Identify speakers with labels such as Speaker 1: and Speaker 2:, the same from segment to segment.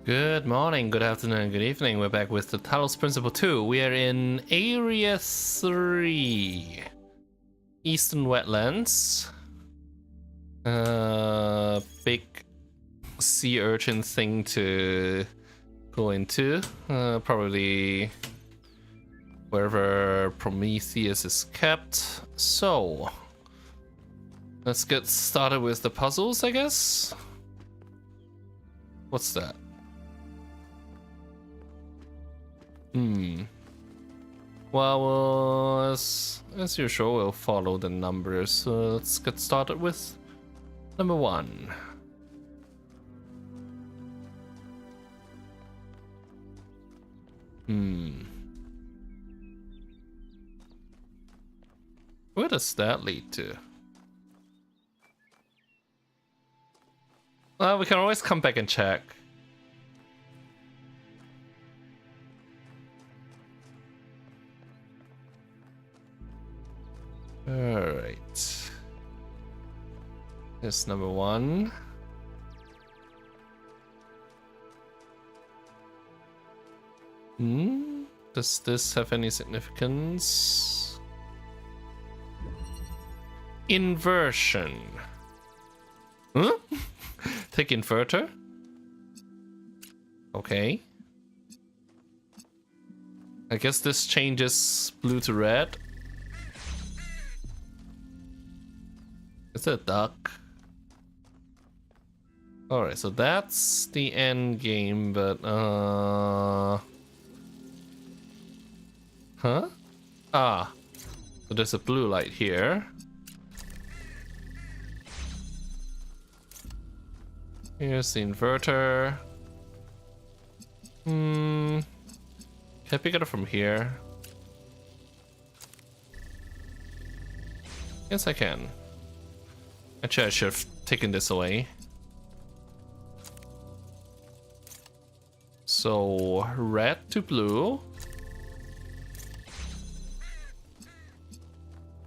Speaker 1: Good morning, good afternoon, good evening. We're back with the Talos Principle 2. We are in Area 3. Eastern Wetlands. Big sea urchin thing to go into. Probably wherever Prometheus is kept. So, let's get started with the puzzles, I guess. What's that? Well, as usual, we'll follow the numbers. So let's get started with number 1. Where does that lead to? Well, we can always come back and check. Alright. Here's number 1. Does this have any significance? Inversion. Huh? Take inverter? Okay. I guess this changes blue to red. Is it a duck? Alright, so that's the end game, but huh? Ah. So there's a blue light here. Here's the inverter. Can I pick it up from here? Yes, I can. Actually, I should have taken this away. So, red to blue.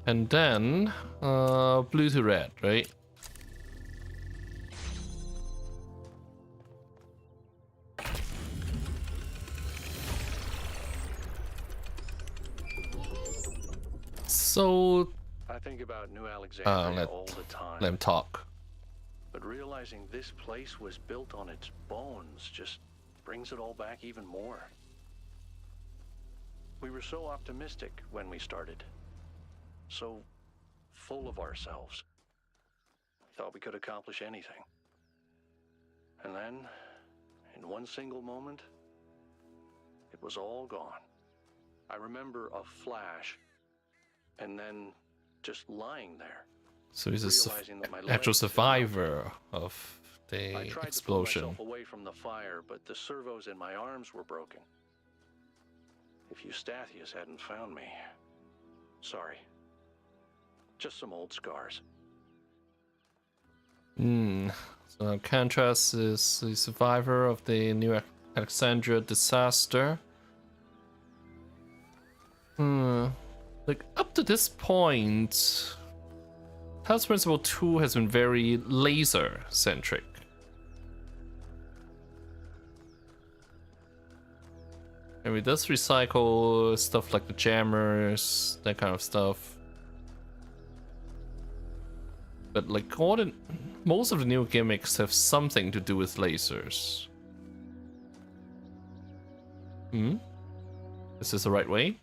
Speaker 1: And then, blue to red, right? So,
Speaker 2: I think about New Alexandria all the time.
Speaker 1: Let him talk.
Speaker 2: But realizing this place was built on its bones just brings it all back even more. We were so optimistic when we started. So full of ourselves. We thought we could accomplish anything. And then, in one single moment, it was all gone. I remember a flash, and then just lying there.
Speaker 1: So he's an actual survivor of the
Speaker 2: I tried
Speaker 1: explosion.
Speaker 2: to pull myself away from the fire, but the servos in my arms were broken. If Eustathius hadn't found me, sorry. Just some old scars.
Speaker 1: So Contrast is the survivor of the New Alexandria disaster. Like, up to this point, Talos Principle 2 has been very laser-centric. And it does recycle stuff like the jammers, that kind of stuff. But like, most of the new gimmicks have something to do with lasers. Is this the right way?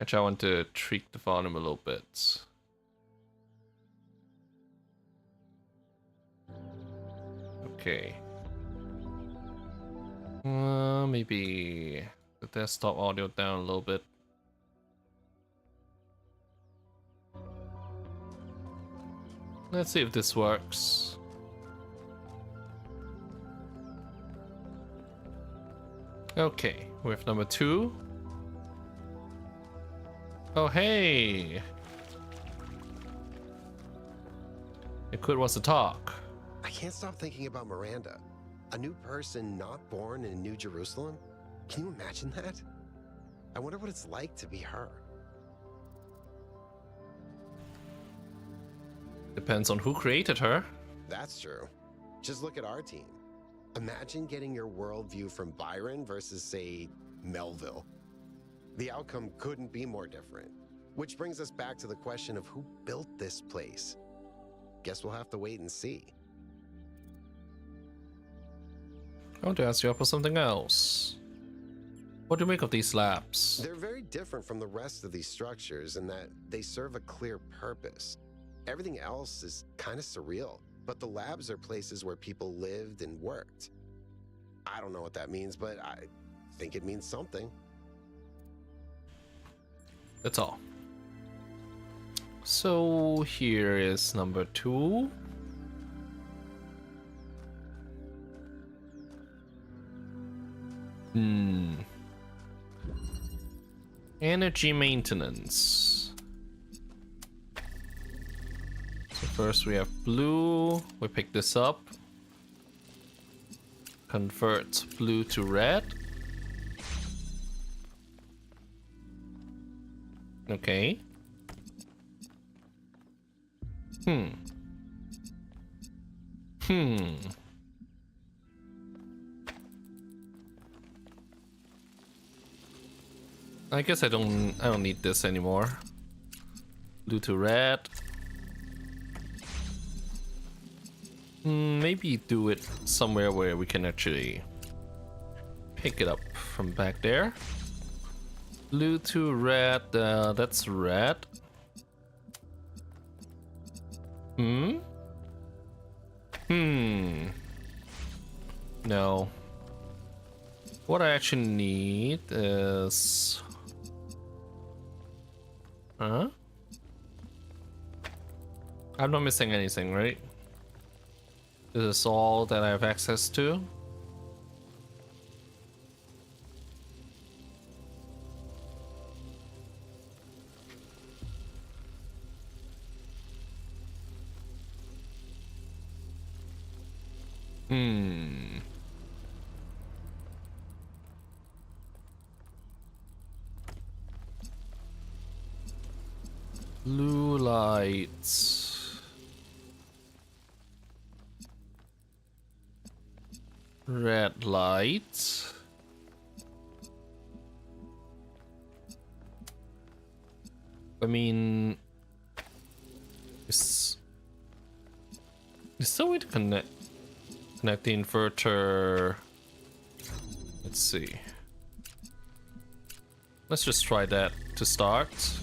Speaker 1: Actually, I want to tweak the volume a little bit. Okay. Maybe the desktop audio down a little bit. Let's see if this works. Okay, we have number 2. Oh, hey! It could wants to talk.
Speaker 3: I can't stop thinking about Miranda. A new person not born in New Jerusalem? Can you imagine that? I wonder what it's like to be her.
Speaker 1: Depends on who created her.
Speaker 3: That's true. Just look at our team. Imagine getting your worldview from Byron versus, say, Melville. The outcome couldn't be more different. Which brings us back to the question of who built this place. Guess we'll have to wait and see.
Speaker 1: I want to ask you about something else. What do you make of these labs?
Speaker 3: They're very different from the rest of these structures in that they serve a clear purpose. Everything else is kind of surreal, but the labs are places where people lived and worked. I don't know what that means, but I think it means something.
Speaker 1: That's all. So here is number 2. Energy maintenance. So first we have blue. We pick this up. Convert blue to red. Okay. I guess I don't need this anymore. Blue to red. Maybe do it somewhere where we can actually pick it up from back there. Blue to red, that's red. No. What I actually need is... Huh? I'm not missing anything, right? This is all that I have access to. Blue lights. Red lights. I mean, is there a way to connect the inverter? Let's see. Let's just try that to start.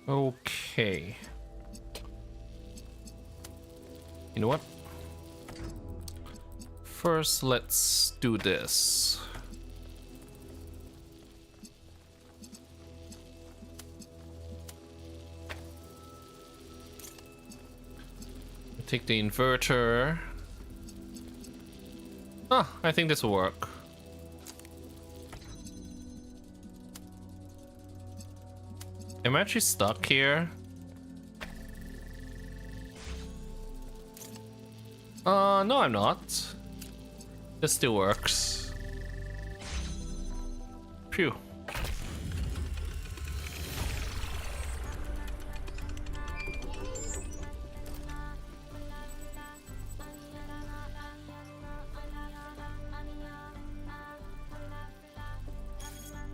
Speaker 1: Okay. You know what? First, let's do this. Take the inverter. Ah, I think this will work. Am I actually stuck here? No, I'm not. This still works. Phew.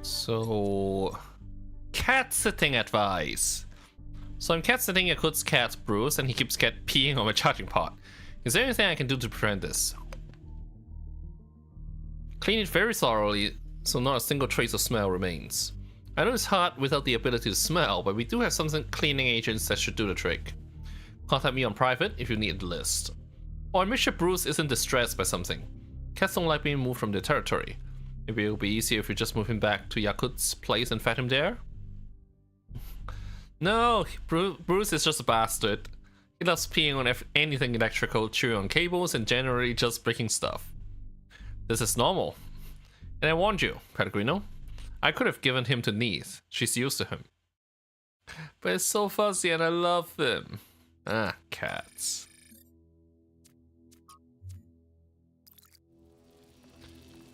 Speaker 1: So... cat sitting advice. So I'm cat sitting Yakut's cat Bruce, and he keeps cat peeing on my charging pot. Is there anything I can do to prevent this? Clean it very thoroughly so not a single trace of smell remains. I know it's hard without the ability to smell, but we do have some cleaning agents that should do the trick. Contact me on private if you need the list. Or make sure Bruce isn't distressed by something. Cats don't like being moved from their territory. Maybe it'll be easier if we just move him back to Yakut's place and fed him there? No, Bruce is just a bastard. He loves peeing on anything electrical, chewing on cables, and generally just breaking stuff. This is normal. And I warned you, Pellegrino. I could have given him to Neith. She's used to him. But it's so fuzzy and I love them. Ah, cats.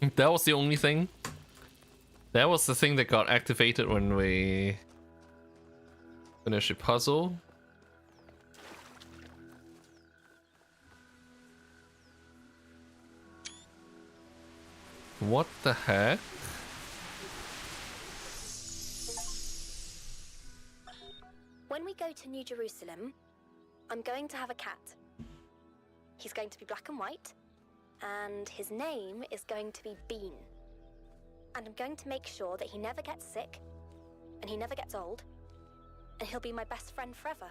Speaker 1: That was the only thing? That was the thing that got activated when we finished the puzzle? What the heck?
Speaker 4: When we go to New Jerusalem, I'm going to have a cat. He's going to be black and white, and his name is going to be Bean. And I'm going to make sure that he never gets sick, and he never gets old, and he'll be my best friend forever.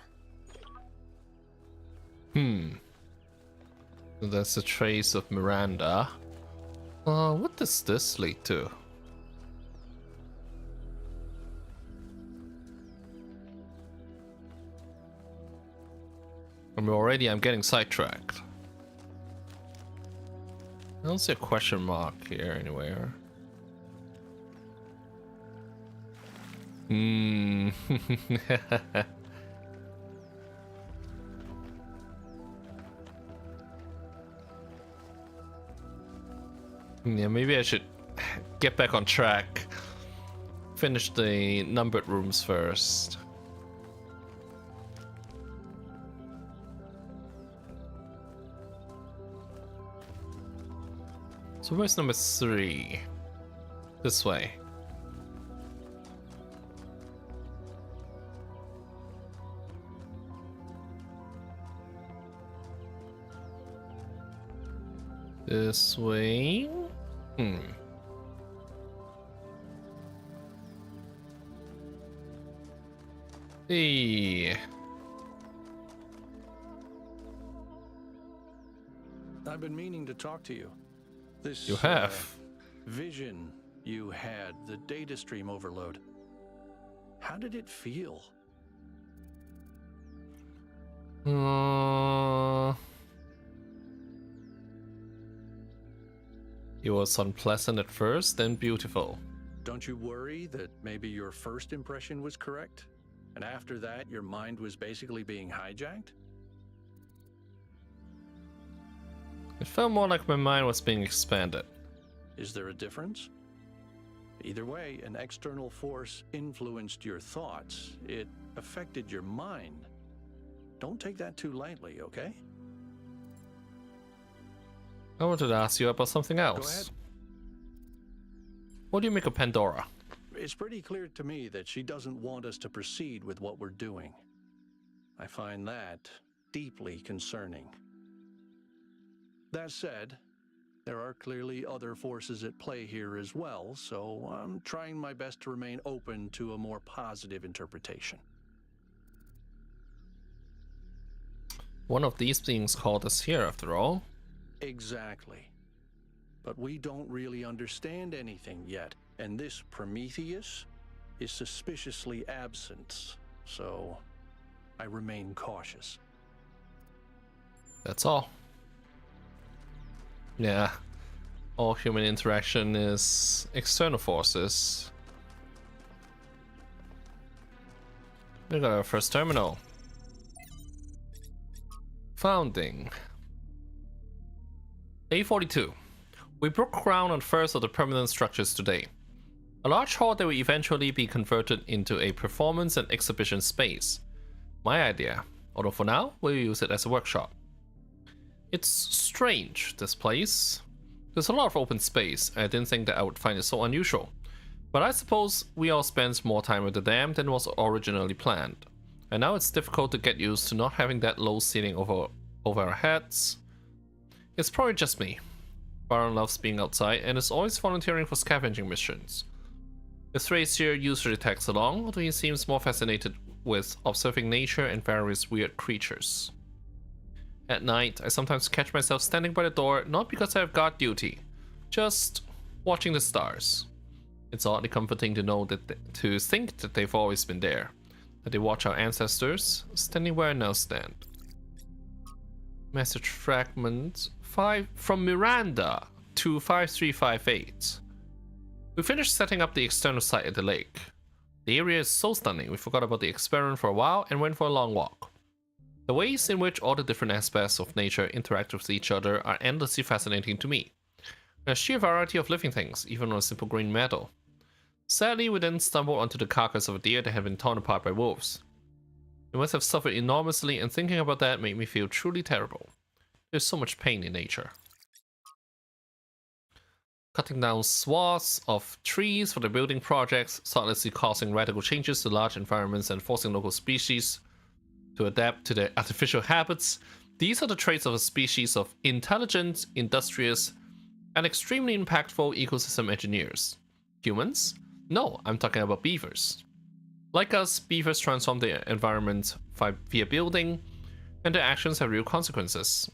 Speaker 1: So that's a trace of Miranda. What does this lead to? I'm getting sidetracked. I don't see a question mark here anywhere. Yeah, maybe I should get back on track. Finish the numbered rooms first. So where's number 3? This way. This way. Hey.
Speaker 2: I've been meaning to talk to you. This
Speaker 1: You have.
Speaker 2: Vision you had, the data stream overload. How did it feel?
Speaker 1: It was unpleasant at first, then beautiful.
Speaker 2: Don't you worry that maybe your first impression was correct? And after that, your mind was basically being hijacked?
Speaker 1: It felt more like my mind was being expanded.
Speaker 2: Is there a difference? Either way, an external force influenced your thoughts. It affected your mind. Don't take that too lightly, okay?
Speaker 1: I wanted to ask you about something else.
Speaker 2: Go ahead.
Speaker 1: What do you make of Pandora?
Speaker 2: It's pretty clear to me that she doesn't want us to proceed with what we're doing. I find that deeply concerning. That said, there are clearly other forces at play here as well, so I'm trying my best to remain open to a more positive interpretation.
Speaker 1: One of these beings called us here, after all.
Speaker 2: Exactly. But we don't really understand anything yet, and this Prometheus is suspiciously absent, so I remain cautious.
Speaker 1: That's all. Yeah. All human interaction is external forces. We got our first terminal. Founding. Day 42. We broke ground on first of the permanent structures today. A large hall that will eventually be converted into a performance and exhibition space. My idea, although for now, we'll use it as a workshop. It's strange, this place. There's a lot of open space, and I didn't think that I would find it so unusual. But I suppose we all spent more time with the dam than was originally planned. And now it's difficult to get used to not having that low ceiling over our heads. It's probably just me. Baron loves being outside and is always volunteering for scavenging missions. The Thracier usually tags along, although he seems more fascinated with observing nature and various weird creatures. At night, I sometimes catch myself standing by the door, not because I have guard duty, just watching the stars. It's oddly comforting to know to think that they've always been there, that they watch our ancestors, standing where I now stand. Message fragment 5 from Miranda to 5358. We finished setting up the external site at the lake. The area is so stunning, we forgot about the experiment for a while and went for a long walk. The ways in which all the different aspects of nature interact with each other are endlessly fascinating to me. A sheer variety of living things, even on a simple green meadow. Sadly, we then stumbled onto the carcass of a deer that had been torn apart by wolves. It must have suffered enormously, and thinking about that made me feel truly terrible. There's so much pain in nature. Cutting down swaths of trees for the building projects, thoughtlessly causing radical changes to large environments and forcing local species to adapt to their artificial habits. These are the traits of a species of intelligent, industrious, and extremely impactful ecosystem engineers. Humans? No, I'm talking about beavers. Like us, beavers transform their environment via building, and their actions have real consequences.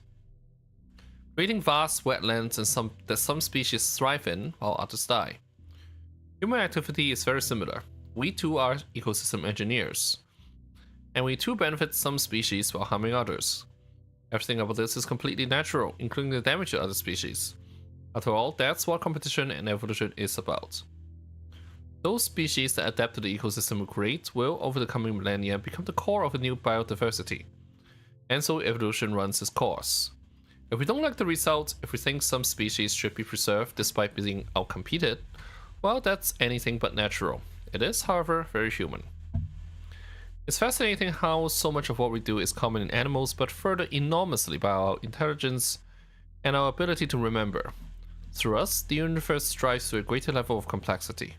Speaker 1: Creating vast wetlands and that some species thrive in, while others die. Human activity is very similar. We too are ecosystem engineers. And we too benefit some species while harming others. Everything about this is completely natural, including the damage to other species. After all, that's what competition and evolution is about. Those species that adapt to the ecosystem we create will, over the coming millennia, become the core of a new biodiversity. And so evolution runs its course. If we don't like the result, if we think some species should be preserved despite being outcompeted, well, that's anything but natural. It is, however, very human. It's fascinating how so much of what we do is common in animals, but furthered enormously by our intelligence and our ability to remember. Through us, the universe strives to a greater level of complexity.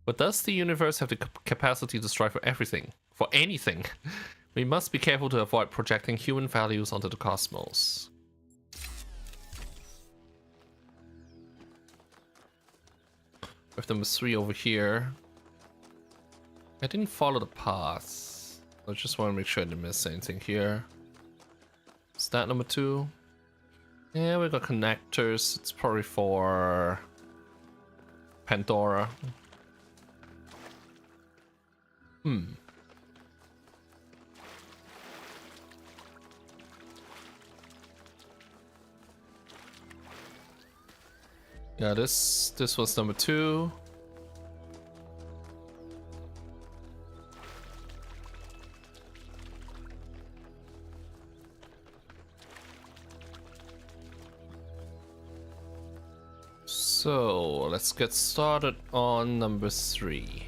Speaker 1: But does the universe have the capacity to strive for everything? For anything? We must be careful to avoid projecting human values onto the cosmos. With number 3 over here. I didn't follow the path. I just want to make sure I didn't miss anything here. Is that number 2? Yeah, we got connectors. It's probably for Pandora. Yeah, this was number 2. So let's get started on number 3.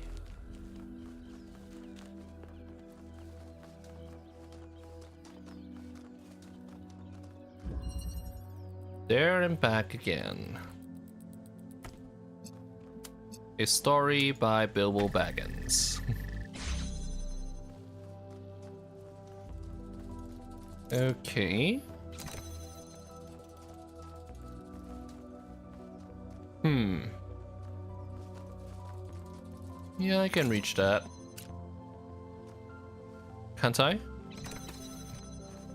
Speaker 1: There and back again. A story by Bilbo Baggins. Okay. Yeah, I can reach that. Can't I?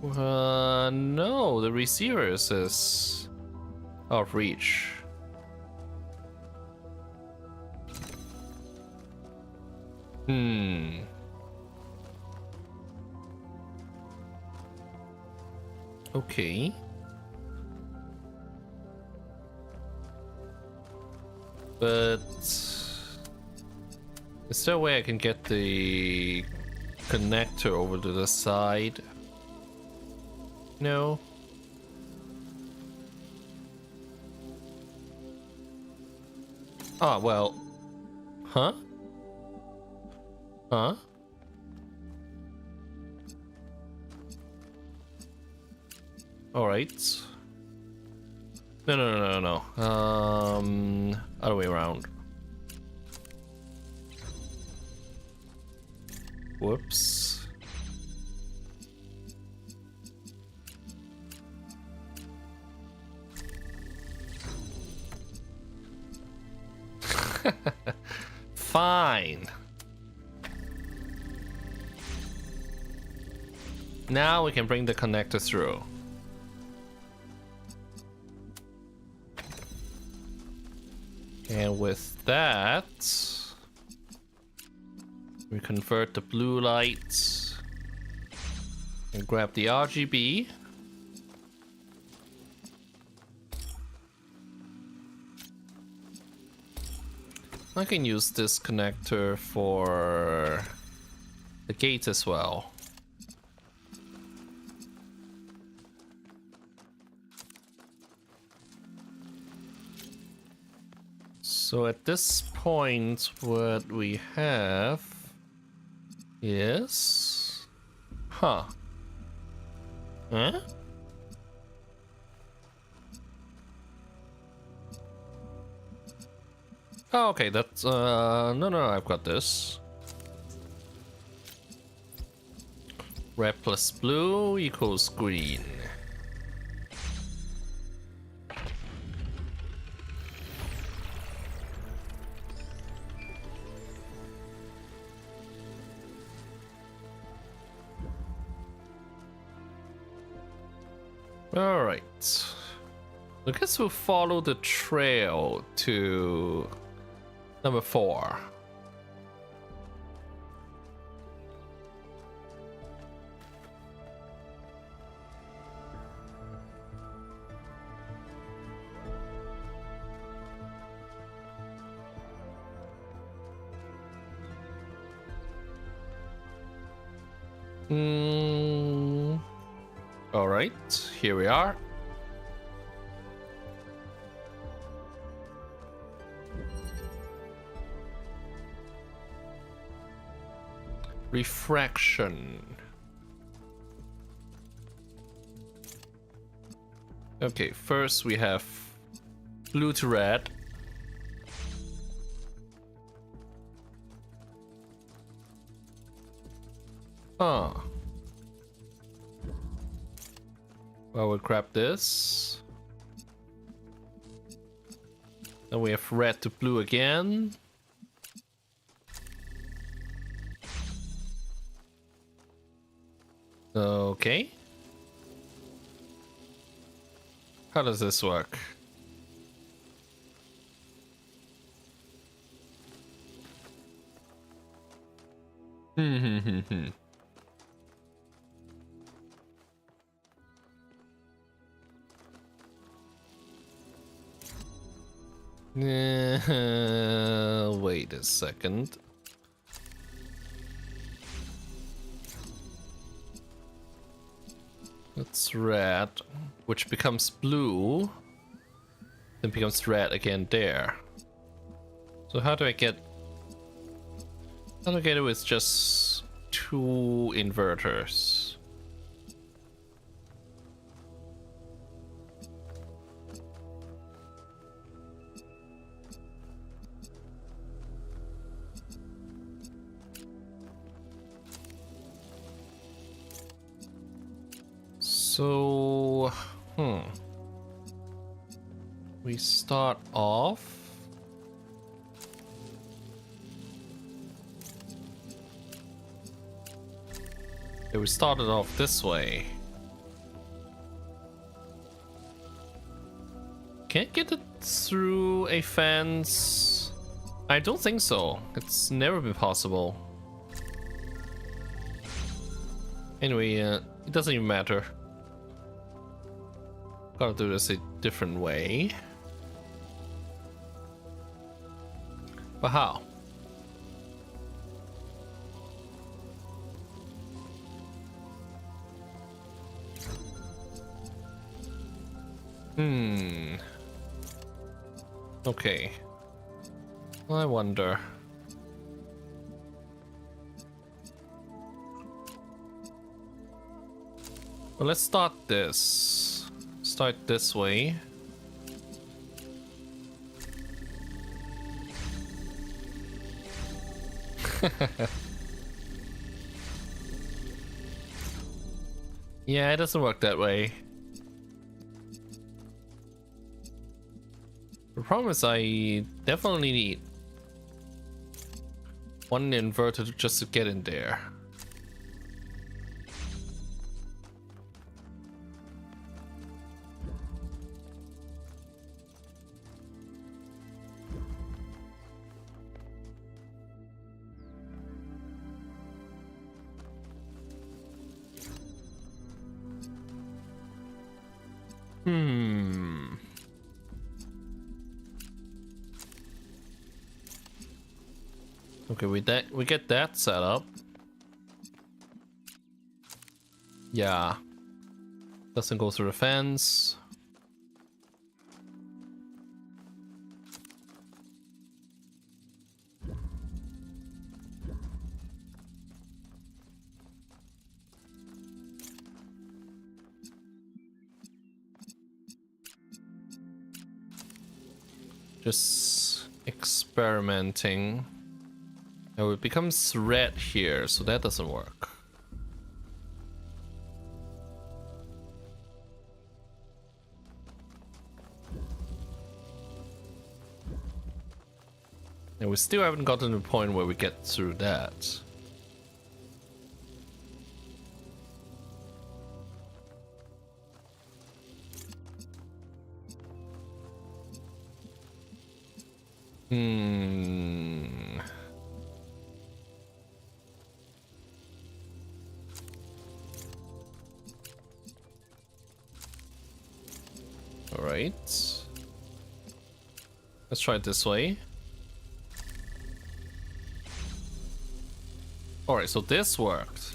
Speaker 1: No, the receiver is out of reach. Okay. But is there a way I can get the connector over to the side? No. Ah, well. Huh? Huh? Alright. No. Other way around. Whoops. Fine. Now we can bring the connector through. And with that, we convert the blue light and grab the RGB. I can use this connector for the gate as well. So at this point, what we have is... Huh. Huh? Oh, okay, that's, no, I've got this. Red plus blue equals green. Alright. I guess we'll follow the trail to number 4. Alright, here we are. Refraction. Okay, first we have blue to red. Huh. Well, we'll grab this. Then we have red to blue again. Okay. How does this work? Wait a second. That's red, which becomes blue, then becomes red again there. So how do I get it with just 2 inverters? So, we start off. Yeah, we started off this way. Can't get it through a fence. I don't think so. It's never been possible. Anyway, it doesn't even matter. Gotta do this a different way. But how? Okay. I wonder. Well, let's start this. Start this way. Yeah, it doesn't work that way. The problem is I definitely need 1 inverter just to get in there. Okay, we get that set up. Yeah. Doesn't go through the fence. Just experimenting. Oh, it becomes red here, so that doesn't work. And we still haven't gotten to the point where we get through that. All right. Let's try it this way. All right, so this worked.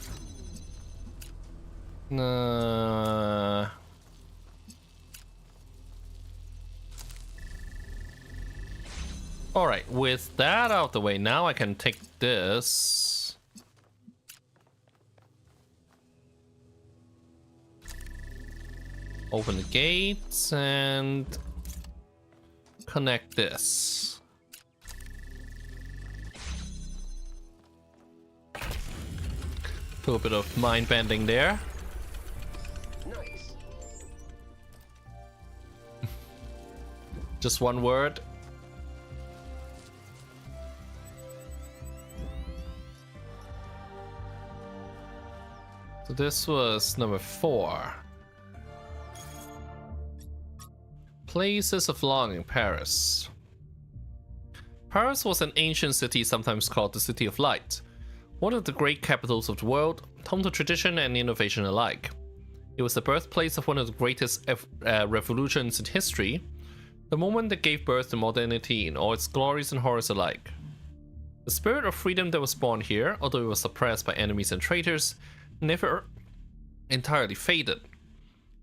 Speaker 1: Alright, with that out the way, now I can take this. Open the gates and connect this. A little bit of mind bending there.
Speaker 3: Nice.
Speaker 1: Just one word. So this was number 4. Places of longing, Paris. Paris was an ancient city, sometimes called the City of Light. One of the great capitals of the world, home to tradition and innovation alike. It was the birthplace of one of the greatest revolutions in history, the moment that gave birth to modernity in all its glories and horrors alike. The spirit of freedom that was born here, although it was suppressed by enemies and traitors, never entirely faded,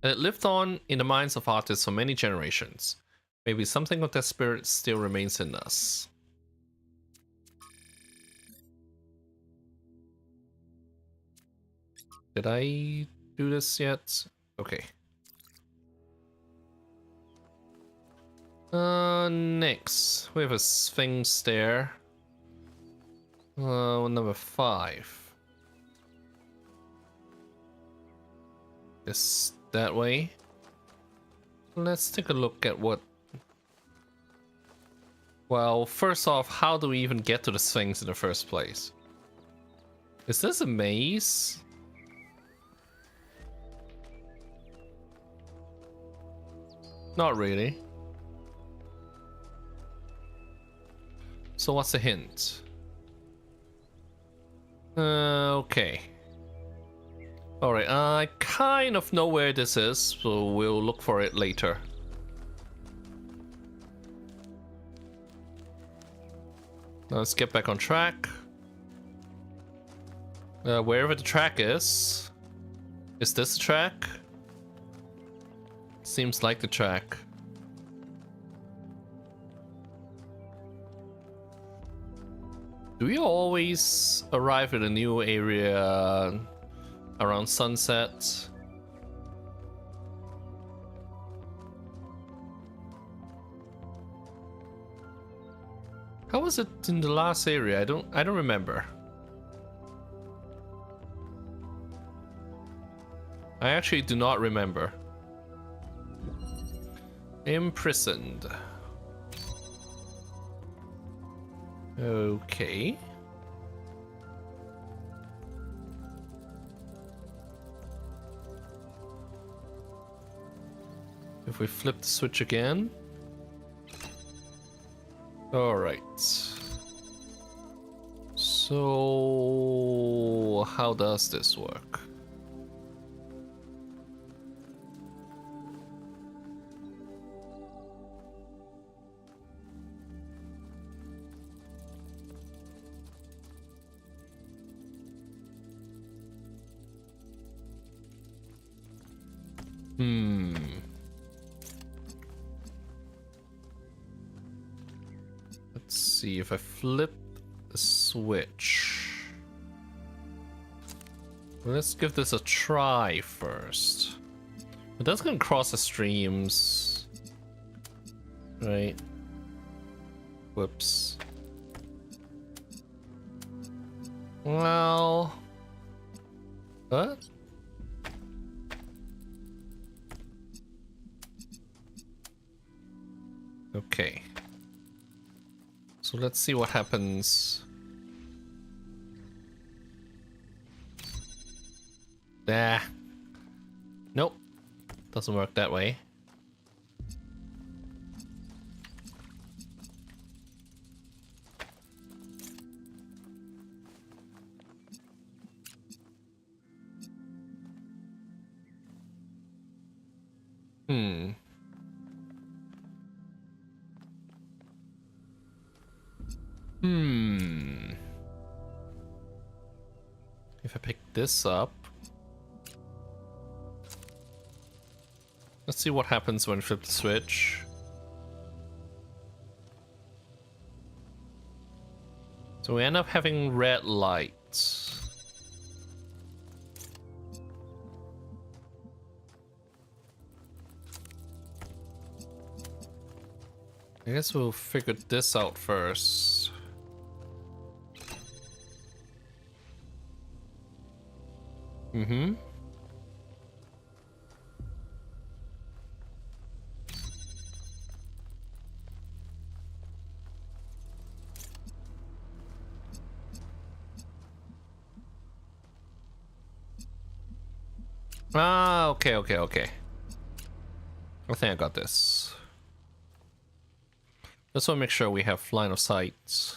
Speaker 1: and it lived on in the minds of artists for many generations. Maybe something of that spirit still remains in us. Did I do this yet? Okay. Next, we have a Sphinx there. Number 5. This that way. Let's take a look at what... Well, first off, how do we even get to the Sphinx in the first place? Is this a maze? Not really. So what's the hint? Okay. Alright, I kind of know where this is, so we'll look for it later. Now let's get back on track. Wherever the track is this the track? Seems like the track. Do we always arrive at a new area around sunset? How was it in the last area? I don't remember. I actually do not remember. Imprisoned. Okay. If we flip the switch again. All right. So how does this work? Let's see if I flip the switch. Let's give this a try first. But that's gonna cross the streams, right? Whoops. Well... What? Okay. So let's see what happens. Ah. Nope. Doesn't work that way. If I pick this up... Let's see what happens when I flip the switch. So we end up having red lights. I guess we'll figure this out first. Mm-hmm. Ah, okay. I think I got this. Just want to make sure we have line of sight.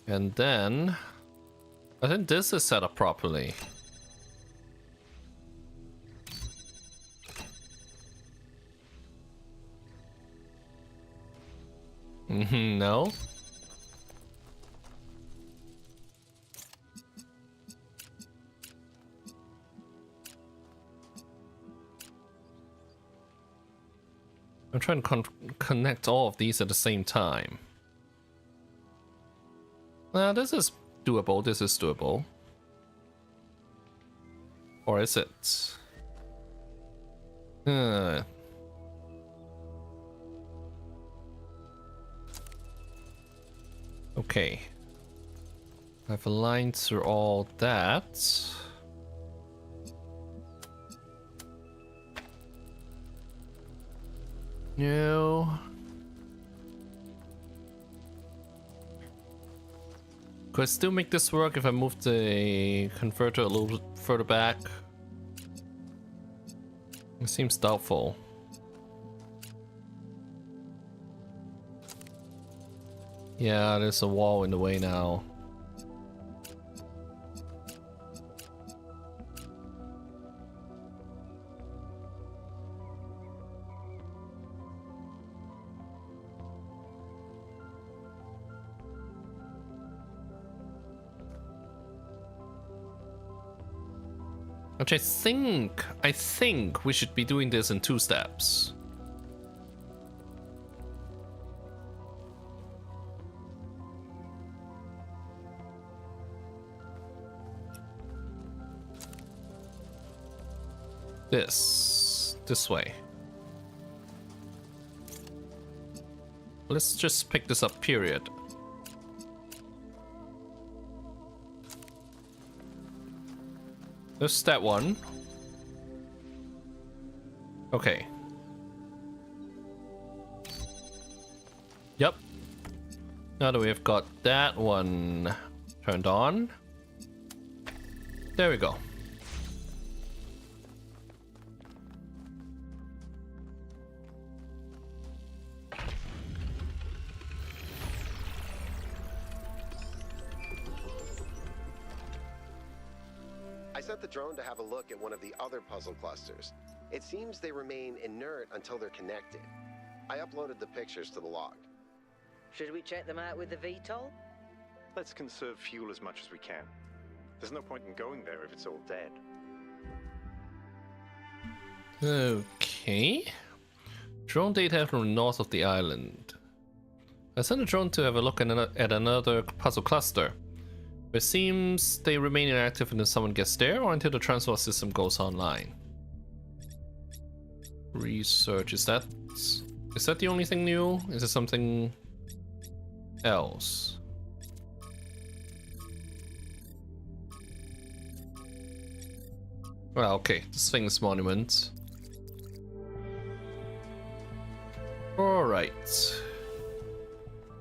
Speaker 1: And then... I think this is set up properly. No? I'm trying to connect all of these at the same time. This is doable, this is doable. Or is it? Okay. I've aligned through all that. No. Could I still make this work if I move the converter a little bit further back? It seems doubtful. Yeah, there's a wall in the way now. Which I think we should be doing this in 2 steps. This way. Let's just pick this up, period. There's step 1. Okay. Yep. Now that we've got that one turned on. There we go.
Speaker 3: I sent the drone to have a look at one of the other puzzle clusters. It seems they remain inert until they're connected. I uploaded the pictures to the log.
Speaker 5: Should we check them out with the VTOL?
Speaker 6: Let's conserve fuel as much as we can. There's no point in going there if it's all dead.
Speaker 1: Okay. Drone data from north of the island. I sent a drone to have a look at another puzzle cluster. It seems they remain inactive until someone gets there or until the transport system goes online. Research, is that Is that the only thing new? Is there something else? Well, okay, the Sphinx Monument. Alright.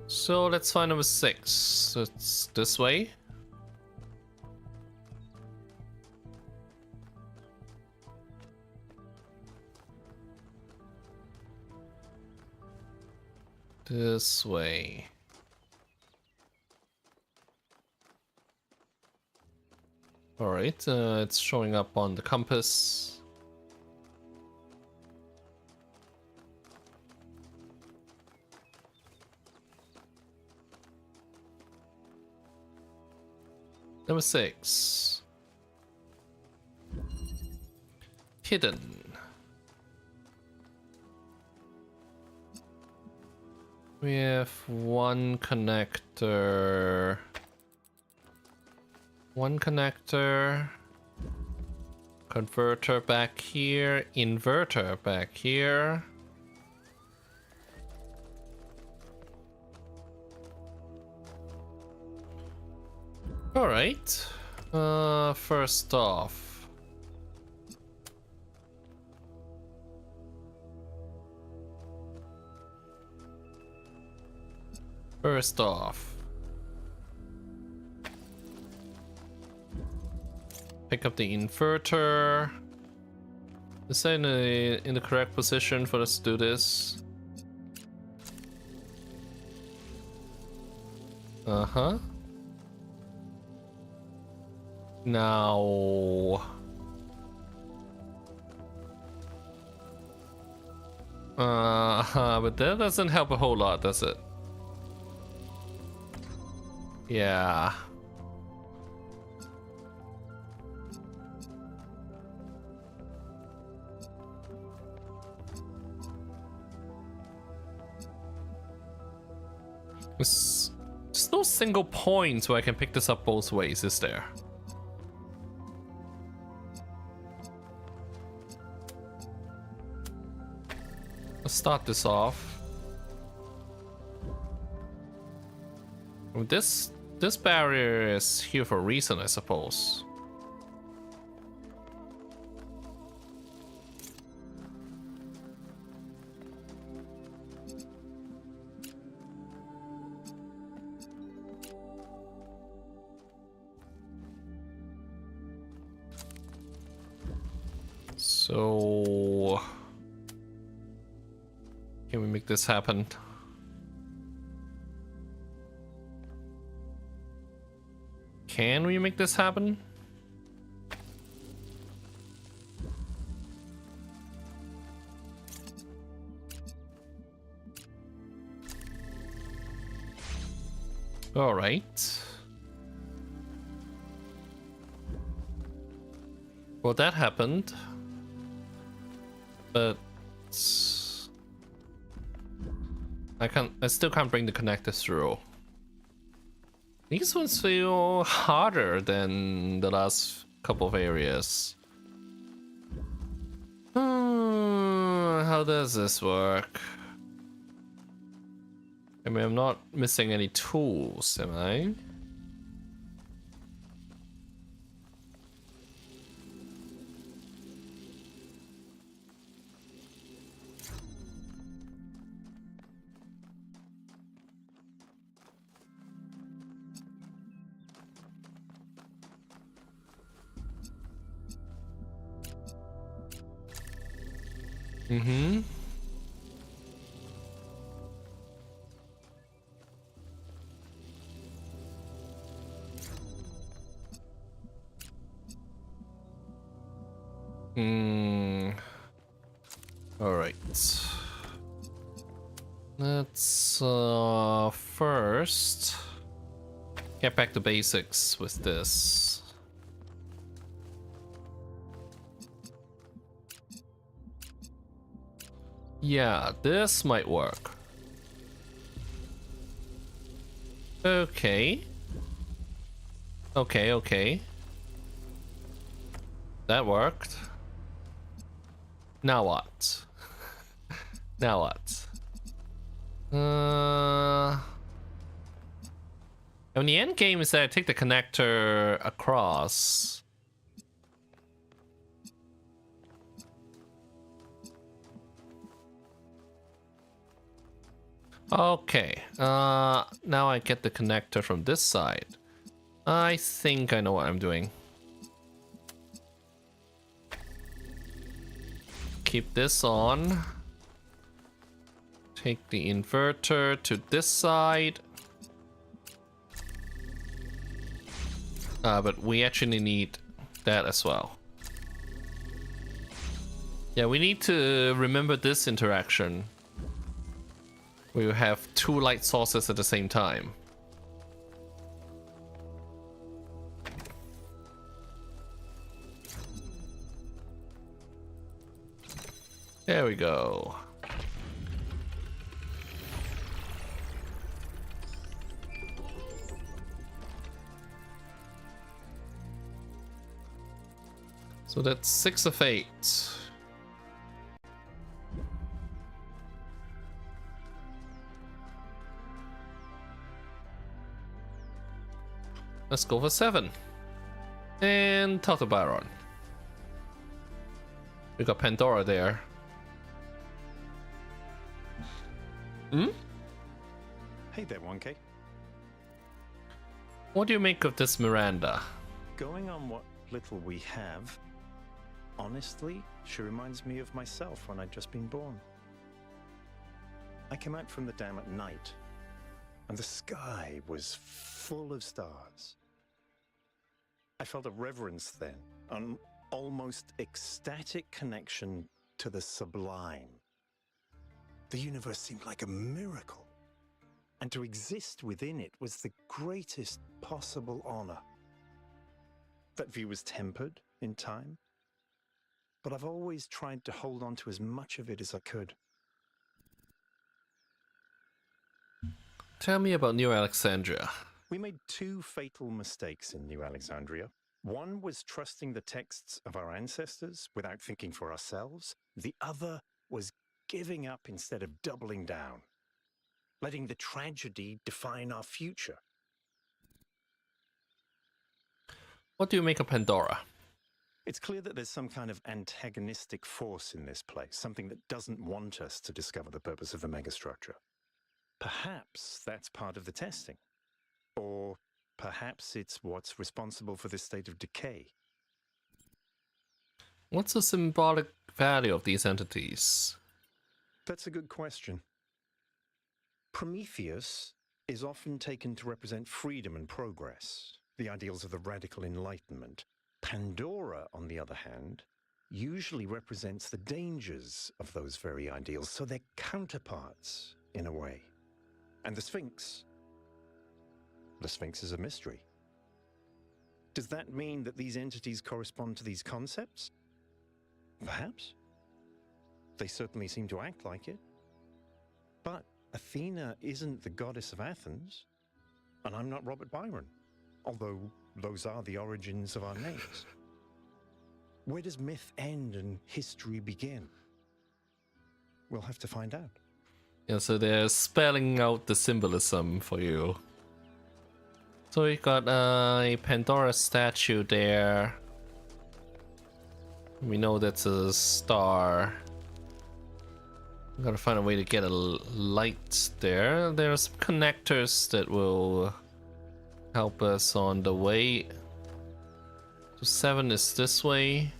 Speaker 1: So let's find number 6. So it's this way. This way. Alright, it's showing up on the compass. Number 6. Hidden. We have one connector. One connector. Converter back here. Inverter back here. Alright. First off. First off. Pick up the inverter. Is that in the correct position for us to do this? Uh-huh. Now... but that doesn't help a whole lot, does it? Yeah. There's no single point where I can pick this up both ways, is there? Let's start this off. This barrier is here for a reason, I suppose. So, can we make this happen? Can we make this happen? All right. Well, that happened, but I still can't bring the connector through. These ones feel harder than the last couple of areas. How does this work? I mean, I'm not missing any tools, am I? Mm-hmm. All right. Let's first get back to basics with this. Yeah, this might work. Okay. Okay. That worked. Now what? Now what? And the end game is that I take the connector across. Okay. Now I get the connector from this side. I think I know what I'm doing. Keep this on. Take the inverter to this side. But we actually need that as well. Yeah, we need to remember this interaction. We will have two light sources at the same time. There we go. So that's 6 of 8. Let's go for 7. And Baron. We got Pandora there. Hmm?
Speaker 6: Hey there, 1K.
Speaker 1: What do you make of this Miranda?
Speaker 6: Going on what little we have, honestly, she reminds me of myself when I'd just been born. I came out from the dam at night, and the sky was full of stars. I felt a reverence then, an almost ecstatic connection to the sublime. The universe seemed like a miracle, and to exist within it was the greatest possible honor. That view was tempered in time, but I've always tried to hold on to as much of it as I could.
Speaker 1: Tell me about New Alexandria.
Speaker 6: We made 2 fatal mistakes in New Alexandria. One was trusting the texts of our ancestors without thinking for ourselves. The other was giving up instead of doubling down, letting the tragedy define our future.
Speaker 1: What do you make of Pandora?
Speaker 6: It's clear that there's some kind of antagonistic force in this place, something that doesn't want us to discover the purpose of the megastructure. Perhaps that's part of the testing. Or perhaps it's what's responsible for this state of decay.
Speaker 1: What's the symbolic value of these entities?
Speaker 6: That's a good question. Prometheus is often taken to represent freedom and progress, the ideals of the radical enlightenment. Pandora, on the other hand, usually represents the dangers of those very ideals, so they're counterparts in a way. And the Sphinx is a mystery. Does that mean that these entities correspond to these concepts? Perhaps. They certainly seem to act like it. But Athena isn't the goddess of Athens, and I'm not Robert Byron, although those are the origins of our names. Where does myth end and history begin? We'll have to find out.
Speaker 1: Yeah, so they're spelling out the symbolism for you. So we got a Pandora statue there. We know that's a star. We gotta find a way to get a light there. There are some connectors that will help us on the way. So 7 is this way.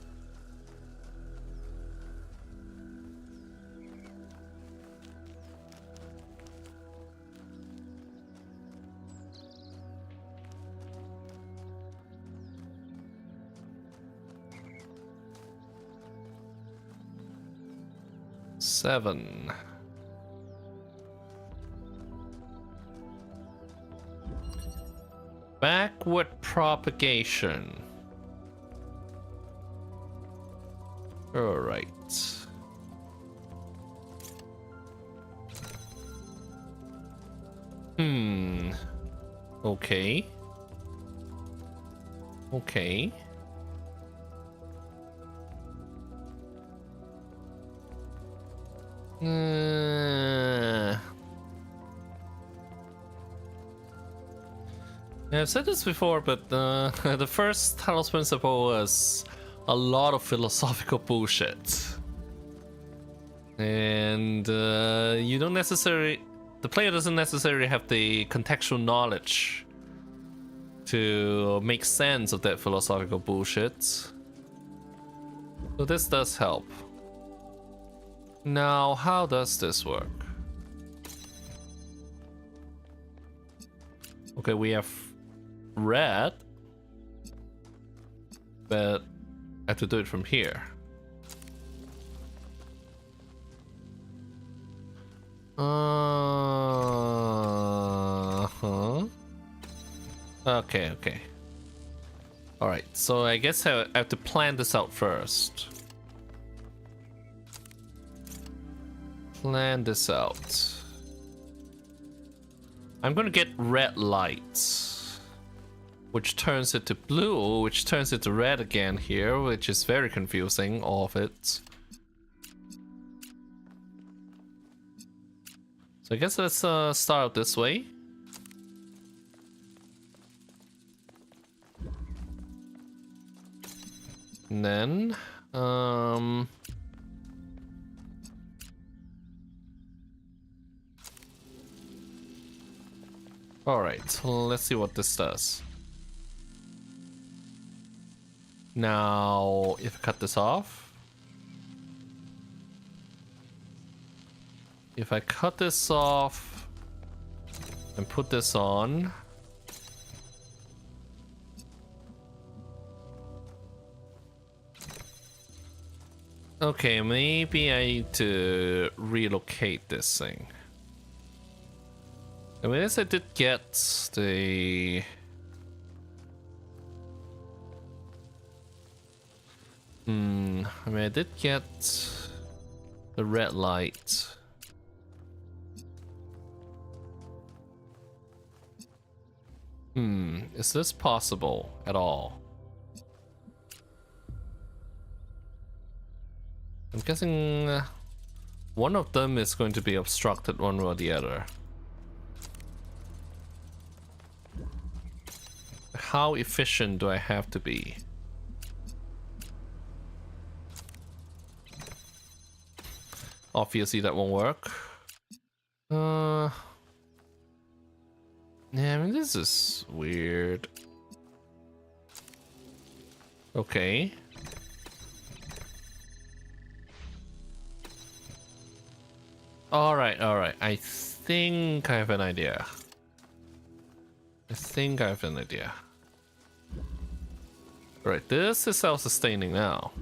Speaker 1: Seven. Backward propagation. All right. Okay. Okay. I've said this before, but the first Talos Principle was a lot of philosophical bullshit. And you don't necessarily... The player doesn't necessarily have the contextual knowledge to make sense of that philosophical bullshit. So this does help. Now, how does this work? Okay, we have red, but I have to do it from here. Okay. Alright, so I guess I have to plan this out first. Plan this out. I'm gonna get red lights, which turns it to blue, which turns it to red again here, which is very confusing, all of it. So I guess let's start out this way. And then, alright, let's see what this does. Now, if I cut this off, if I cut this off and put this on, okay, maybe I need to relocate this thing. I mean, I did get the... I mean, I did get the red light. Is this possible at all? I'm guessing one of them is going to be obstructed one way or the other. How efficient do I have to be? Obviously that won't work. Yeah, I mean, this is weird. Okay. Alright. I think I have an idea. Right, this is self-sustaining now.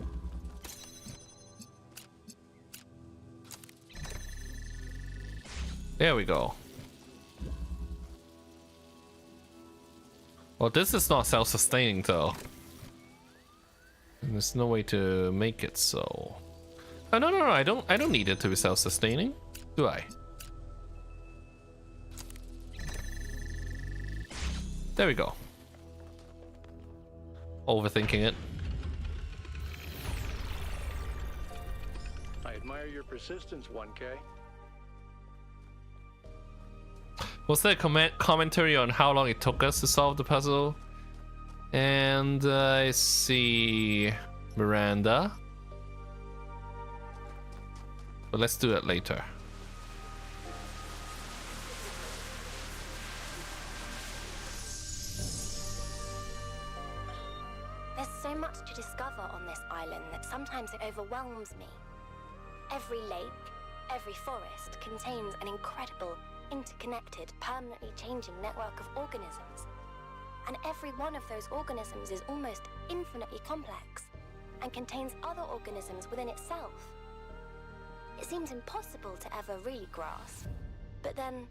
Speaker 1: There we go. Well, this is not self-sustaining though. And there's no way to make it so. Oh, no, I don't need it to be self-sustaining, do I? There we go. Overthinking it.
Speaker 2: I admire your persistence, 1K.
Speaker 1: Was there a commentary on how long it took us to solve the puzzle? And I see Miranda. But let's do it later.
Speaker 4: There's so much to discover on this island that sometimes it overwhelms me. Every lake, every forest contains an incredible, interconnected, permanently changing network of organisms. And every one of those organisms is almost infinitely complex and contains other organisms within itself. It seems impossible to ever really grasp, but then,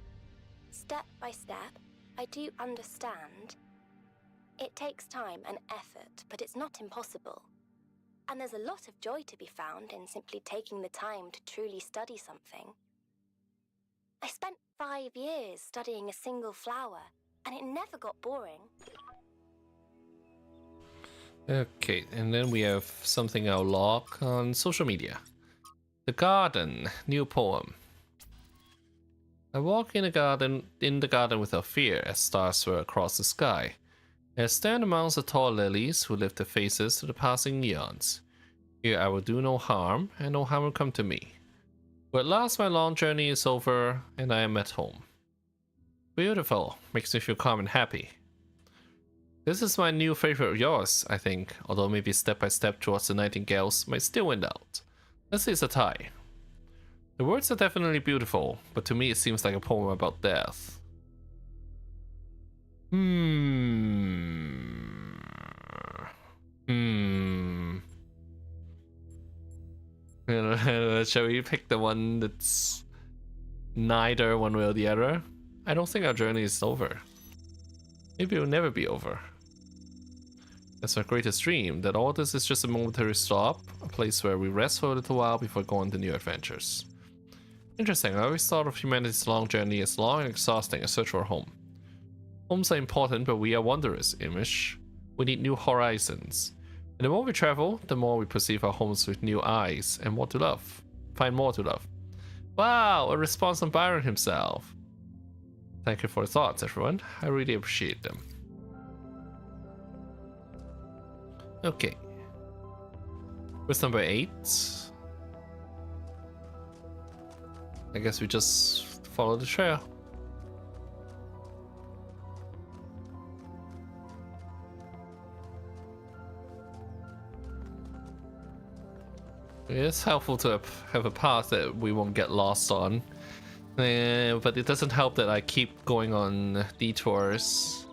Speaker 4: step by step, I do understand. It takes time and effort, but it's not impossible. And there's a lot of joy to be found in simply taking the time to truly study something. I spent 5 years studying a single flower, and it never got boring.
Speaker 1: Okay, and then we have something I'll log on social media. The Garden, new poem. I walk in the garden without fear as stars swirl across the sky. I stand amongst the tall lilies who lift their faces to the passing eons. Here I will do no harm, and no harm will come to me. But at last my long journey is over, and I am at home. Beautiful, makes me feel calm and happy. This is my new favorite of yours, I think, although maybe step by step towards the nightingales might still win out. Let's say it's a tie. The words are definitely beautiful, but to me it seems like a poem about death. Shall we pick the one that's neither one way or the other? I don't think our journey is over. Maybe it will never be over. That's my greatest dream, that all this is just a momentary stop, a place where we rest for a little while before going to new adventures. Interesting, I always thought of humanity's long journey as long and exhausting, a search for a home. Homes are important, but we are wanderers, Imish. We need new horizons. And the more we travel, the more we perceive our homes with new eyes, and more to love. Find more to love. Wow, a response from Byron himself. Thank you for the thoughts, everyone. I really appreciate them. Okay. What's number 8? I guess we just follow the trail. It's helpful to have a path that we won't get lost on. But it doesn't help that I keep going on detours.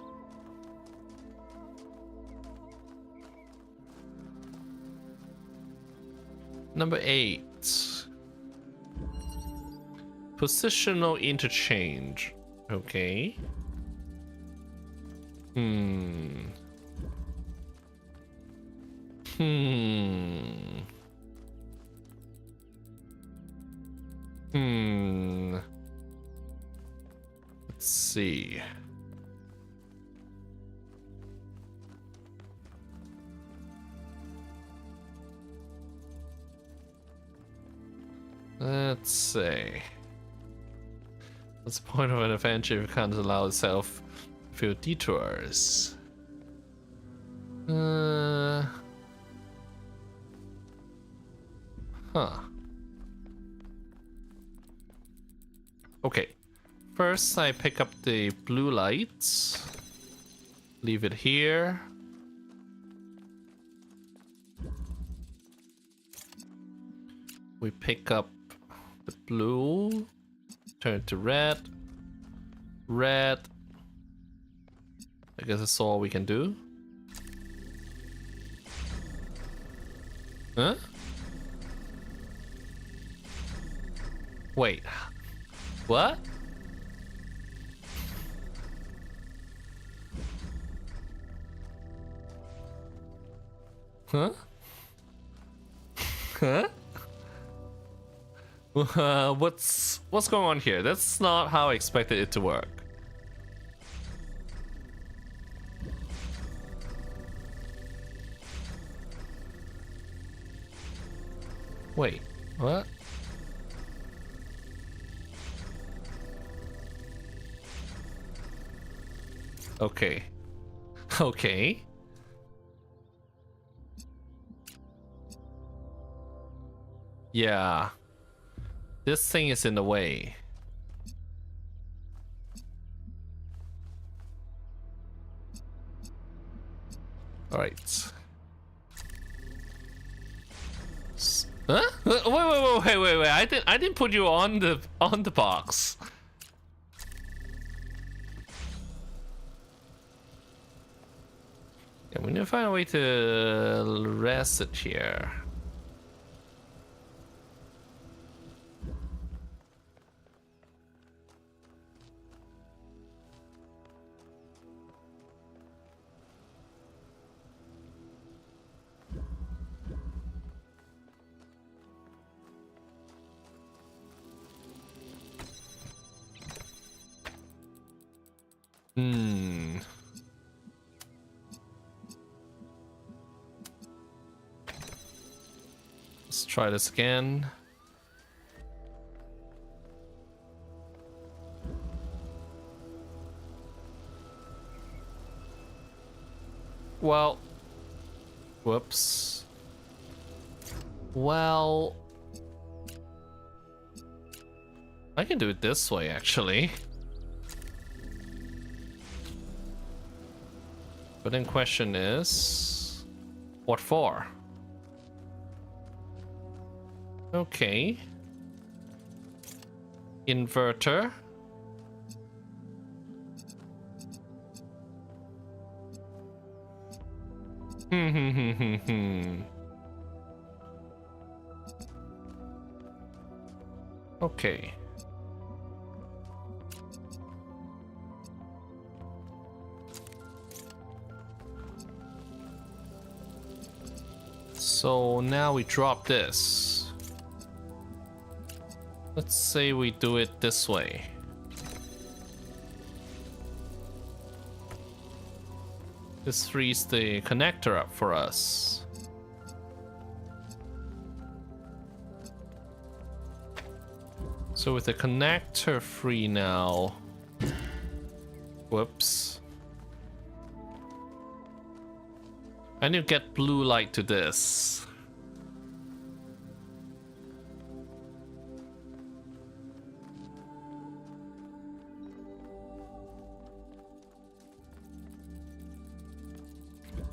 Speaker 1: Number 8. Positional interchange. Okay. Let's see. Let's see. What's the point of an adventure if you can't allow itself a few detours? Huh. Okay. First, I pick up the blue lights. Leave it here. We pick up the blue. Turn it to red. Red. I guess that's all we can do. Huh? Wait. What? Huh? Huh? What's going on here? That's not how I expected it to work. Wait, what? Okay. Okay. Yeah. This thing is in the way. All right. Huh? Wait. I didn't put you on the box. Yeah, we need to find a way to rest it here. Let's try this again. Well, whoops. Well, I can do it this way actually. But then question is, what for? Okay. Inverter. Okay. So now we drop this. Let's say we do it this way. This frees the connector up for us. So with the connector free now, whoops. I need to get blue light to this.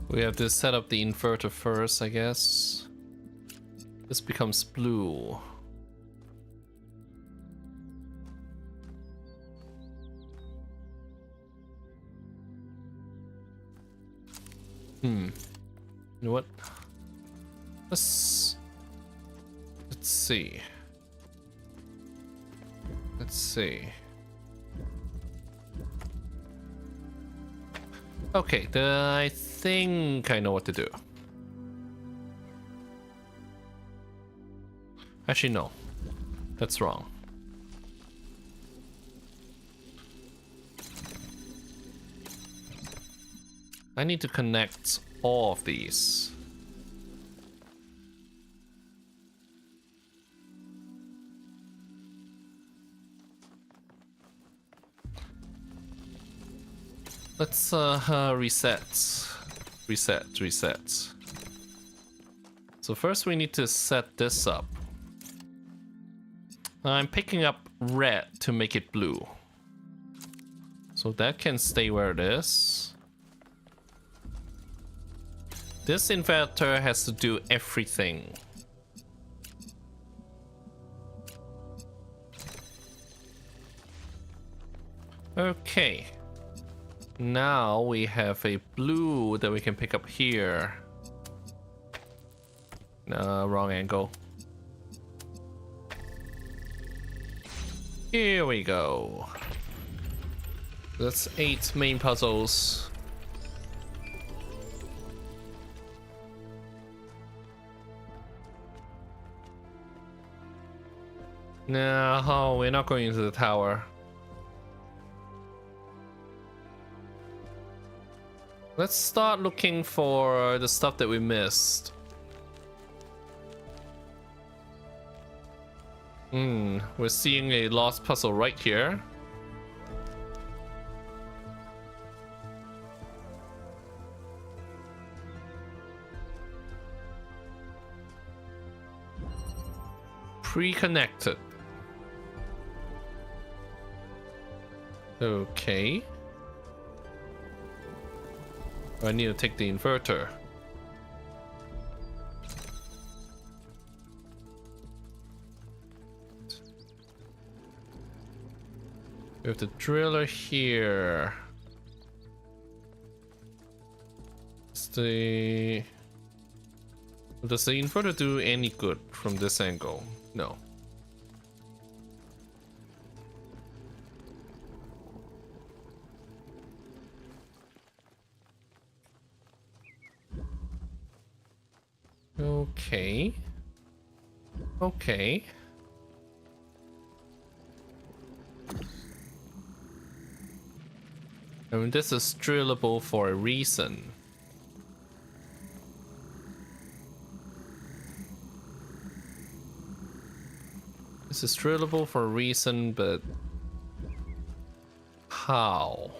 Speaker 1: We have to set up the inverter first, I guess. This becomes blue. You know what? Let's see. Let's see. Okay, I think I know what to do. Actually, no. That's wrong. I need to connect all of these. Let's reset. So first we need to set this up. I'm picking up red to make it blue. So that can stay where it is. This inverter has to do everything. Okay. Now we have a blue that we can pick up here. No, wrong angle. Here we go. That's 8 main puzzles. No, we're not going into the tower. Let's start looking for the stuff that we missed. We're seeing a lost puzzle right here. Pre-connected. Okay. I need to take the inverter. We have the driller here. Does the inverter do any good from this angle? No. Okay. Okay. I mean, this is drillable for a reason. This is drillable for a reason, but how?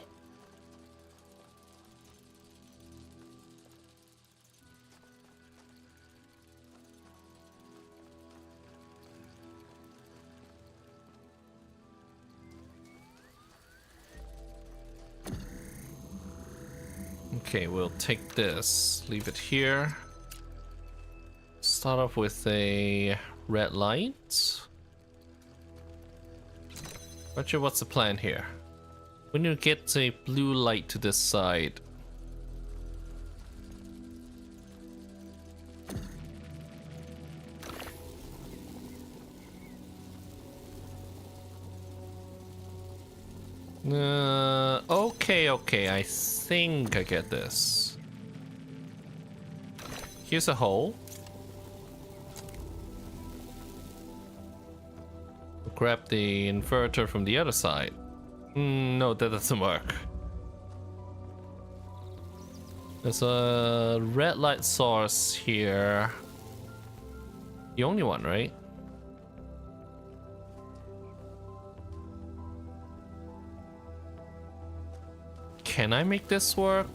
Speaker 1: Okay, we'll take this, leave it here. Start off with a red light. Roger, what's the plan here? We need to get a blue light to this side. Okay, I think I get this. Here's a hole. Grab the inverter from the other side. No, that doesn't work. There's a red light source here. The only one, right? Can I make this work?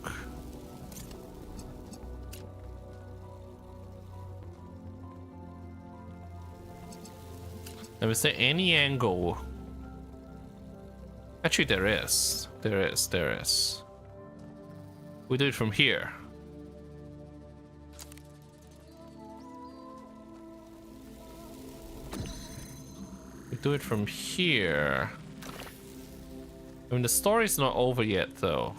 Speaker 1: Now, is there any angle? Actually, there is. There is. We do it from here. We do it from here. I mean, the story's not over yet, though.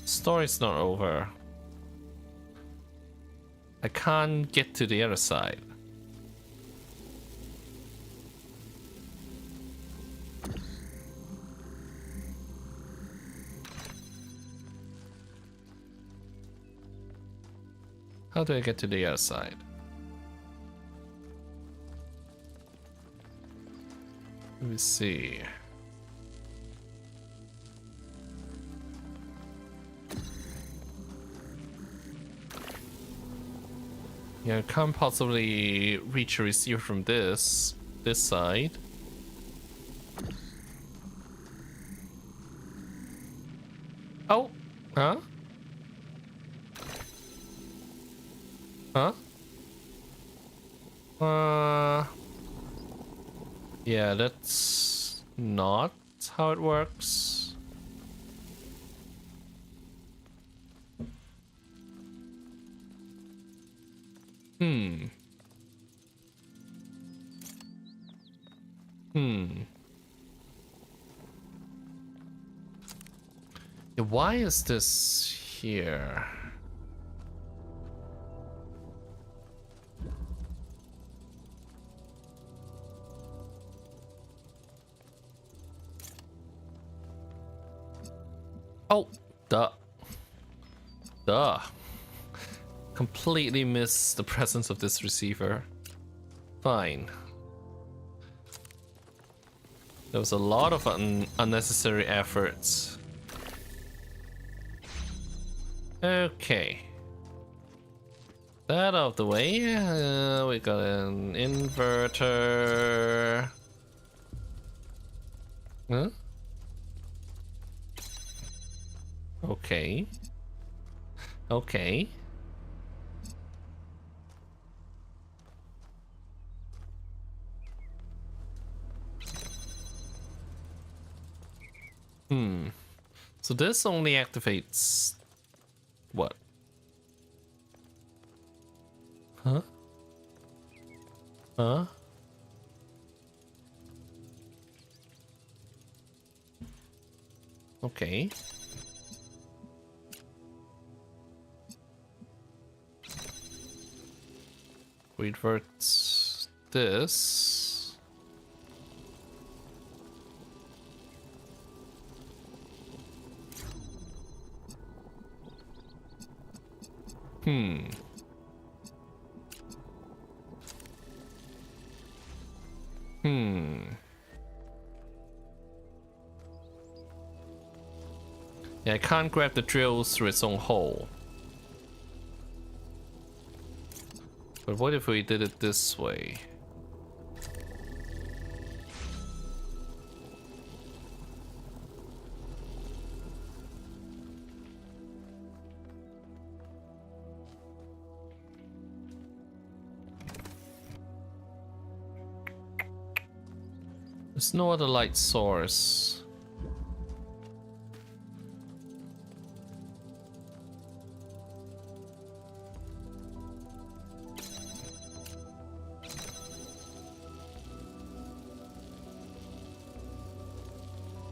Speaker 1: Story's not over. I can't get to the other side. How do I get to the other side? Let me see. Yeah, I can't possibly reach a receiver from this side. Oh, huh? Huh? Yeah, that's not how it works. Yeah, why is this here? Oh, duh. Completely missed the presence of this receiver. Fine. There was a lot of unnecessary efforts. Okay. That out of the way. We got an inverter. Huh? Okay. Okay. So this only activates what? Huh? Huh? Okay. Reverts this. Yeah, I can't grab the drills through its own hole. But what if we did it this way? There's no other light source.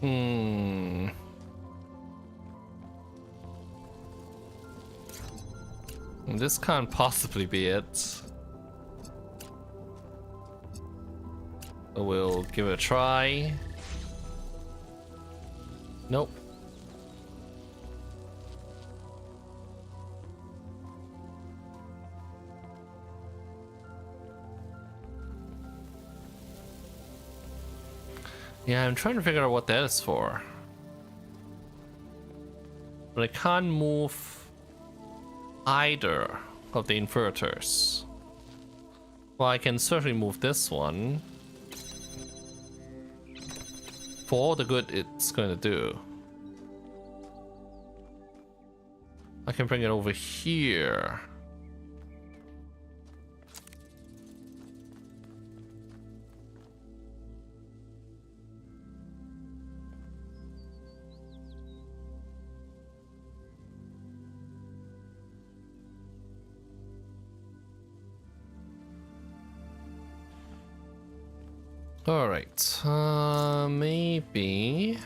Speaker 1: Hmm. This can't possibly be it. We'll give it a try. Nope. Yeah, I'm trying to figure out what that is for. But I can't move either of the inverters. Well, I can certainly move this one for all the good it's going to do. I can bring it over here. All right, maybe.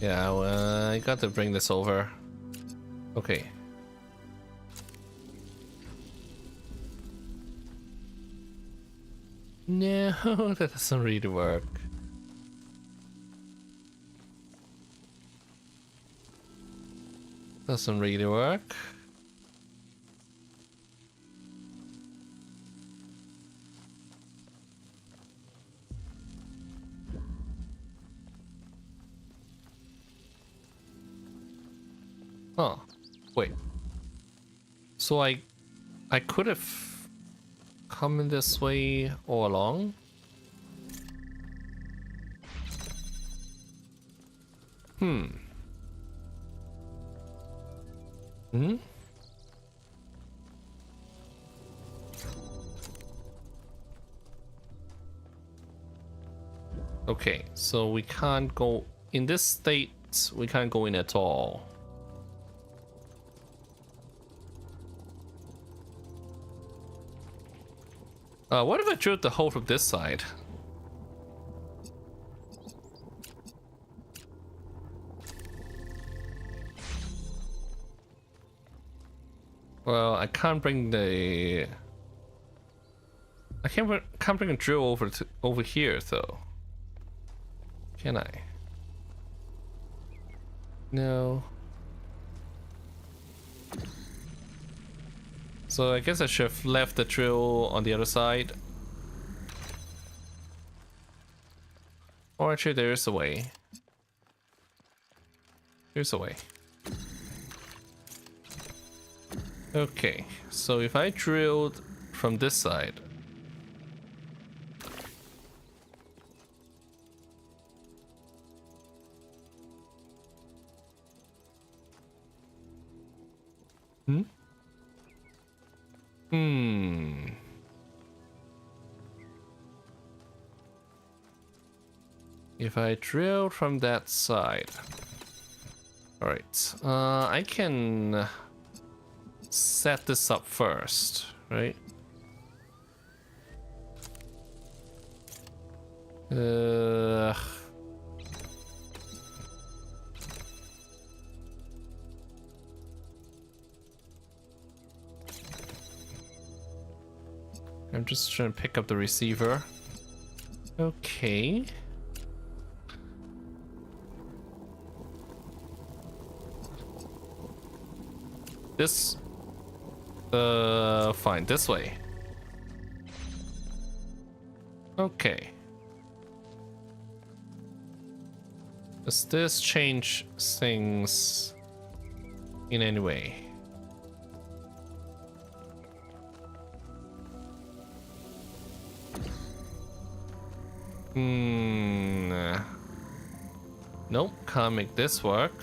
Speaker 1: Yeah, well, I got to bring this over. Okay. No, that doesn't really work. Doesn't really work. Huh. Wait. So I could have come in this way all along? Hmm. Hmm? Okay, so we can't go in this state, we can't go in at all. What if I drilled the hole from this side? Well, I can't bring the... I can't bring a drill over here though. Can I? No. So I guess I should have left the drill on the other side. Or actually there is a way. Here's a way. Okay, so if I drilled from this side. Hmm? If I drill from that side. Alright, I can set this up first, right? I'm just trying to pick up the receiver. Okay. This... fine, this way. Okay. Does this change things in any way? Nope, can't make this work.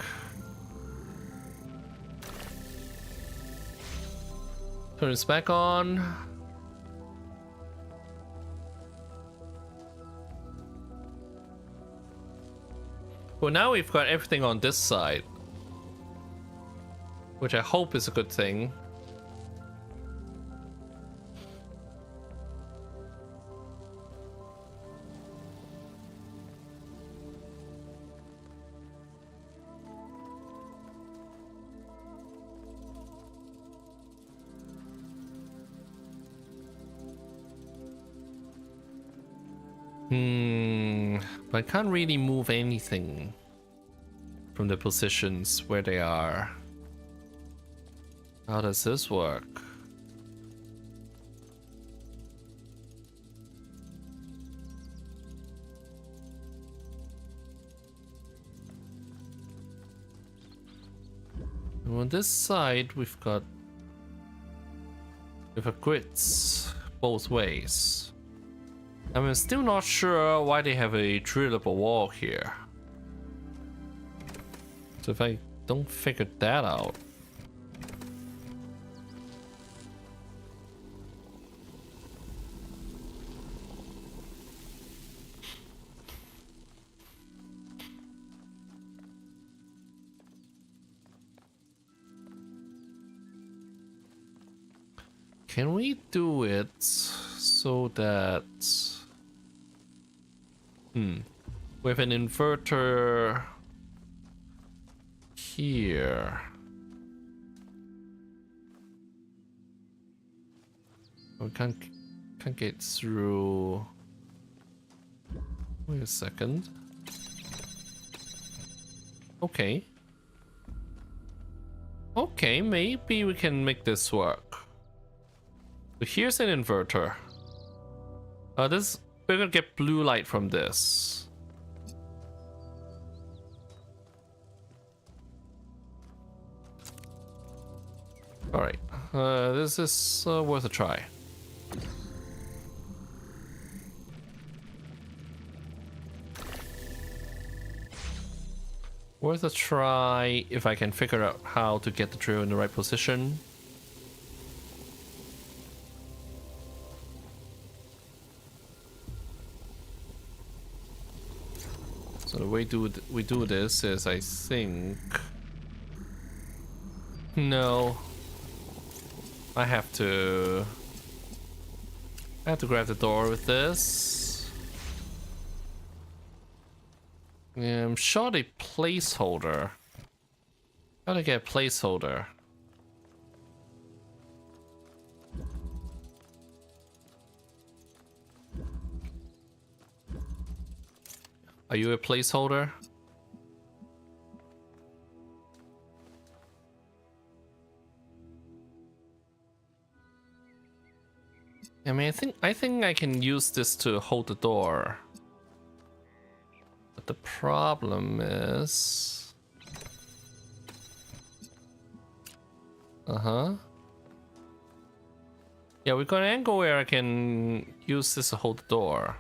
Speaker 1: Turn this back on. Well, now we've got everything on this side, which I hope is a good thing. But I can't really move anything from the positions where they are. How does this work? And on this side, we've got grids both ways. I'm still not sure why they have a drillable wall here. So if I don't figure that out. Can we do it so that with an inverter here? We can't get through. Wait a second. Okay. Okay, maybe we can make this work. So here's an inverter. We're gonna get blue light from this. Alright, this is worth a try. Worth a try if I can figure out how to get the drill in the right position. So the way we do this is, I think... No. I have to grab the door with this. I'm short a placeholder. How do I get a placeholder? Are you a placeholder? I mean, I think I can use this to hold the door. But the problem is... Yeah, we got an angle where I can use this to hold the door.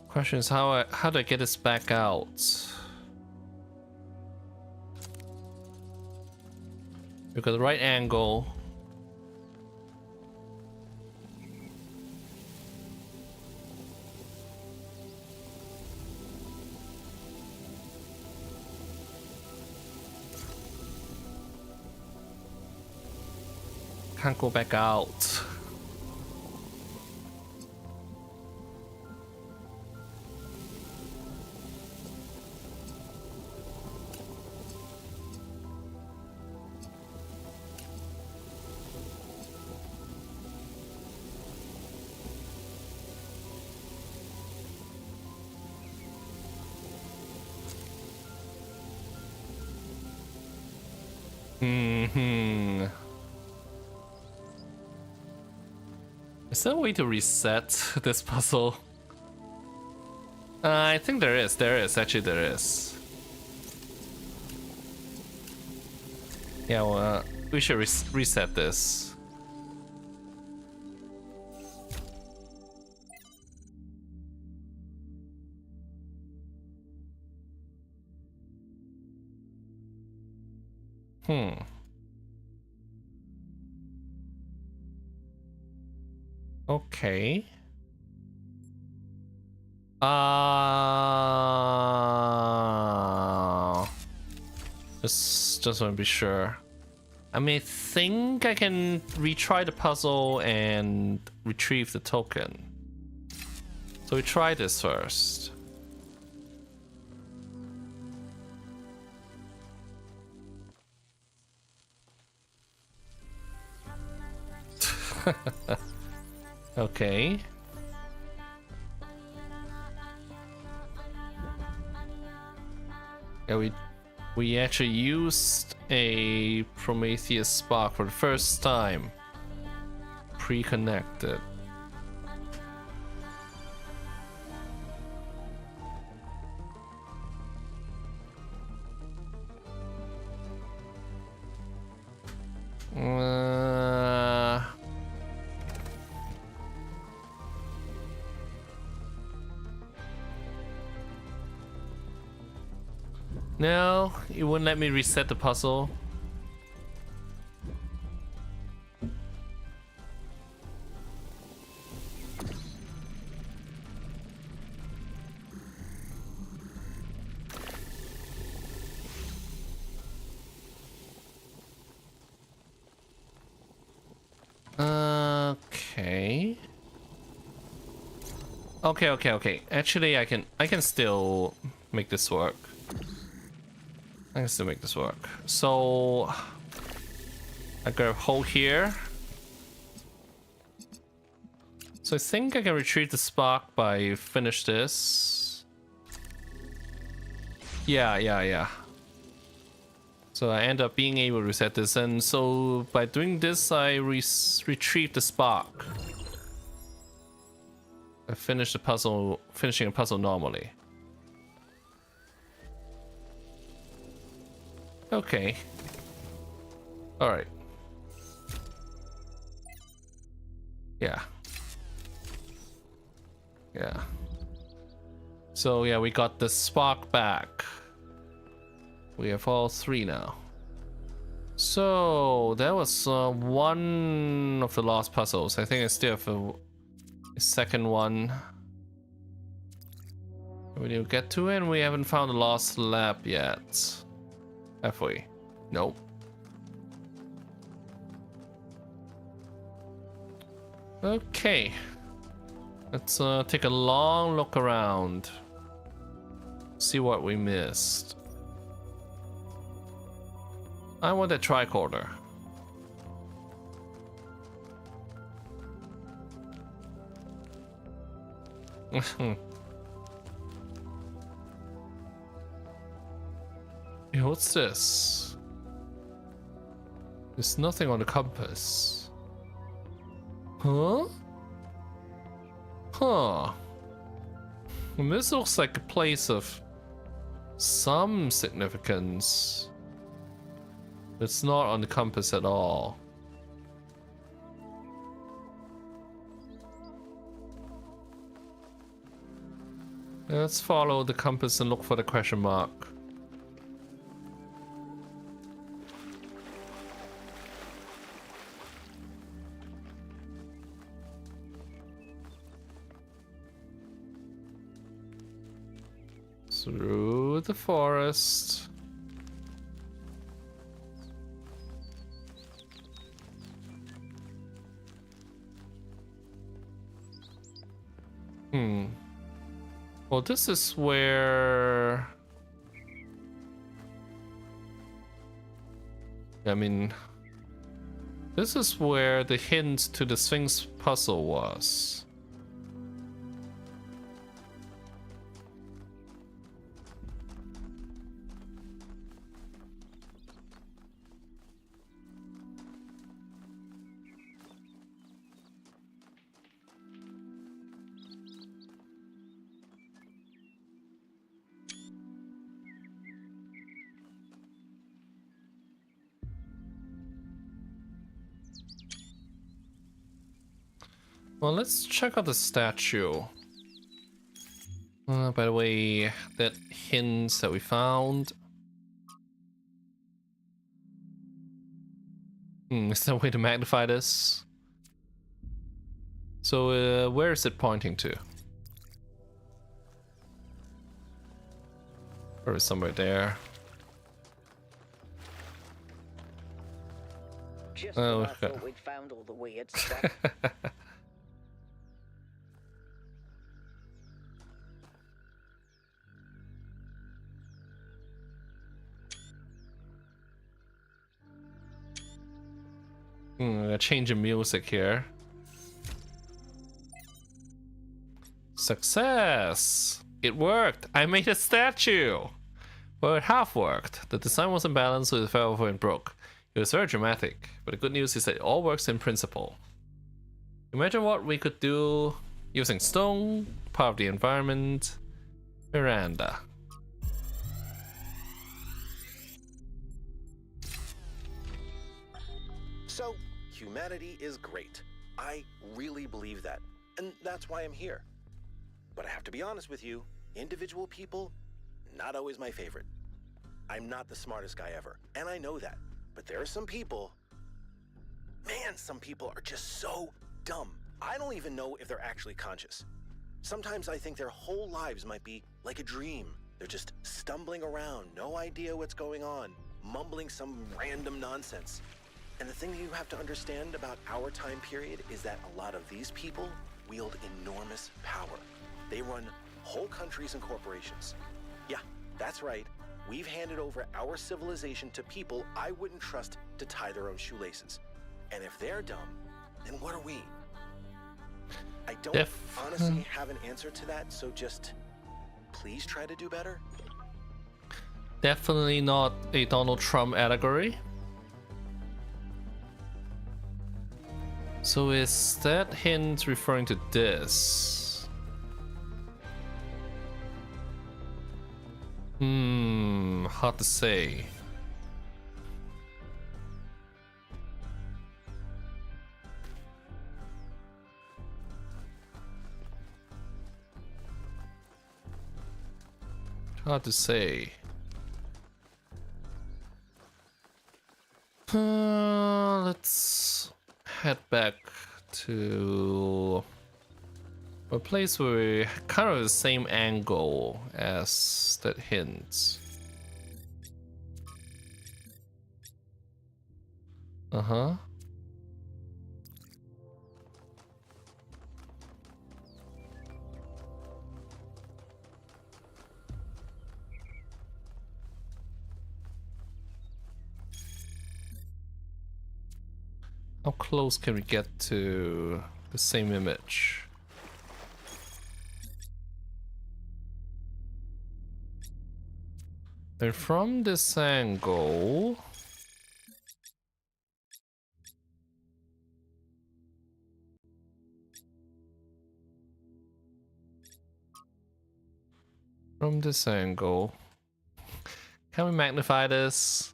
Speaker 1: Question is how do I get this back out? We've got the right angle. Can't go back out. Is there a way to reset this puzzle? I think there is. Actually, there is. Yeah, well, we should reset this. Okay. Just want to be sure. I mean, I think I can retry the puzzle and retrieve the token. So we try this first. Okay. Yeah, we actually used a Prometheus spark for the first time. Pre-connected. No, it wouldn't let me reset the puzzle. Okay. Okay. Actually, I can still make this work. I can still make this work. So I got a hole here. So I think I can retrieve the spark by finish this. Yeah. So I end up being able to reset this, and so by doing this, I retrieve the spark. I finish the puzzle, finishing a puzzle normally. Okay. Alright. Yeah. So yeah, we got the spark back. We have all three now. So that was one of the lost puzzles. I think I still have a second one. We need to get to it, and we haven't found the lost lab yet. Have we? Nope. Okay. Let's take a long look around. See what we missed. I want a tricorder. Hey, what's this? There's nothing on the compass. Huh? And this looks like a place of some significance. It's not on the compass at all. Let's follow the compass and look for the question mark. Through the forest. Well, this is where... I mean... This is where the hint to the Sphinx puzzle was. Well, let's check out the statue. By the way, that hints that we found. Is there a way to magnify this? So, where is it pointing to? Or is somewhere there?
Speaker 5: Just
Speaker 1: Oh,
Speaker 5: when I
Speaker 1: okay.
Speaker 5: thought we'd found all the weird stuff.
Speaker 1: A change in music here. Success! It worked! I made a statue! Well, it half worked. The design wasn't balanced, so it fell over and broke. It was very dramatic, but the good news is that it all works in principle. Imagine what we could do using stone, part of the environment, Miranda.
Speaker 7: So, humanity is great. I really believe that, and that's why I'm here. But I have to be honest with you, individual people, not always my favorite. I'm not the smartest guy ever, and I know that. But there are some people, man, some people are just so dumb. I don't even know if they're actually conscious. Sometimes I think their whole lives might be like a dream. They're just stumbling around, no idea what's going on, mumbling some random nonsense. And the thing that you have to understand about our time period is that a lot of these people wield enormous power. They run whole countries and corporations. Yeah, that's right. We've handed over our civilization to people I wouldn't trust to tie their own shoelaces. And if they're dumb, then what are we? I don't honestly have an answer to that, so just please try to do better.
Speaker 1: Definitely not a Donald Trump allegory. So is that hint referring to this? Hard to say. Hard to say. Let's head back to a place where we kind of the same angle as that hint. Uh-huh. How close can we get to the same image? And from this angle, can we magnify this?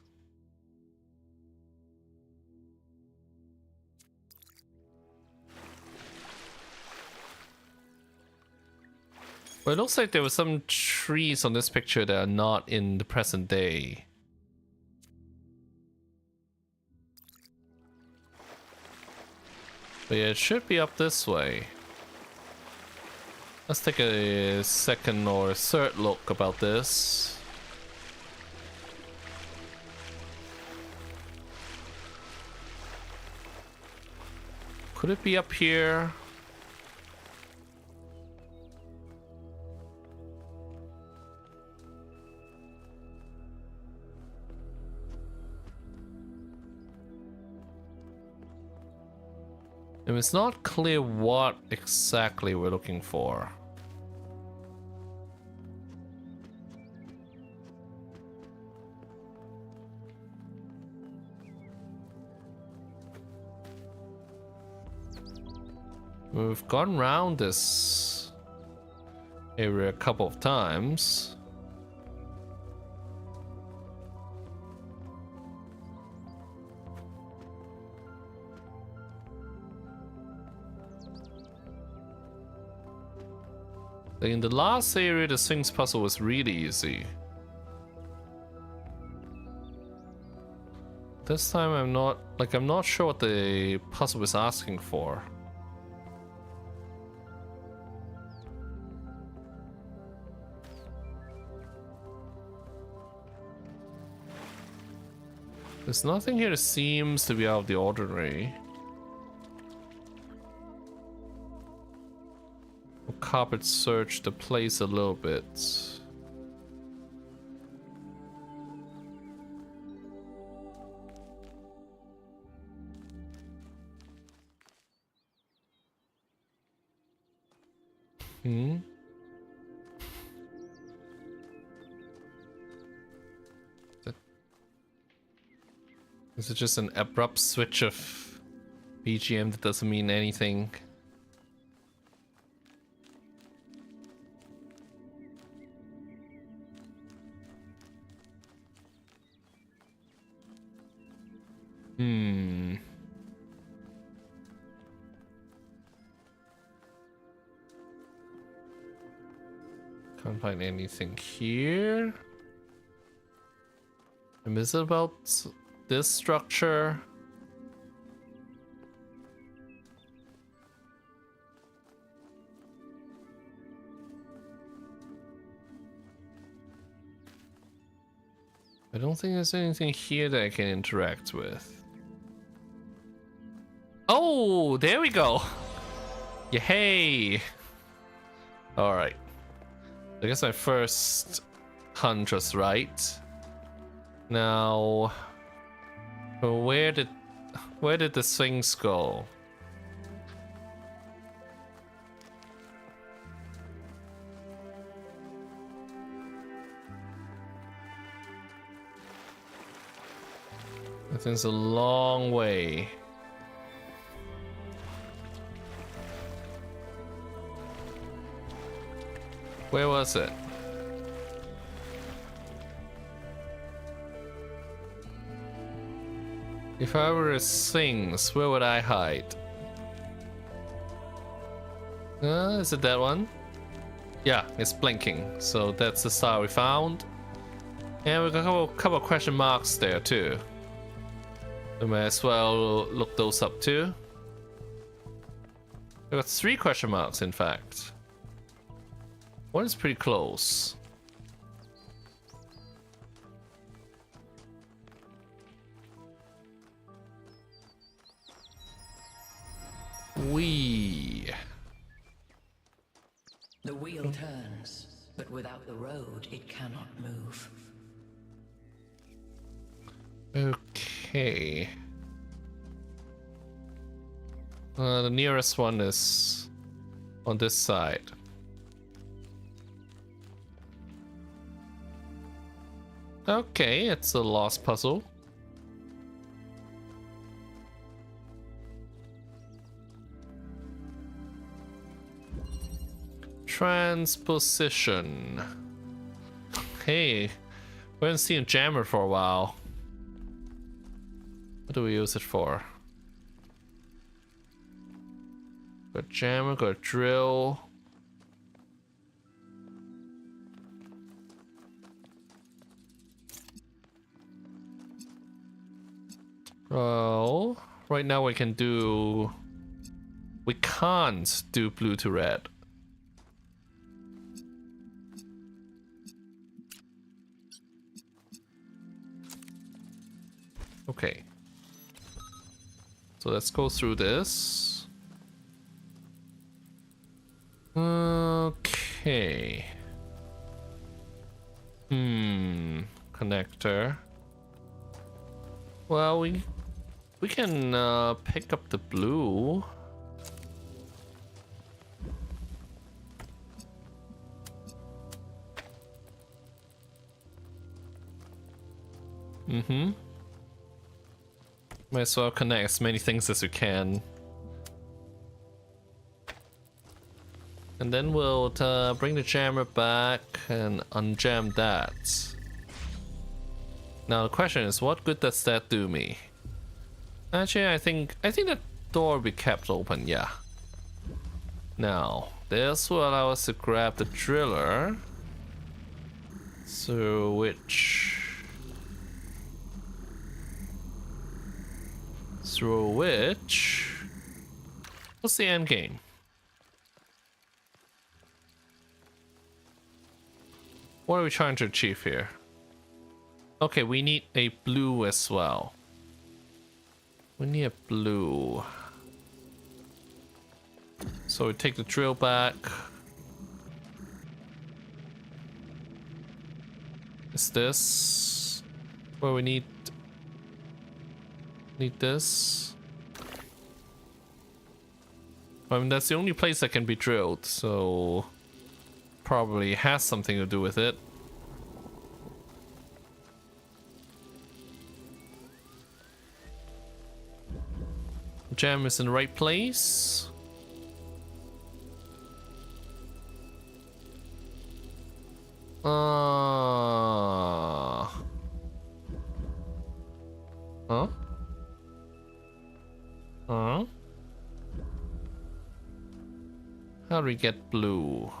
Speaker 1: Well, it looks like there were some trees on this picture that are not in the present day. But yeah, it should be up this way. Let's take a second or third look about this. Could it be up here? And it's not clear what exactly we're looking for. We've gone around this area a couple of times. In the last area, the Sphinx puzzle was really easy. This time I'm not sure what the puzzle is asking for. There's nothing here that seems to be out of the ordinary. We'll carpet search the place a little bit. Hmm. Is it just an abrupt switch of BGM that doesn't mean anything? Hmm. Can't find anything here. And is it about this structure? I don't think there's anything here that I can interact with. Oh, there we go. Yay. All right. I guess my first hunch was right. Now, where did the things go? I think it's a long way. Where was it? If I were a things, where would I hide? Is it that one? Yeah, it's blinking. So that's the star we found. And we got a couple question marks there too. We might as well look those up too. We got 3 question marks in fact. One is pretty close.
Speaker 8: The wheel turns, but without the road, it cannot move.
Speaker 1: Okay. The nearest one is on this side. Okay, it's a lost puzzle. Transposition. Hey, we haven't seen a jammer for a while. What do we use it for? Got a jammer, got a drill. Oh, right now we can do... We can't do blue to red. Okay. So let's go through this. Okay. Connector. Well, we can pick up the blue. Might as well connect as many things as we can. And then we'll bring the jammer back and unjam that. Now the question is, what good does that do me? Actually, I think that door will be kept open, yeah. Now, this will allow us to grab the driller. Through which... What's the end game? What are we trying to achieve here? Okay, we need a blue as well. We need a blue. So we take the drill back. Is this where we need this? I mean, that's the only place that can be drilled, so probably has something to do with it. Gem is in the right place. Huh? Huh? How do we get blue?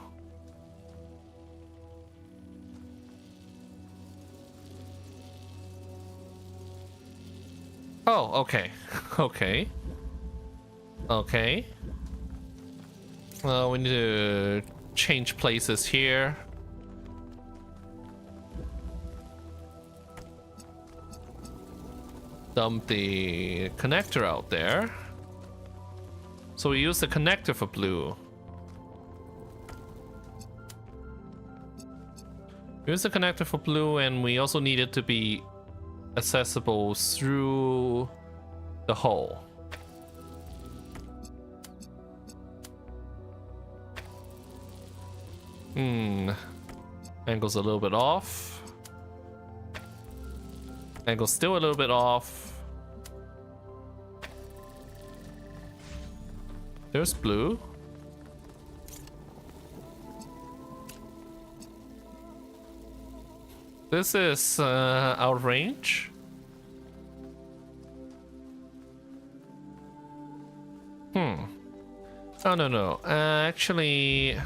Speaker 1: Oh, okay. Okay. Okay. Well, we need to change places here. Dump the connector out there. So we use the connector for blue. Use the connector for blue, and we also need it to be accessible through the hole. Angle's a little bit off. Angle's still a little bit off. There's blue. This is out of range. Oh, no. Actually,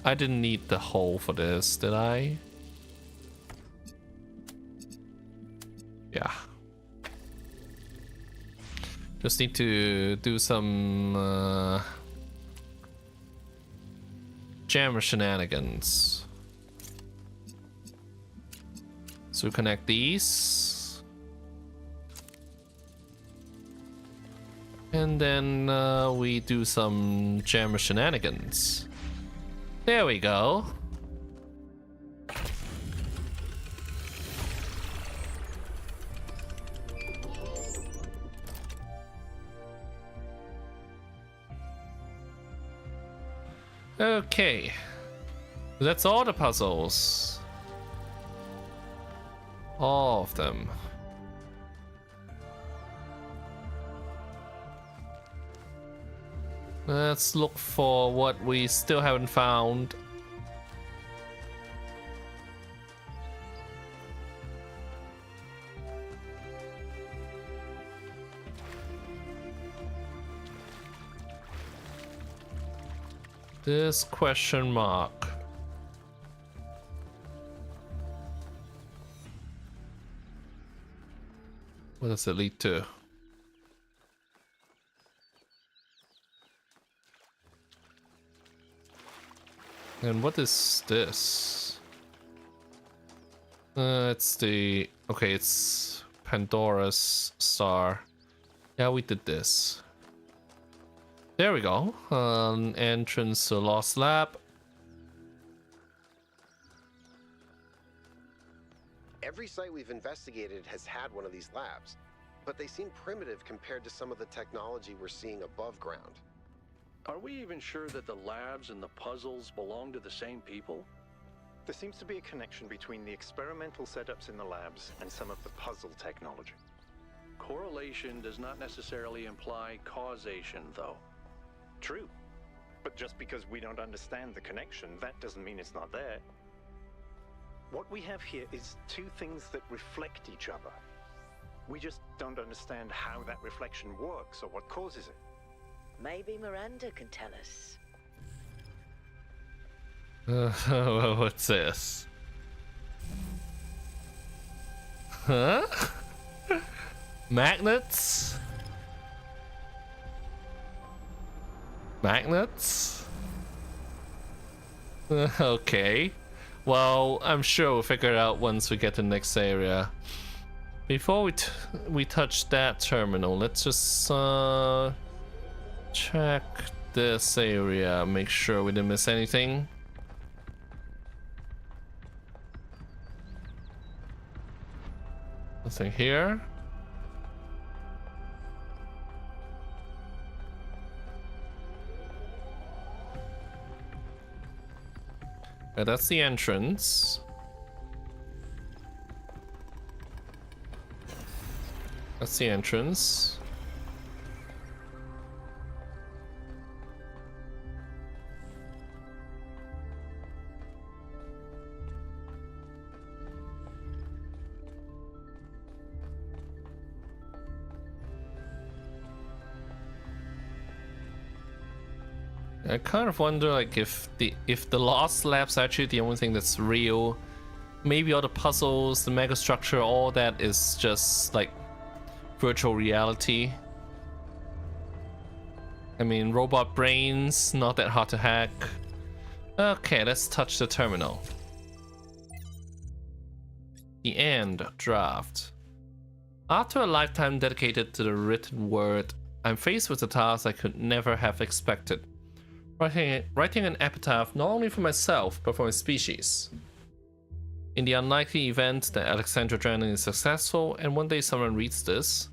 Speaker 1: I didn't need the hole for this, did I? Yeah. Just need to do some jammer shenanigans. So connect these. And then we do some jammer shenanigans. There we go. Okay. That's all the puzzles. All of them. Let's look for what we still haven't found. This question mark. What does it lead to? And what is this? It's the... Okay, it's Pandora's star. Yeah, we did this. There we go. Entrance to Lost Lab.
Speaker 3: Every site we've investigated has had one of these labs, but they seem primitive compared to some of the technology we're seeing above ground.
Speaker 2: Are we even sure that the labs and the puzzles belong to the same people?
Speaker 6: There seems to be a connection between the experimental setups in the labs and some of the puzzle technology.
Speaker 2: Correlation does not necessarily imply causation, though.
Speaker 6: True. But just because we don't understand the connection, that doesn't mean it's not there. What we have here is two things that reflect each other. We just don't understand how that reflection works or what causes it.
Speaker 5: Maybe Miranda can tell us.
Speaker 1: What's this? Huh? Magnets? Magnets? Okay. Well, I'm sure we'll figure it out once we get to the next area. Before we touch that terminal, let's just check this area, make sure we didn't miss anything. Nothing here. Yeah, that's the entrance. That's the entrance. I kind of wonder, like, if the Lost Lab's actually the only thing that's real. Maybe all the puzzles, the megastructure, all that is just like virtual reality. I mean, robot brains, not that hard to hack. Okay, let's touch the terminal. The end draft. After a lifetime dedicated to the written word, I'm faced with a task I could never have expected. Writing an epitaph not only for myself, but for my species. In the unlikely event that Alexandra Drennan is successful, and one day someone reads this,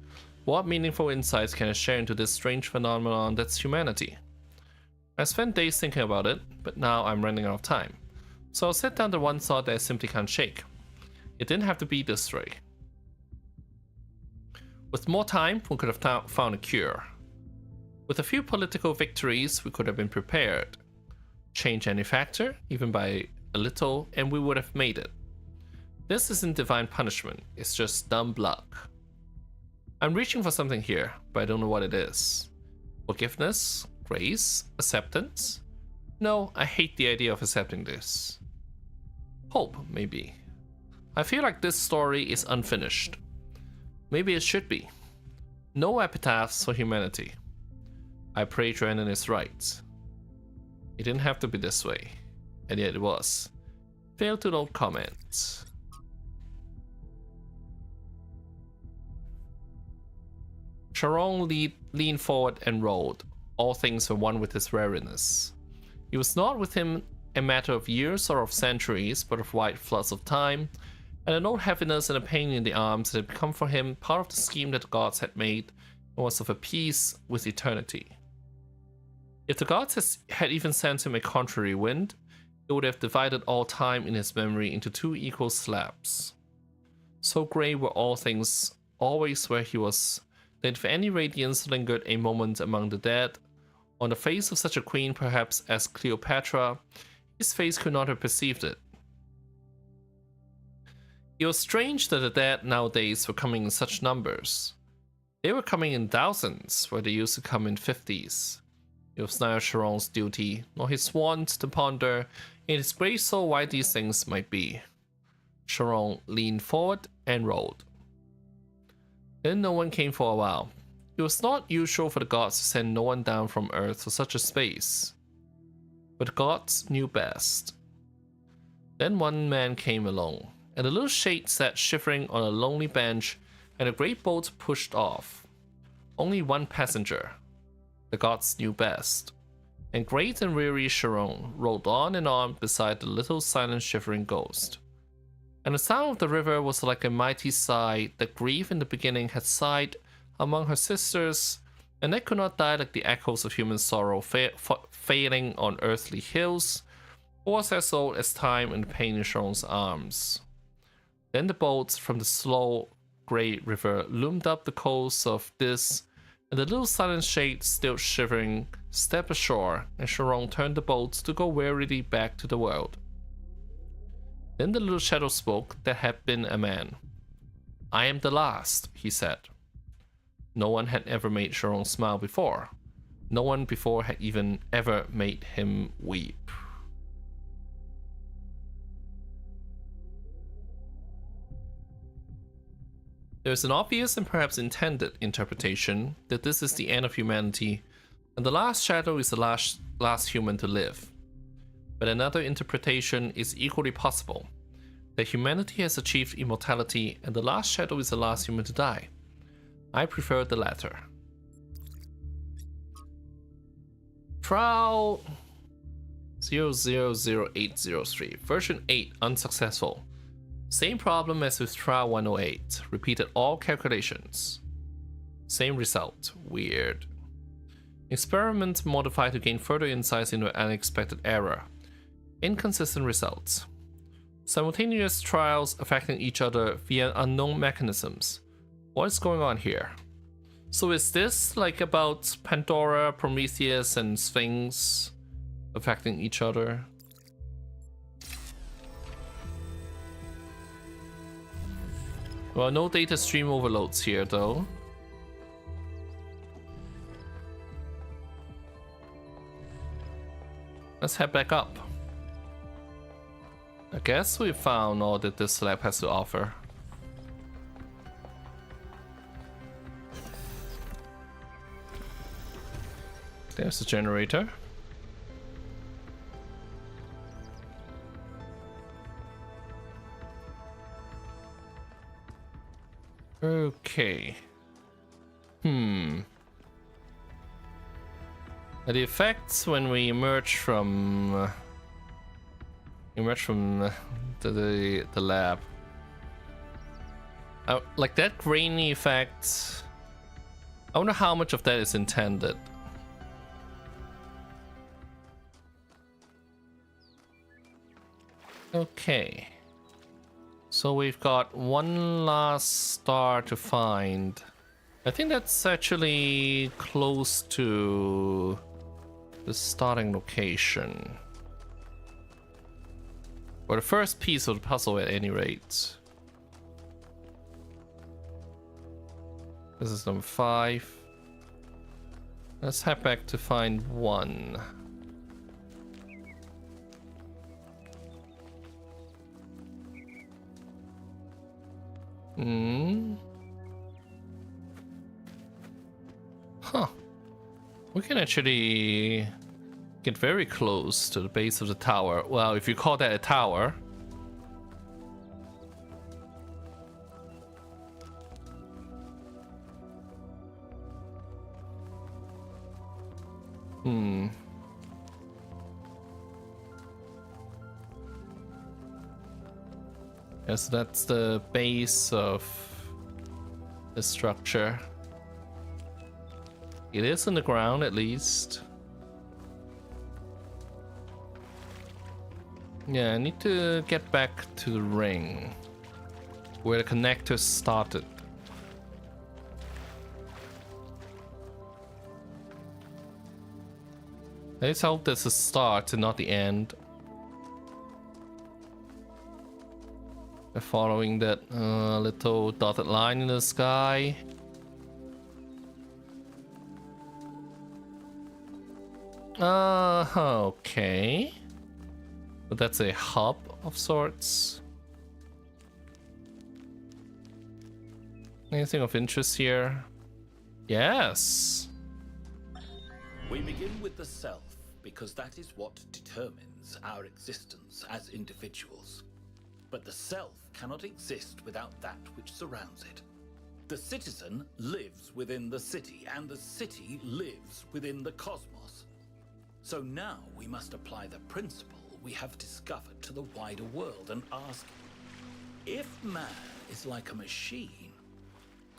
Speaker 1: what meaningful insights can I share into this strange phenomenon that's humanity? I spent days thinking about it, but now I'm running out of time. So I'll set down the one thought that I simply can't shake. It didn't have to be this way. With more time, we could have found a cure. With a few political victories, we could have been prepared. Change any factor, even by a little, and we would have made it. This isn't divine punishment, it's just dumb luck. I'm reaching for something here, but I don't know what it is. Forgiveness? Grace? Acceptance? No, I hate the idea of accepting this. Hope, maybe. I feel like this story is unfinished. Maybe it should be. No epitaphs for humanity. I pray Drennan is right. It didn't have to be this way, and yet it was. Fail to note comment. Charon leaned forward and rolled. All things were one with his weariness. It was not with him a matter of years or of centuries, but of wide floods of time, and an old heaviness and a pain in the arms that had become for him part of the scheme that the gods had made, and was of a piece with eternity. If the gods had even sent him a contrary wind, it would have divided all time in his memory into two equal slabs. So grey were all things, always where he was, that if any radiance lingered a moment among the dead, on the face of such a queen perhaps as Cleopatra, his face could not have perceived it. It was strange that the dead nowadays were coming in such numbers. They were coming in thousands, where they used to come in 50s. It was neither Charon's duty, nor his want to ponder in his great soul why these things might be. Charon leaned forward and rolled. Then no one came for a while. It was not usual for the gods to send no one down from Earth for such a space. But the gods knew best. Then one man came along, and the little shade sat shivering on a lonely bench, and the great boat pushed off. Only one passenger. The gods knew best. And great and weary Charon rolled on and on beside the little silent shivering ghost. And the sound of the river was like a mighty sigh that grief in the beginning had sighed among her sisters, and that could not die like the echoes of human sorrow failing on earthly hills, or was as old as time and pain in Charon's arms. Then the boats from the slow grey river loomed up the coast of this, and the little silent shade, still shivering, stepped ashore, and Charon turned the boats to go wearily back to the world. Then the little shadow spoke that had been a man. I am the last, he said. No one had ever made Charon smile before. No one before had even ever made him weep. There is an obvious and perhaps intended interpretation that this is the end of humanity, and the last shadow is the last human to live. But another interpretation is equally possible, that humanity has achieved immortality and the last shadow is the last human to die. I prefer the latter. Trial 000803, version 8 unsuccessful. Same problem as with trial 108, repeated all calculations. Same result, weird. Experiment modified to gain further insights into an unexpected error. Inconsistent results. Simultaneous trials affecting each other via unknown mechanisms. What is going on here? So is this like about Pandora, Prometheus, and Sphinx affecting each other? Well, no data stream overloads here though. Let's head back up. I guess we found all that this lab has to offer. There's the generator. Okay. The effects when we emerge from the lab. Like that grainy effect. I wonder how much of that is intended. Okay. So we've got one last star to find. I think that's actually close to the starting location. Or the first piece of the puzzle at any rate. This is number 5. Let's head back to find 1. Huh. We can actually get very close to the base of the tower. Well, if you call that a tower. Yes, that's the base of the structure. It is in the ground, at least. Yeah, I need to get back to the ring where the connector started. Let's hope that's the start and not the end. Following that little dotted line in the sky. Okay. But that's a hub of sorts. Anything of interest here? Yes.
Speaker 9: We begin with the self because that is what determines our existence as individuals. But the self cannot exist without that which surrounds it. The citizen lives within the city, and the city lives within the cosmos. So now we must apply the principle we have discovered to the wider world and ask, if man is like a machine,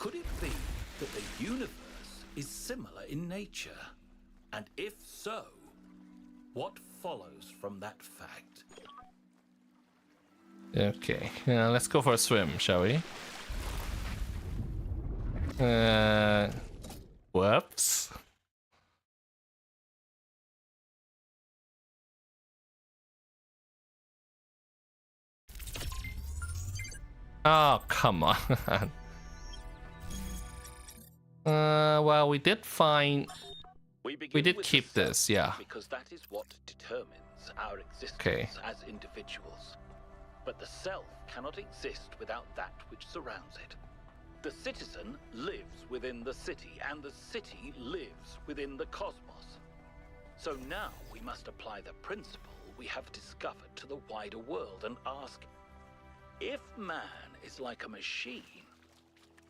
Speaker 9: could it be that the universe is similar in nature? And if so, what follows from that fact?
Speaker 1: Okay, let's go for a swim, shall we? Whoops. Oh, come on. Well, we did find... We did keep this, yeah.
Speaker 9: Because that is what determines our existence as individuals. But the self cannot exist without that which surrounds it. The citizen lives within the city, and the city lives within the cosmos. So now we must apply the principle we have discovered to the wider world and ask, If man is like a machine,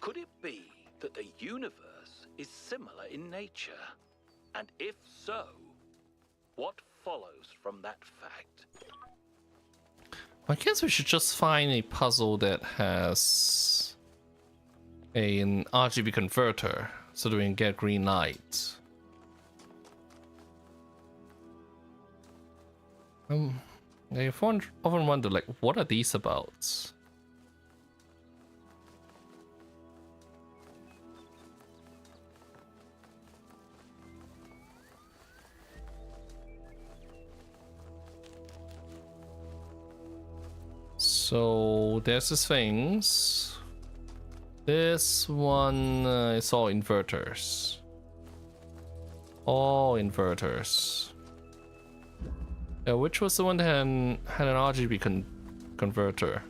Speaker 9: could it be that the universe is similar in nature? And if so, what follows from that fact?
Speaker 1: I guess we should just find a puzzle that has an RGB converter so that we can get green light. I often wonder, like, what are these about? So there's these things. This one is all inverters. All inverters. Which was the one that had an RGB converter?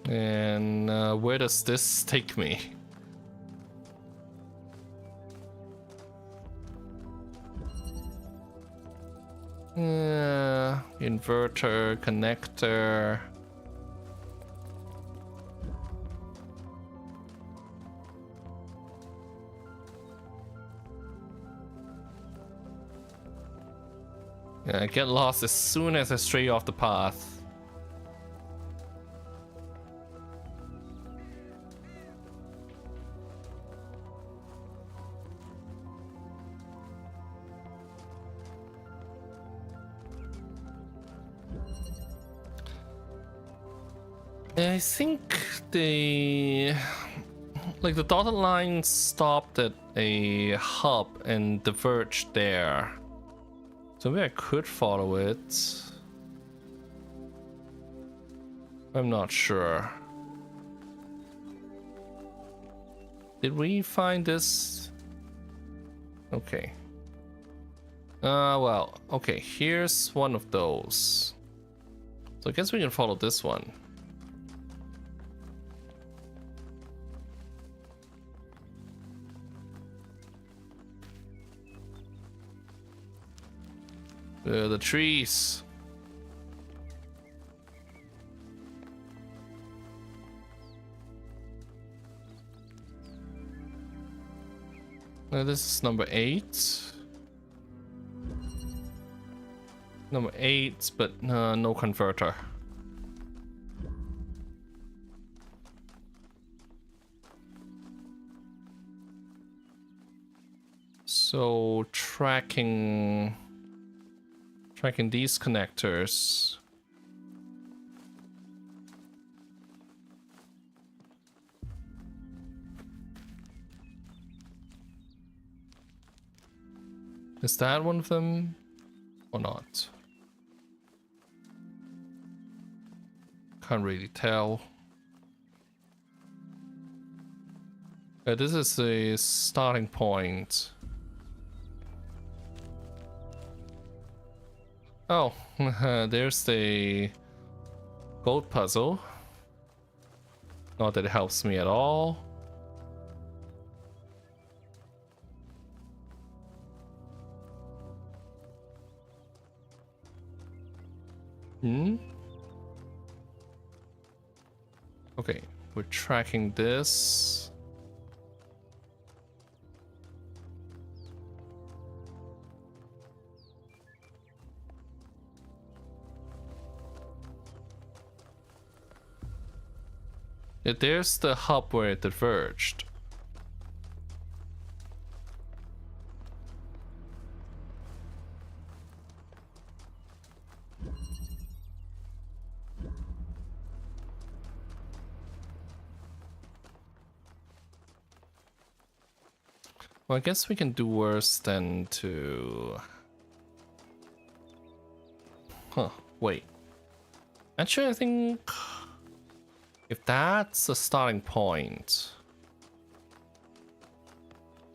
Speaker 1: And where does this take me? Inverter, connector. Yeah, I get lost as soon as I stray off the path. I think the dotted line stopped at a hub and diverged there. So maybe I could follow it. I'm not sure. Did we find this? Okay. Well, okay, here's one of those. So I guess we can follow this one. The trees. This is number 8. Number 8, but no converter. So tracking these connectors. Is that one of them or not? Can't really tell. This is a starting point. Oh, there's the gold puzzle. Not that it helps me at all. Okay, we're tracking this. Yeah, there's the hub where it diverged. Well, I guess we can do worse than to... Huh, wait. Actually, I think... if that's a starting point...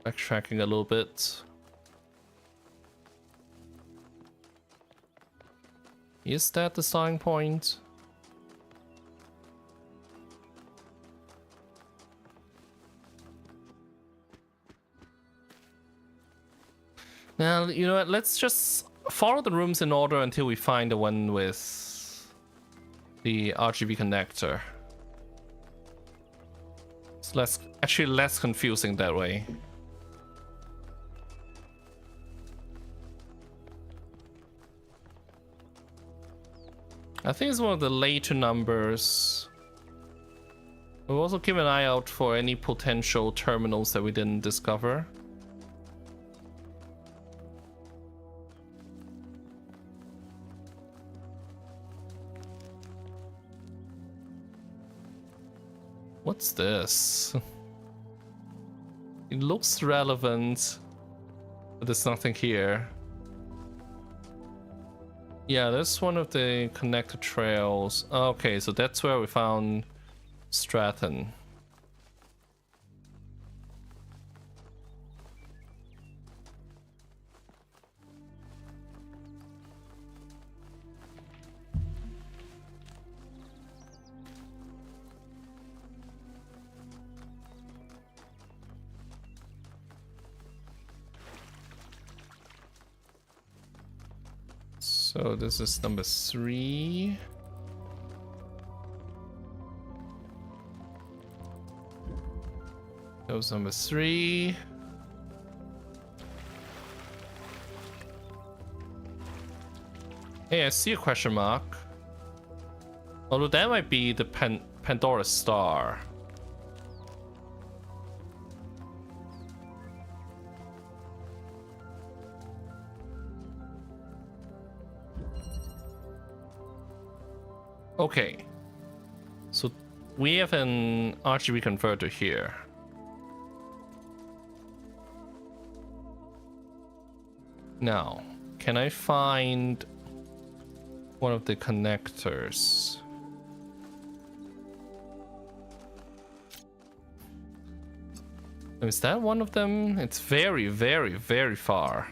Speaker 1: Backtracking a little bit... Is that the starting point? Now, you know what? Let's just follow the rooms in order until we find the one with the RGB connector. It's actually less confusing that way. I think it's one of the later numbers. We'll also keep an eye out for any potential terminals that we didn't discover. What's this? It looks relevant, but there's nothing here. Yeah, that's one of the connector trails. Okay, so that's where we found Stratton. So this is number 3. That was number 3. Hey, I see a question mark. Although that might be the Pandora star. Okay, so we have an RGB converter here. Now, can I find one of the connectors? Is that one of them? It's very, very, very far.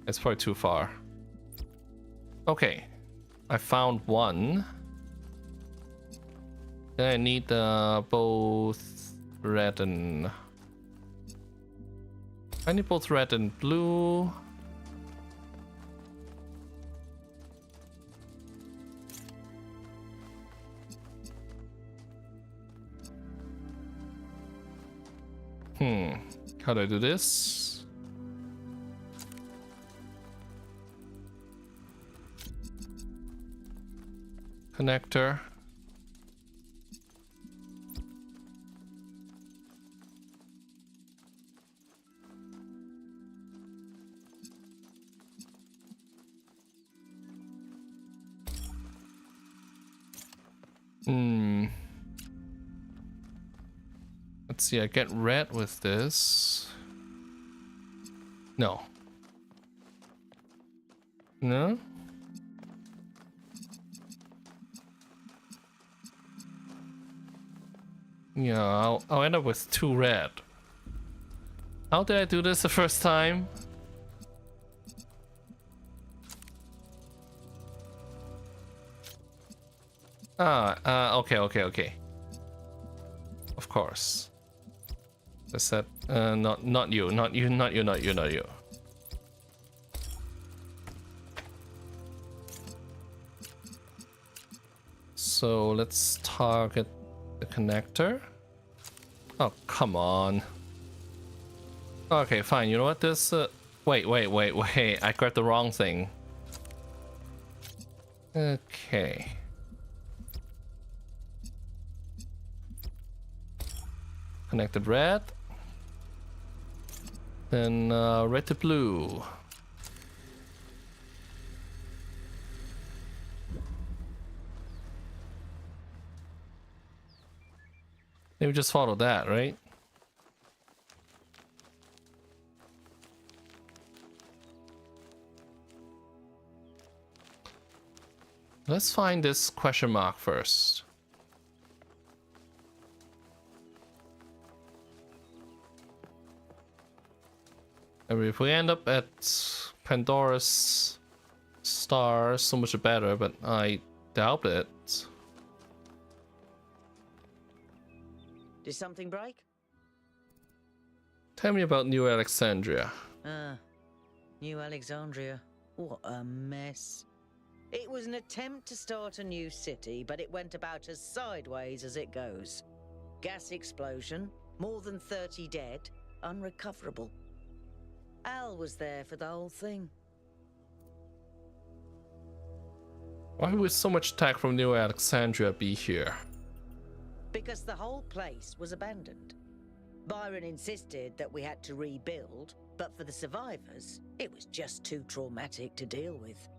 Speaker 1: It's probably too far. Okay, I found one. Then I need both red and... I need both red and blue. How do I do this? Connector. Let's see, I get red with this. No. No? Yeah, I'll end up with 2 red. How did I do this the first time? Okay. Of course. Is that not you. So let's target the connector. Oh, come on. Okay, fine. You know what? This wait. I grabbed the wrong thing. Okay. Connected red. Then red to blue. Maybe just follow that, right? Let's find this question mark first. And if we end up at Pandora's star, so much better, but I doubt it.
Speaker 5: Did something break?
Speaker 1: Tell me about New Alexandria.
Speaker 5: New Alexandria. What a mess. It was an attempt to start a new city, but it went about as sideways as it goes. Gas explosion, more than 30 dead, unrecoverable. Al was there for the whole thing.
Speaker 1: Why would so much tech from New Alexandria be here?
Speaker 5: Because the whole place was abandoned. Byron insisted that we had to rebuild, but for the survivors, it was just too traumatic to deal with.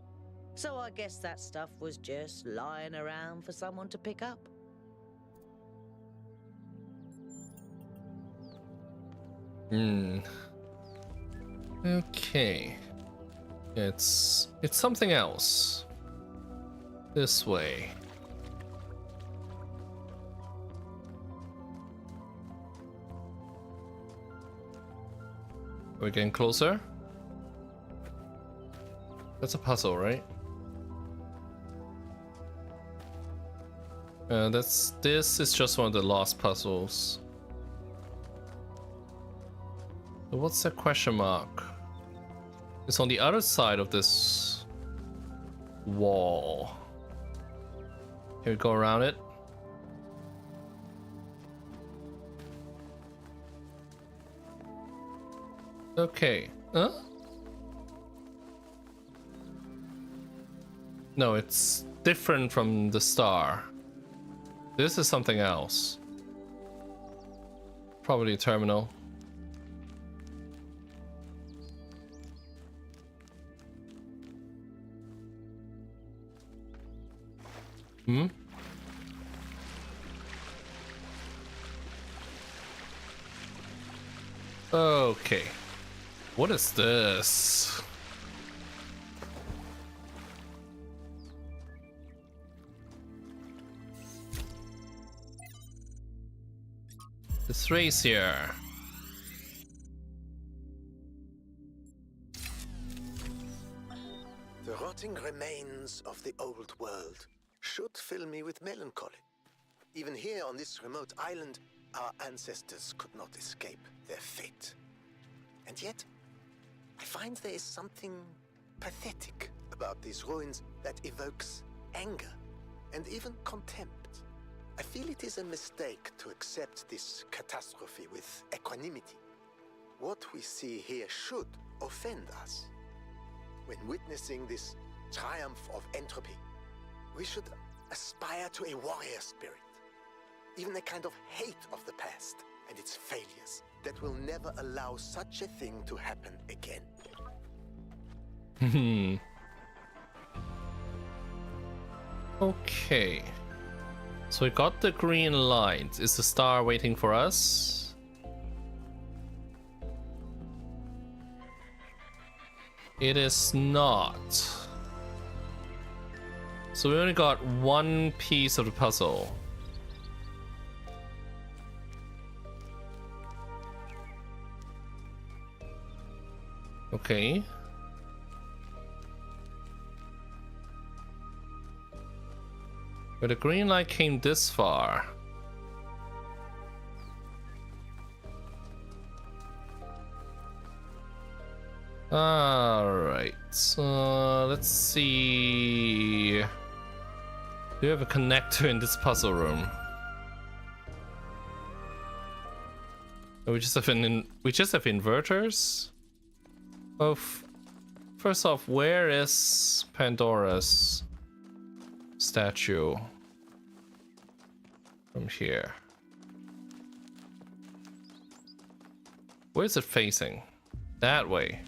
Speaker 5: So I guess that stuff was just lying around for someone to pick up.
Speaker 1: Okay. It's something else. This way. We're getting closer. That's a puzzle, right? This is just one of the lost puzzles. So what's that question mark? It's on the other side of this wall. Can we go around it? Okay. Huh? No, it's different from the star. This is something else. Probably a terminal. Hmm? Okay. What is this? This race here.
Speaker 10: The rotting remains of the old world should fill me with melancholy. Even here on this remote island, our ancestors could not escape their fate. And yet, I find there is something pathetic about these ruins that evokes anger and even contempt. I feel it is a mistake to accept this catastrophe with equanimity. What we see here should offend us. When witnessing this triumph of entropy, we should aspire to a warrior spirit, even a kind of hate of the past and its failures that will never allow such a thing to happen again.
Speaker 1: Okay. So we got the green light. Is the star waiting for us? It is not. So we only got one piece of the puzzle. Okay. But the green light came this far. Alright, so let's see. Do we have a connector in this puzzle room? We just have inverters? Well, first off, where is Pandora's statue? From here. Where is it facing? That way.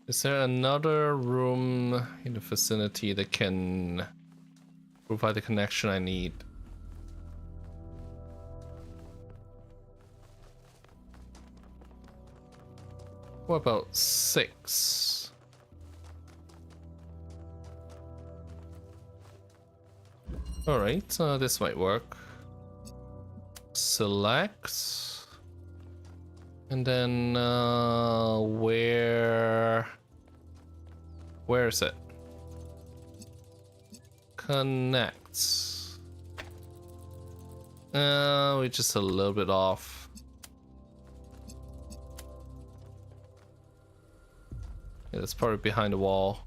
Speaker 1: Is there another room in the vicinity that can provide the connection I need? What about 6? Alright, this might work. Select. And then, where is it? Connect. We're just a little bit off. Yeah, it's probably behind the wall.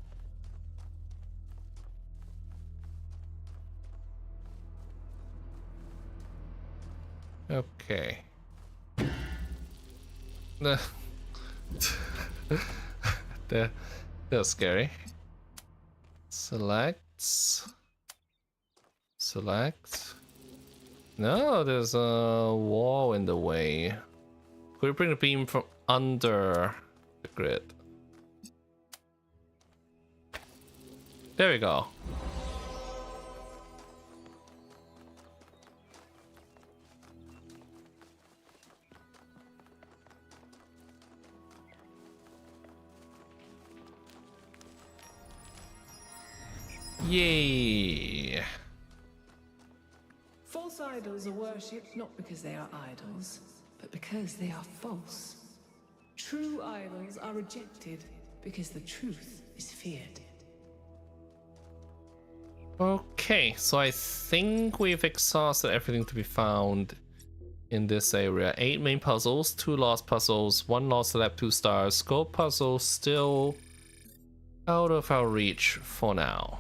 Speaker 1: Okay. That's scary. Select. No, there's a wall in the way. Could we bring the beam from under the grid? There we go. Yay!
Speaker 8: False idols are worshipped not because they are idols, but because they are false. True idols are rejected because the truth is feared.
Speaker 1: Okay, so I think we've exhausted everything to be found in this area. 8 main puzzles, 2 lost puzzles, 1 lost lab, 2 stars. Scope puzzle still out of our reach for now.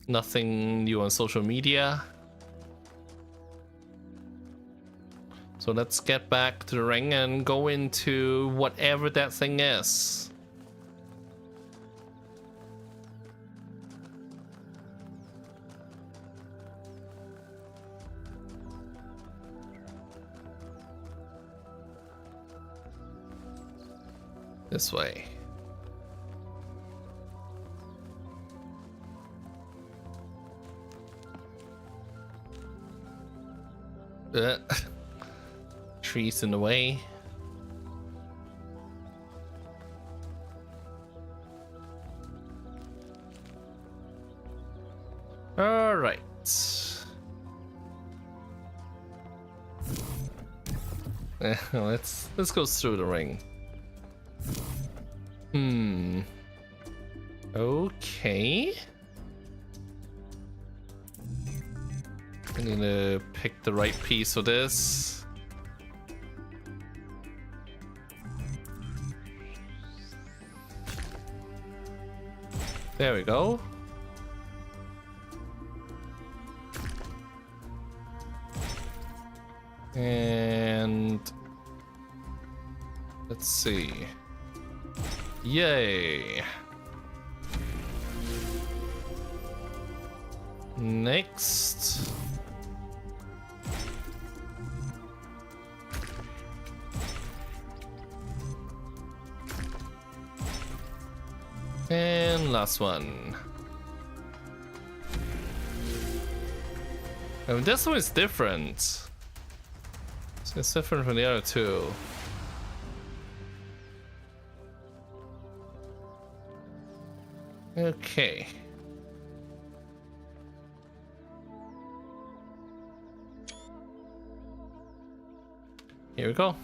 Speaker 1: Nothing new on social media. So let's get back to the ring and go into whatever that thing is. This way. Trees in the way. All right. Let's go through the ring. Okay. I need to pick the right piece for this. There we go. And let's see. Yay. Next. And last one. I mean, this one is different. So it's different from the other two. Okay. Here we go.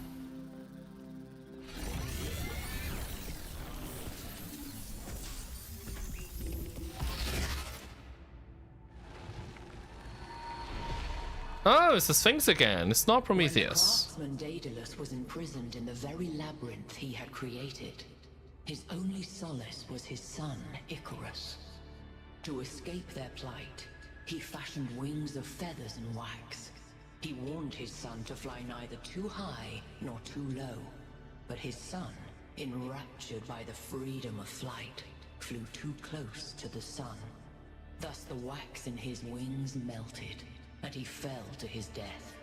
Speaker 1: Oh, it's the Sphinx again. It's not Prometheus.
Speaker 8: When the craftsman Daedalus was imprisoned in the very labyrinth he had created, his only solace was his son, Icarus. To escape their plight, he fashioned wings of feathers and wax. He warned his son to fly neither too high nor too low. But his son, enraptured by the freedom of flight, flew too close to the sun. Thus the wax in his wings melted, and he fell to his death.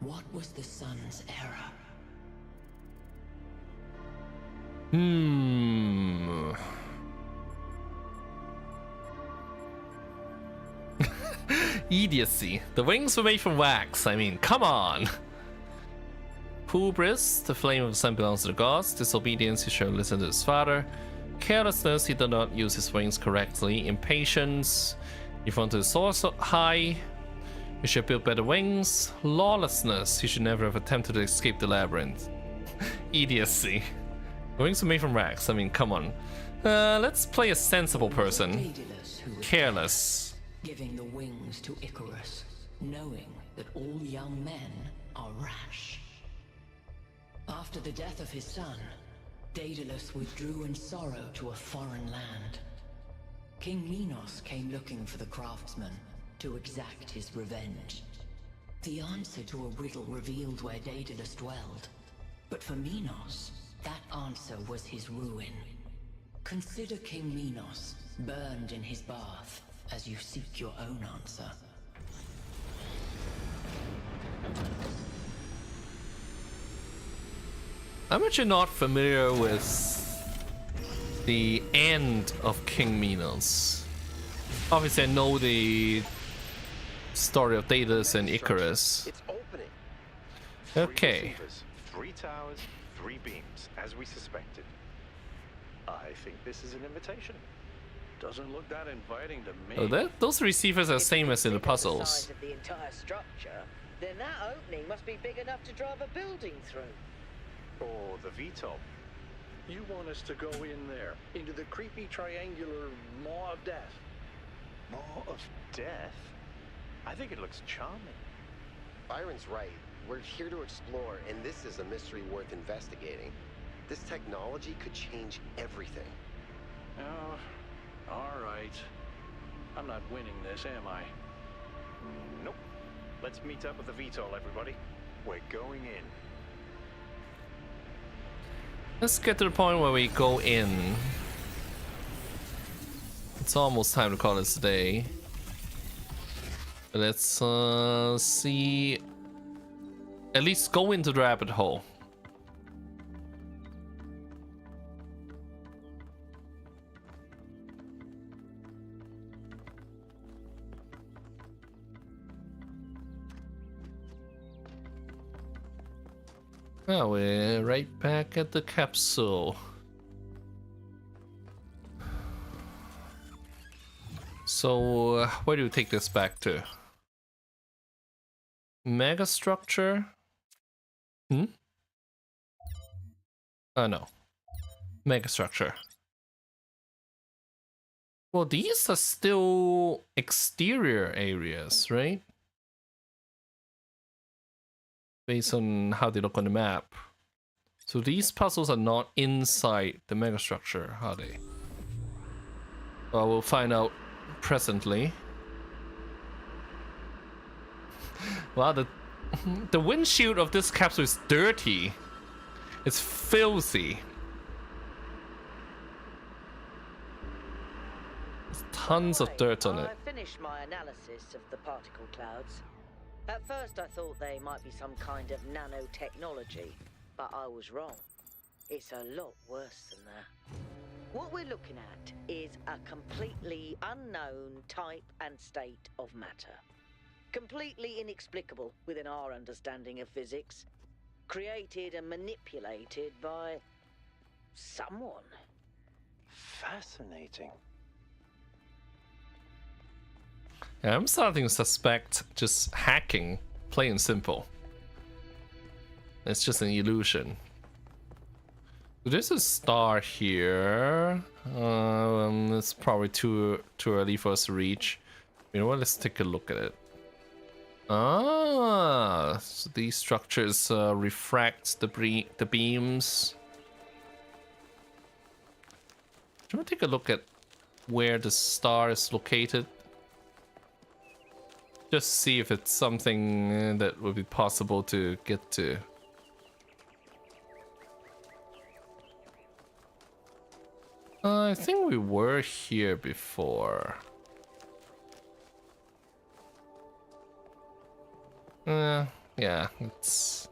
Speaker 8: What was the sun's error?
Speaker 1: Idiocy. The wings were made from wax. I mean, come on. Hubris. The flame of the sun belongs to the gods. Disobedience. He should listen to his father. Carelessness. He did not use his wings correctly. Impatience. He wanted to soar so high. He should build better wings. Lawlessness. He should never have attempted to escape the labyrinth. Idiocy. The wings were made from wax. I mean, come on. Let's play a sensible person.
Speaker 8: Daedalus who was
Speaker 1: Careless.
Speaker 8: giving the wings to Icarus, knowing that all young men are rash. After the death of his son, Daedalus withdrew in sorrow to a foreign land. King Minos came looking for the craftsman to exact his revenge. The answer to a riddle revealed where Daedalus dwelled. But for Minos, that answer was his ruin. Consider King Minos burned in his bath as you seek your own answer.
Speaker 1: I'm actually not familiar with the end of King Minos. Obviously, I know the story of Daedalus and Icarus.
Speaker 6: It's opening.
Speaker 1: Okay.
Speaker 6: 3 towers, 3 beams, as we suspected. I think this is an invitation.
Speaker 2: Doesn't look that inviting to me.
Speaker 1: Oh, those receivers are same as in the
Speaker 5: The
Speaker 1: puzzles.
Speaker 5: size of the entire structure, then that opening must be big enough to drive a building through.
Speaker 6: Or the VTOB.
Speaker 2: You want us to go in there, into the creepy triangular maw of death?
Speaker 6: Maw of death? I think it looks charming.
Speaker 3: Byron's right. We're here to explore, and this is a mystery worth investigating. This technology could change everything.
Speaker 2: Oh, all right. I'm not winning this, am I?
Speaker 6: Nope. Let's meet up with the VTOL, everybody. We're going in.
Speaker 1: Let's get to the point where we go in. It's almost time to call this a day. Let's see. At least go into the rabbit hole. Oh, we're right back at the capsule. So, where do we take this back to? Megastructure? Hmm? Oh no. Megastructure. Well, these are still exterior areas, right? Based on how they look on the map. So these puzzles are not inside the megastructure, are they? Well, we'll find out presently. Wow, the windshield of this capsule is dirty. It's filthy. There's tons of dirt on it.
Speaker 5: I finished my analysis of the particle clouds. At first I thought they might be some kind of nanotechnology, but I was wrong. It's a lot worse than that. What we're looking at is a completely unknown type and state of matter. Completely inexplicable within our understanding of physics. Created and manipulated by someone.
Speaker 6: Fascinating.
Speaker 1: Yeah, I'm starting to suspect just hacking, plain and simple. It's just an illusion. So there's a star here. It's probably too early for us to reach. You know what? Let's take a look at it. Ah, so these structures refract the beams. Do you want to take a look at where the star is located? Just see if it's something that would be possible to get to. I think we were here before. Yeah, it's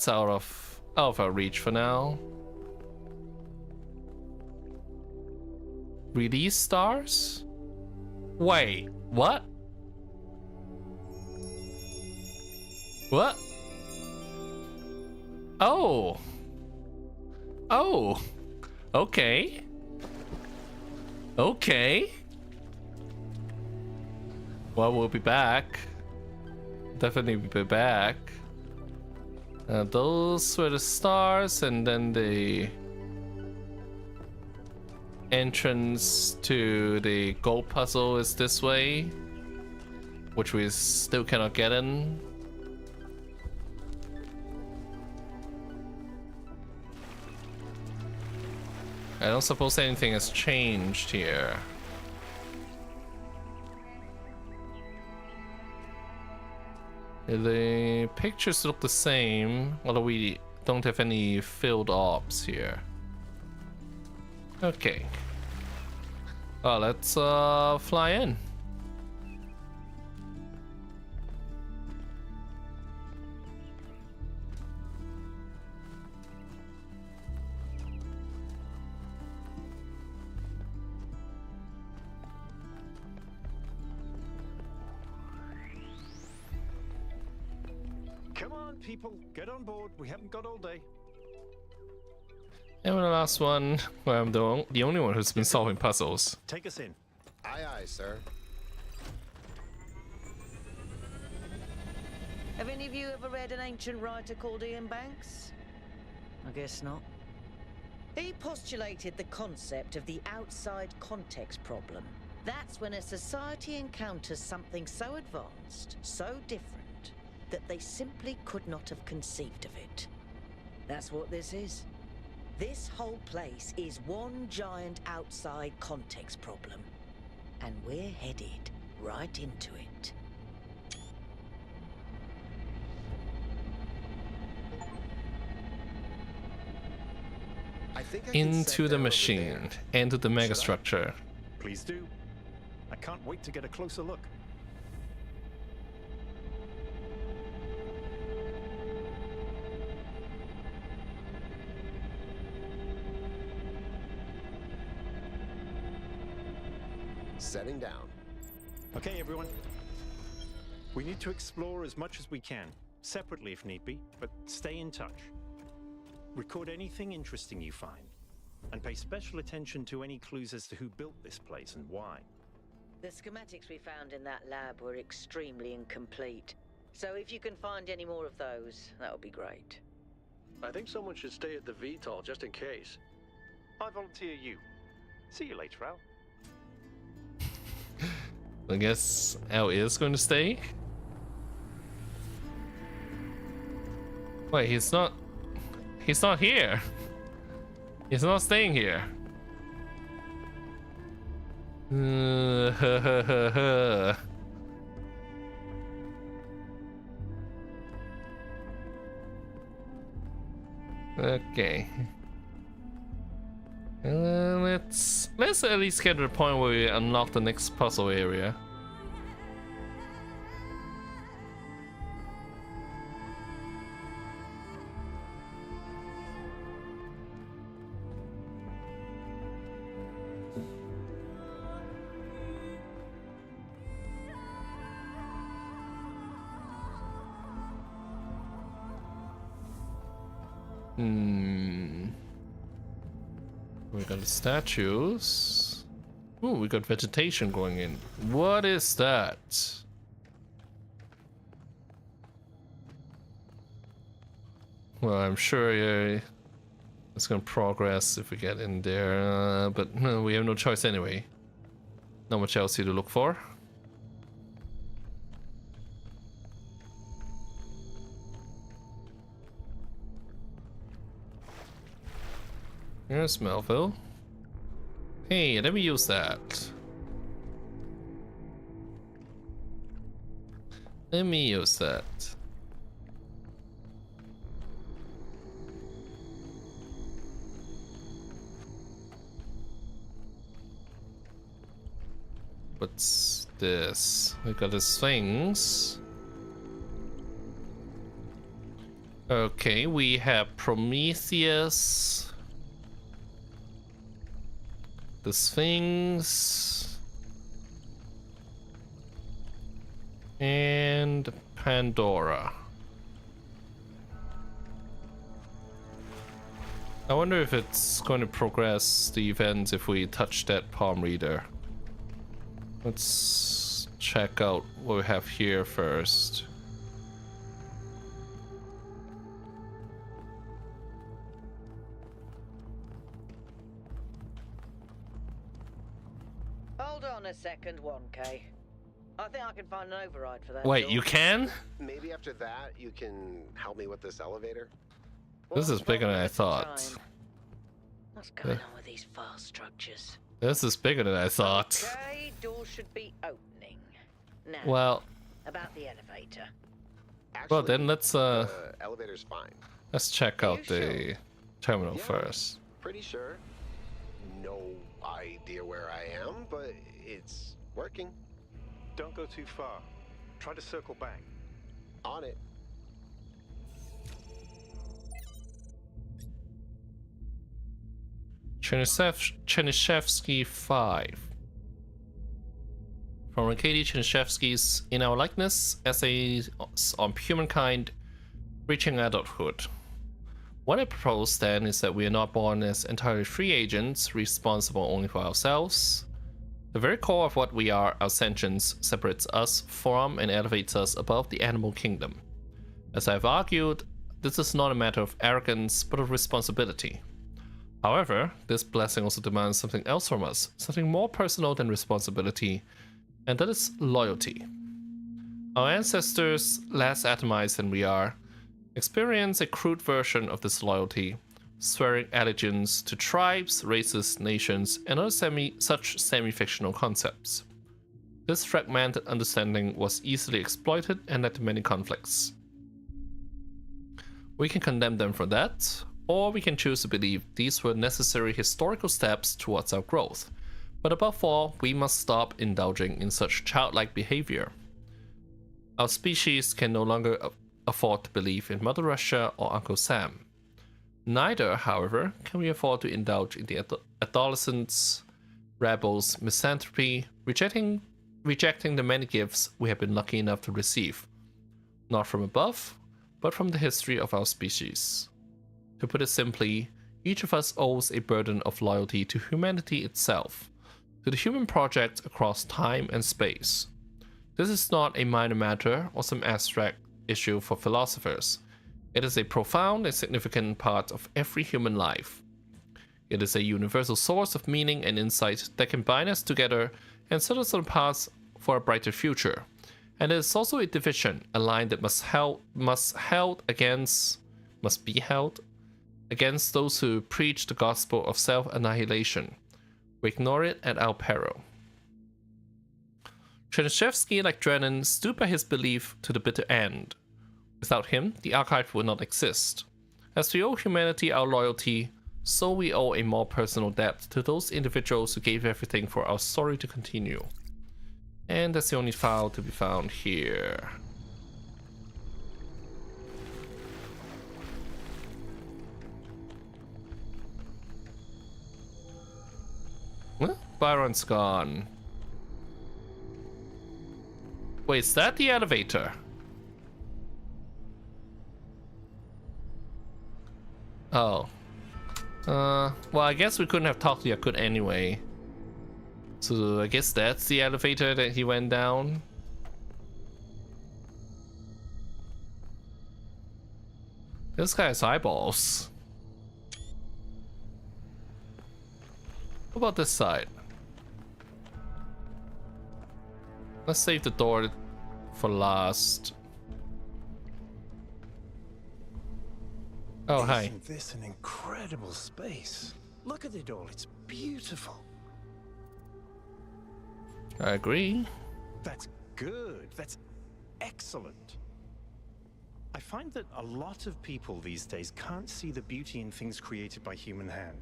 Speaker 1: out of our reach for now. Release stars? Wait, what? What? Oh. Oh. Okay. Okay. Well, we'll be back. Definitely be back. Those were the stars, and then the entrance to the gold puzzle is this way, which we still cannot get in. I don't suppose anything has changed here. The pictures look the same, although we don't have any filled orbs here. Okay. Oh, let's fly in.
Speaker 6: Come on, people, get on board. We haven't got all day.
Speaker 1: And the last one, where I'm the only one who's been solving puzzles.
Speaker 6: Take us in.
Speaker 3: Aye, aye, sir.
Speaker 5: Have any of you ever read an ancient writer called Ian Banks? I guess not. He postulated the concept of the outside context problem. That's when a society encounters something so advanced, so different, that they simply could not have conceived of it. That's what this is. This whole place is one giant outside context problem, and we're headed right into it.
Speaker 3: I think I can set
Speaker 1: Into the
Speaker 3: down over
Speaker 1: machine,
Speaker 3: there.
Speaker 1: into the megastructure.
Speaker 6: Please do. I can't wait to get a closer look.
Speaker 3: Setting down.
Speaker 6: Okay, everyone. We need to explore as much as we can, separately if need be, but stay in touch. Record anything interesting you find, and pay special attention to any clues as to who built this place and why.
Speaker 5: The schematics we found in that lab were extremely incomplete. So if you can find any more of those, that would be great.
Speaker 2: I think someone should stay at the VTOL just in case.
Speaker 6: I volunteer you. See you later, Al.
Speaker 1: I guess Al is going to stay. Wait, he's not here. He's not staying here. Okay. Let's at least get to the point where we unlock the next puzzle area. We got the statues. Ooh, we got vegetation going in. What is that? Well, I'm sure it's gonna progress if we get in there, but no, we have no choice anyway. Not much else here to look for. Here's Melville. Hey, let me use that. Let me use that. What's this? We got the Sphinx. Okay, we have Prometheus. The Sphinx and Pandora. I wonder if it's going to progress the events if we touch that palm reader. Let's check out what we have here first.
Speaker 5: a second 1K. I think I can find an override for that.
Speaker 1: Wait,
Speaker 5: door.
Speaker 1: you can?
Speaker 3: Maybe after that, you can help me with this elevator?
Speaker 1: This is bigger than I thought.
Speaker 5: Time. What's going on with these fast structures?
Speaker 1: This is bigger than I thought.
Speaker 5: Okay, door should be opening. Now,
Speaker 1: Well,
Speaker 5: about the elevator.
Speaker 3: Actually,
Speaker 1: well then let's
Speaker 3: the elevator's fine.
Speaker 1: check out the terminal
Speaker 3: Yeah.
Speaker 1: first.
Speaker 3: Pretty sure. No idea where I am, but it's working.
Speaker 6: Don't go too far. Try to circle back.
Speaker 3: On it.
Speaker 1: Chernyshevsky 5. From Arkady Chernyshevsky's In Our Likeness, Essays on Humankind Reaching Adulthood. What I propose then is that we are not born as entirely free agents, responsible only for ourselves. The very core of what we are, our sentience, separates us from and elevates us above the animal kingdom. As I have argued, this is not a matter of arrogance, but of responsibility. However, this blessing also demands something else from us, something more personal than responsibility, and that is loyalty. Our ancestors, less atomized than we are, experience a crude version of this loyalty, swearing allegiance to tribes, races, nations, and other such semi-fictional concepts. This fragmented understanding was easily exploited and led to many conflicts. We can condemn them for that, or we can choose to believe these were necessary historical steps towards our growth. But above all, we must stop indulging in such childlike behavior. Our species can no longer afford to believe in Mother Russia or Uncle Sam. Neither, however, can we afford to indulge in the adolescents, rebels, misanthropy, rejecting the many gifts we have been lucky enough to receive, not from above, but from the history of our species. To put it simply, each of us owes a burden of loyalty to humanity itself, to the human project across time and space. This is not a minor matter or some abstract issue for philosophers. It is a profound and significant part of every human life. It is a universal source of meaning and insight that can bind us together and set us on a path for a brighter future. And it is also a division, a line that must be held against those who preach the gospel of self-annihilation. We ignore it at our peril. Chernyshevsky, like Drennan, stood by his belief to the bitter end. Without him, the archive would not exist. As we owe humanity our loyalty, so we owe a more personal debt to those individuals who gave everything for our story to continue. And that's the only file to be found here. Well, Byron's gone. Wait, is that the elevator? Oh. Well, I guess we couldn't have talked to Yakut anyway. So I guess that's the elevator that he went down. This guy has eyeballs. What about this side? Let's save the door for last. Oh, hi.
Speaker 6: Isn't this an incredible space? Look at it all, it's beautiful.
Speaker 1: I agree.
Speaker 6: That's good, that's excellent. I find that a lot of people these days can't see the beauty in things created by human hand.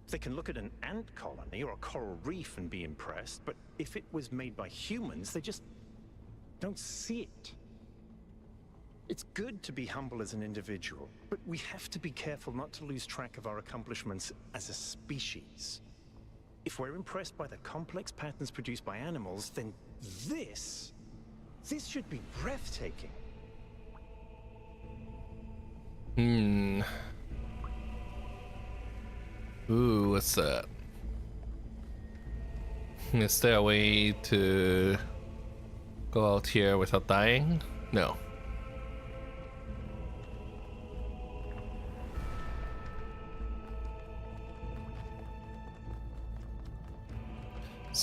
Speaker 6: They can look at an ant colony or a coral reef and be impressed, but if it was made by humans, they just don't see it. It's good to be humble as an individual, but we have to be careful not to lose track of our accomplishments as a species. If we're impressed by the complex patterns produced by animals, then this should be breathtaking.
Speaker 1: Ooh, what's that? Is there a way to go out here without dying? No.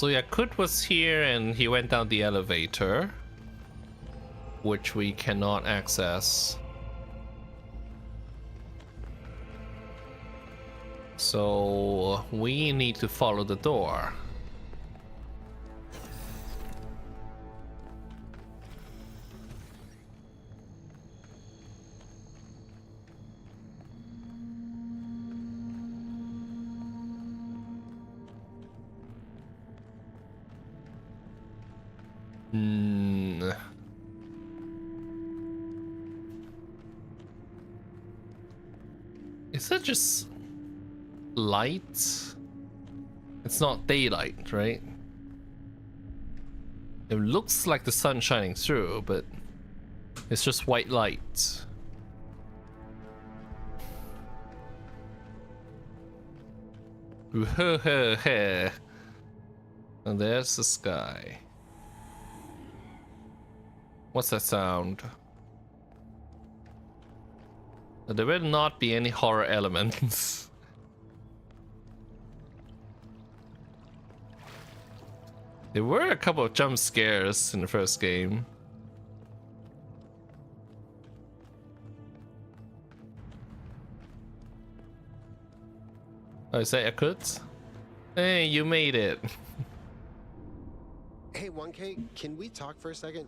Speaker 1: So yeah, Kut was here and he went down the elevator, which we cannot access. So we need to follow the door. Is that just light? It's not daylight, right? It looks like the sun shining through, but it's just white light. And there's the sky. What's that sound? There will not be any horror elements. There were a couple of jump scares in the first game. Oh, is that Yakut? Hey, you made it.
Speaker 3: Hey, 1K, can we talk for a second?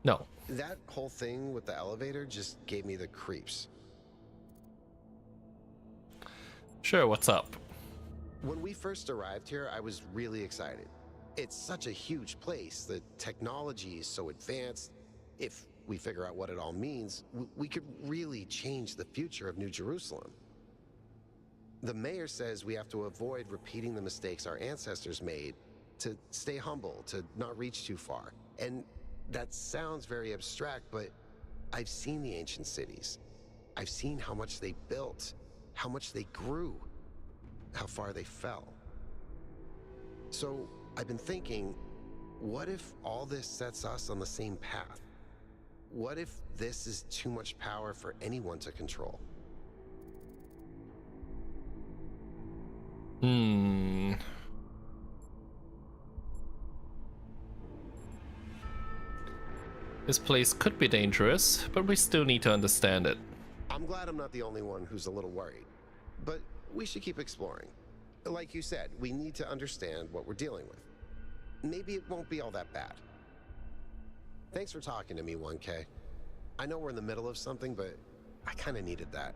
Speaker 1: No.
Speaker 3: That whole thing with the elevator just gave me the creeps.
Speaker 1: Sure, what's up?
Speaker 3: When we first arrived here, I was really excited. It's such a huge place. The technology is so advanced. If we figure out what it all means, we could really change the future of New Jerusalem. The mayor says we have to avoid repeating the mistakes our ancestors made, to stay humble, to not reach too far. And that sounds very abstract, but I've seen the ancient cities. I've seen how much they built, how much they grew, how far they fell. So I've been thinking, what if all this sets us on the same path? What if this is too much power for anyone to control?
Speaker 1: This place could be dangerous, but we still need to understand it.
Speaker 3: I'm glad I'm not the only one who's a little worried, but we should keep exploring. Like you said, we need to understand what we're dealing with. Maybe it won't be all that bad. Thanks for talking to me, 1K. I know we're in the middle of something, but I kind of needed that.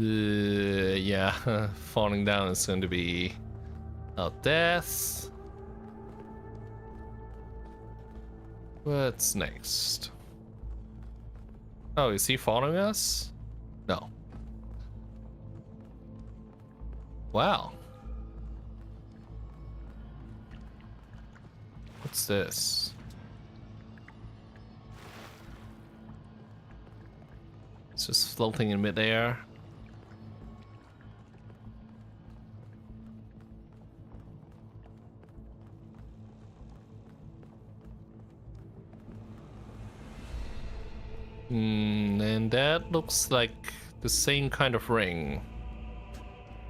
Speaker 1: Yeah, falling down is going to be our death. What's next? Oh, is he following us? No. Wow. What's this? It's just floating in midair. And that looks like the same kind of ring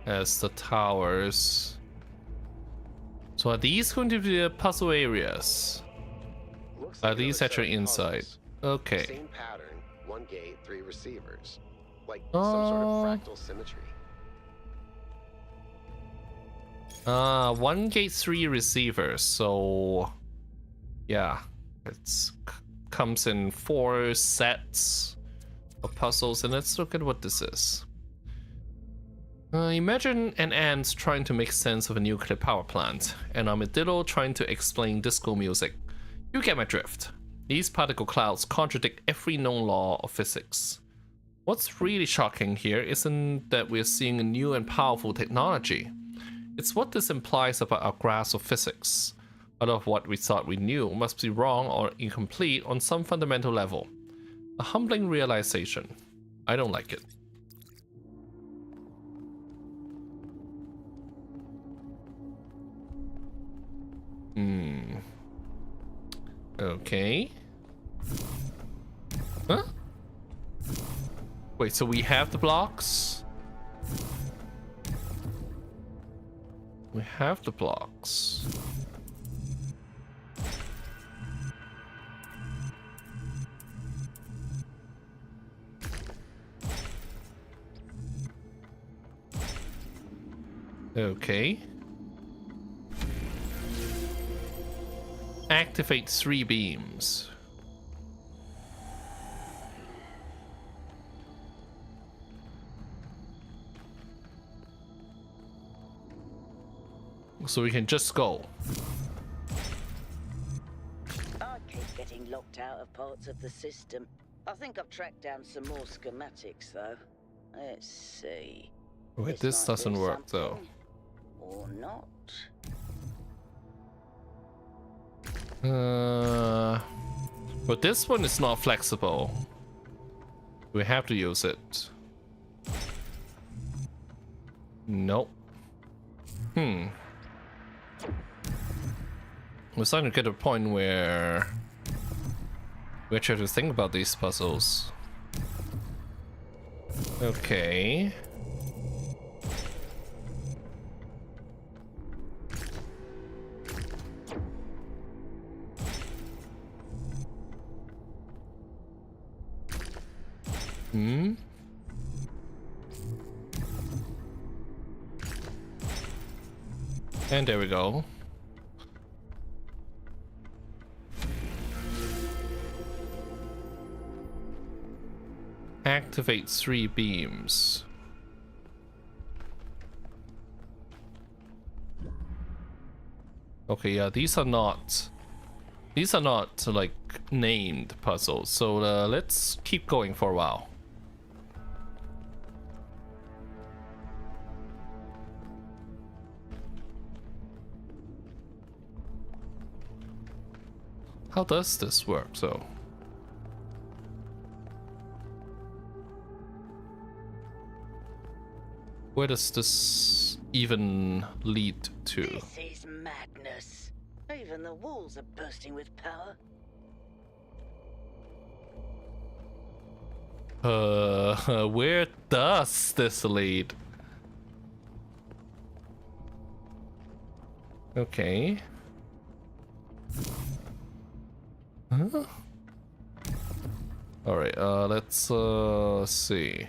Speaker 1: as the towers. So are these going to be the puzzle areas? Are these actually inside? Okay.
Speaker 3: Same pattern, 1 gate, 3 receivers. Like some sort of fractal symmetry.
Speaker 1: 1 gate, 3 receivers. So yeah, it's comes in 4 sets of puzzles, and let's look at what this is. Imagine an ant trying to make sense of a nuclear power plant, and an armadillo trying to explain disco music. You get my drift. These particle clouds contradict every known law of physics. What's really shocking here isn't that we're seeing a new and powerful technology. It's what this implies about our grasp of physics. A lot of what we thought we knew must be wrong or incomplete on some fundamental level. A humbling realization. I don't like it. Okay. Huh? Wait, so we have the blocks? We have the blocks. Okay. Activate 3 beams. So we can just go.
Speaker 5: I keep getting locked out of parts of the system. I think I've tracked down some more schematics, though. Let's see.
Speaker 1: Wait, this
Speaker 5: might
Speaker 1: doesn't
Speaker 5: do
Speaker 1: work, though.
Speaker 5: something. Or not.
Speaker 1: But this one is not flexible. We have to use it. Nope. We're starting to get to a point where we actually have to think about these puzzles. Okay. And there we go. Activate 3 beams. Okay, yeah, these are not like named puzzles. So let's keep going for a while. How does this work, so? Where does this even lead to?
Speaker 5: This is madness. Even the walls are bursting with power.
Speaker 1: Where does this lead? Okay. Huh? All right. Let's see.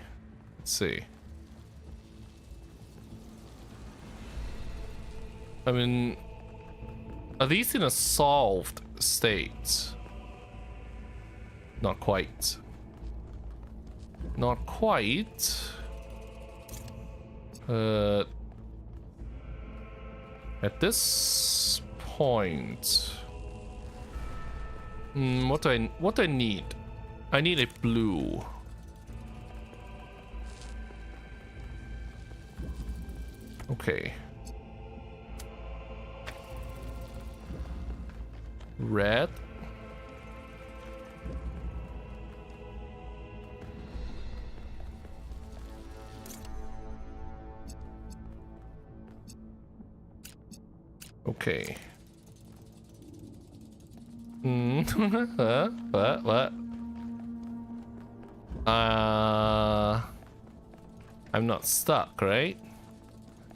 Speaker 1: Let's see. I mean, are these in a solved state? Not quite. Not quite. At this point, what do I need? I need a blue. Okay. Red. Okay. What? I'm not stuck, right?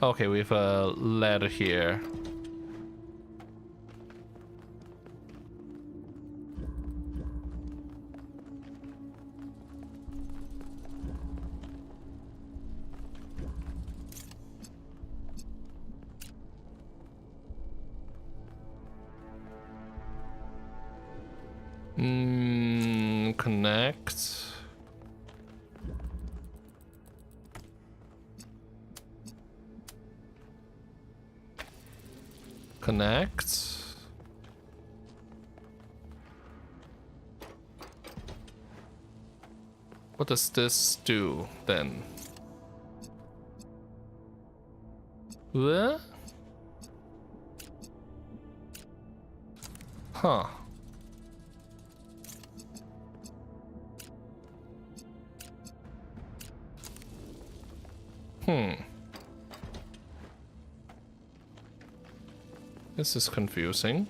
Speaker 1: Okay, we have a ladder here. Connect. Connect. What does this do then? What? Huh. This is confusing.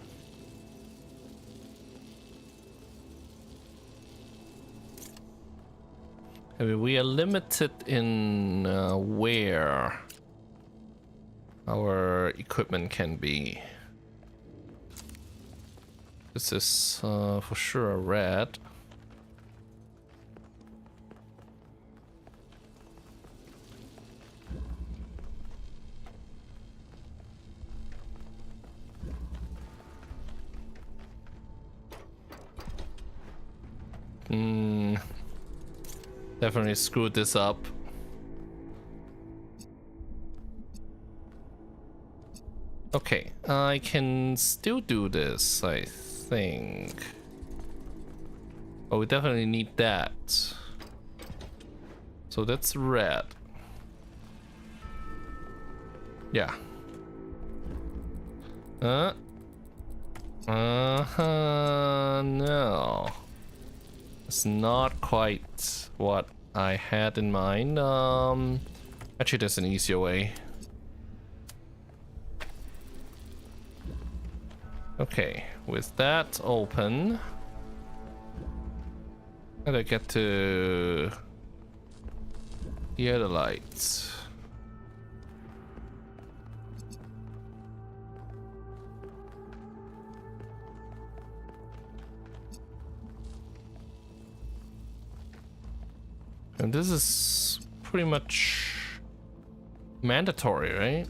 Speaker 1: I mean, we are limited in where our equipment can be. This is for sure a red. Definitely screwed this up. Okay, I can still do this, I think. Oh, we definitely need that. So that's red. Yeah. No. It's not quite what I had in mind. Actually, there's an easier way. Okay, with that open, how do I get to the other lights? And this is pretty much mandatory, right?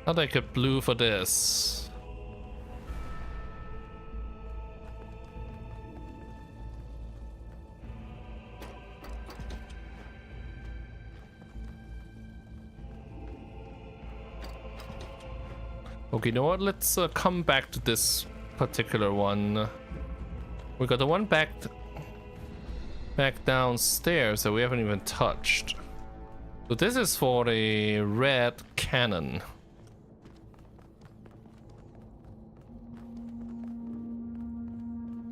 Speaker 1: Thought I could blue for this. Okay, you know what? Let's come back to this particular one. We got the one back downstairs that we haven't even touched. So this is for the red cannon.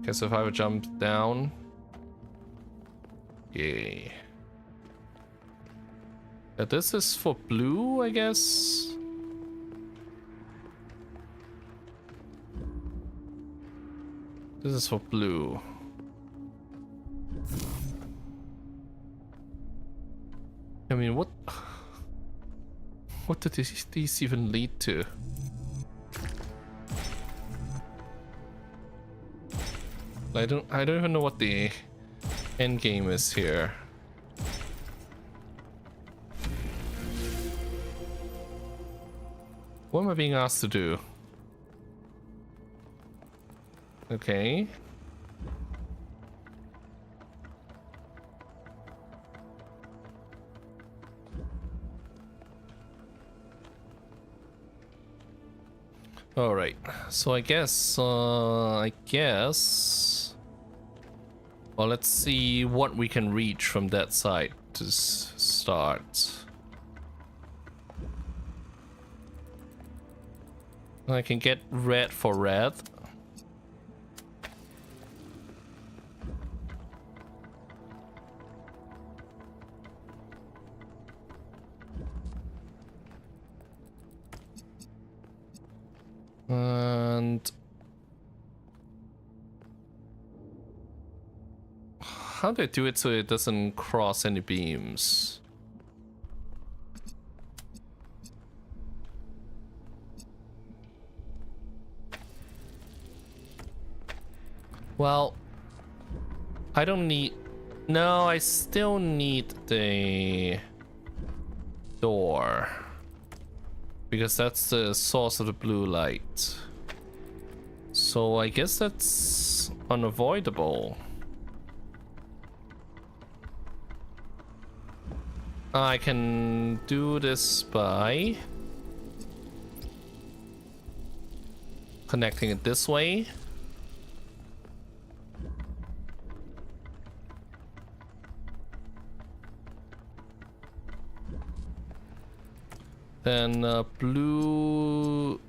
Speaker 1: Okay, so if I would jump down. Yay. Yeah, this is for blue, I guess. This is for blue. I mean, what did these even lead to? I don't even know what the end game is here. What am I being asked to do? Okay. All right. So I guess. Well, let's see what we can reach from that side to start. I can get red for red. And how do I do it so it doesn't cross any beams? Well, I don't need... No, I still need the door. Because that's the source of the blue light. So I guess that's unavoidable. I can do this by Connecting it this way. Then blue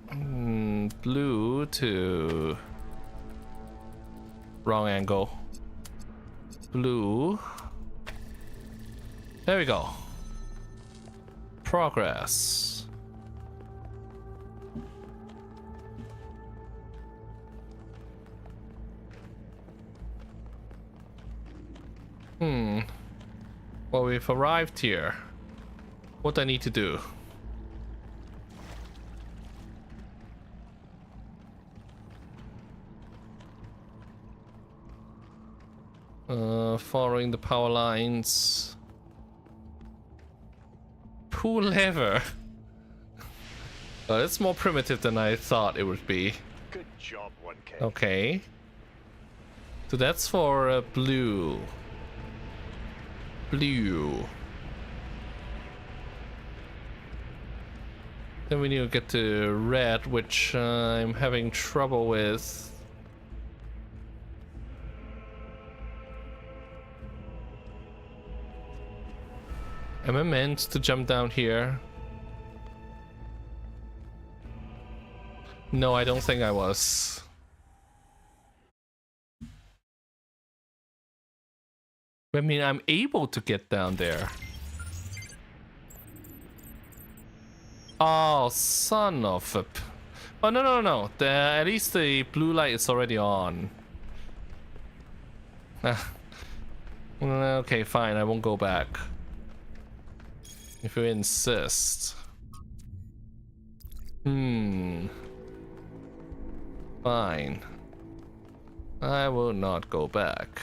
Speaker 1: to wrong angle. Blue. There we go. Progress. Well, we've arrived here. What do I need to do? Following the power lines. Pull lever. Oh, that's more primitive than I thought it would be.
Speaker 6: Good job, 1K.
Speaker 1: Okay. So that's for blue. Blue. Then we need to get to red, which I'm having trouble with. Am I meant to jump down here? No, I don't think I was. I mean, I'm able to get down there. Oh, son of a... Oh, no. At least the blue light is already on. Okay, fine. I won't go back. If you insist. Fine. I will not go back.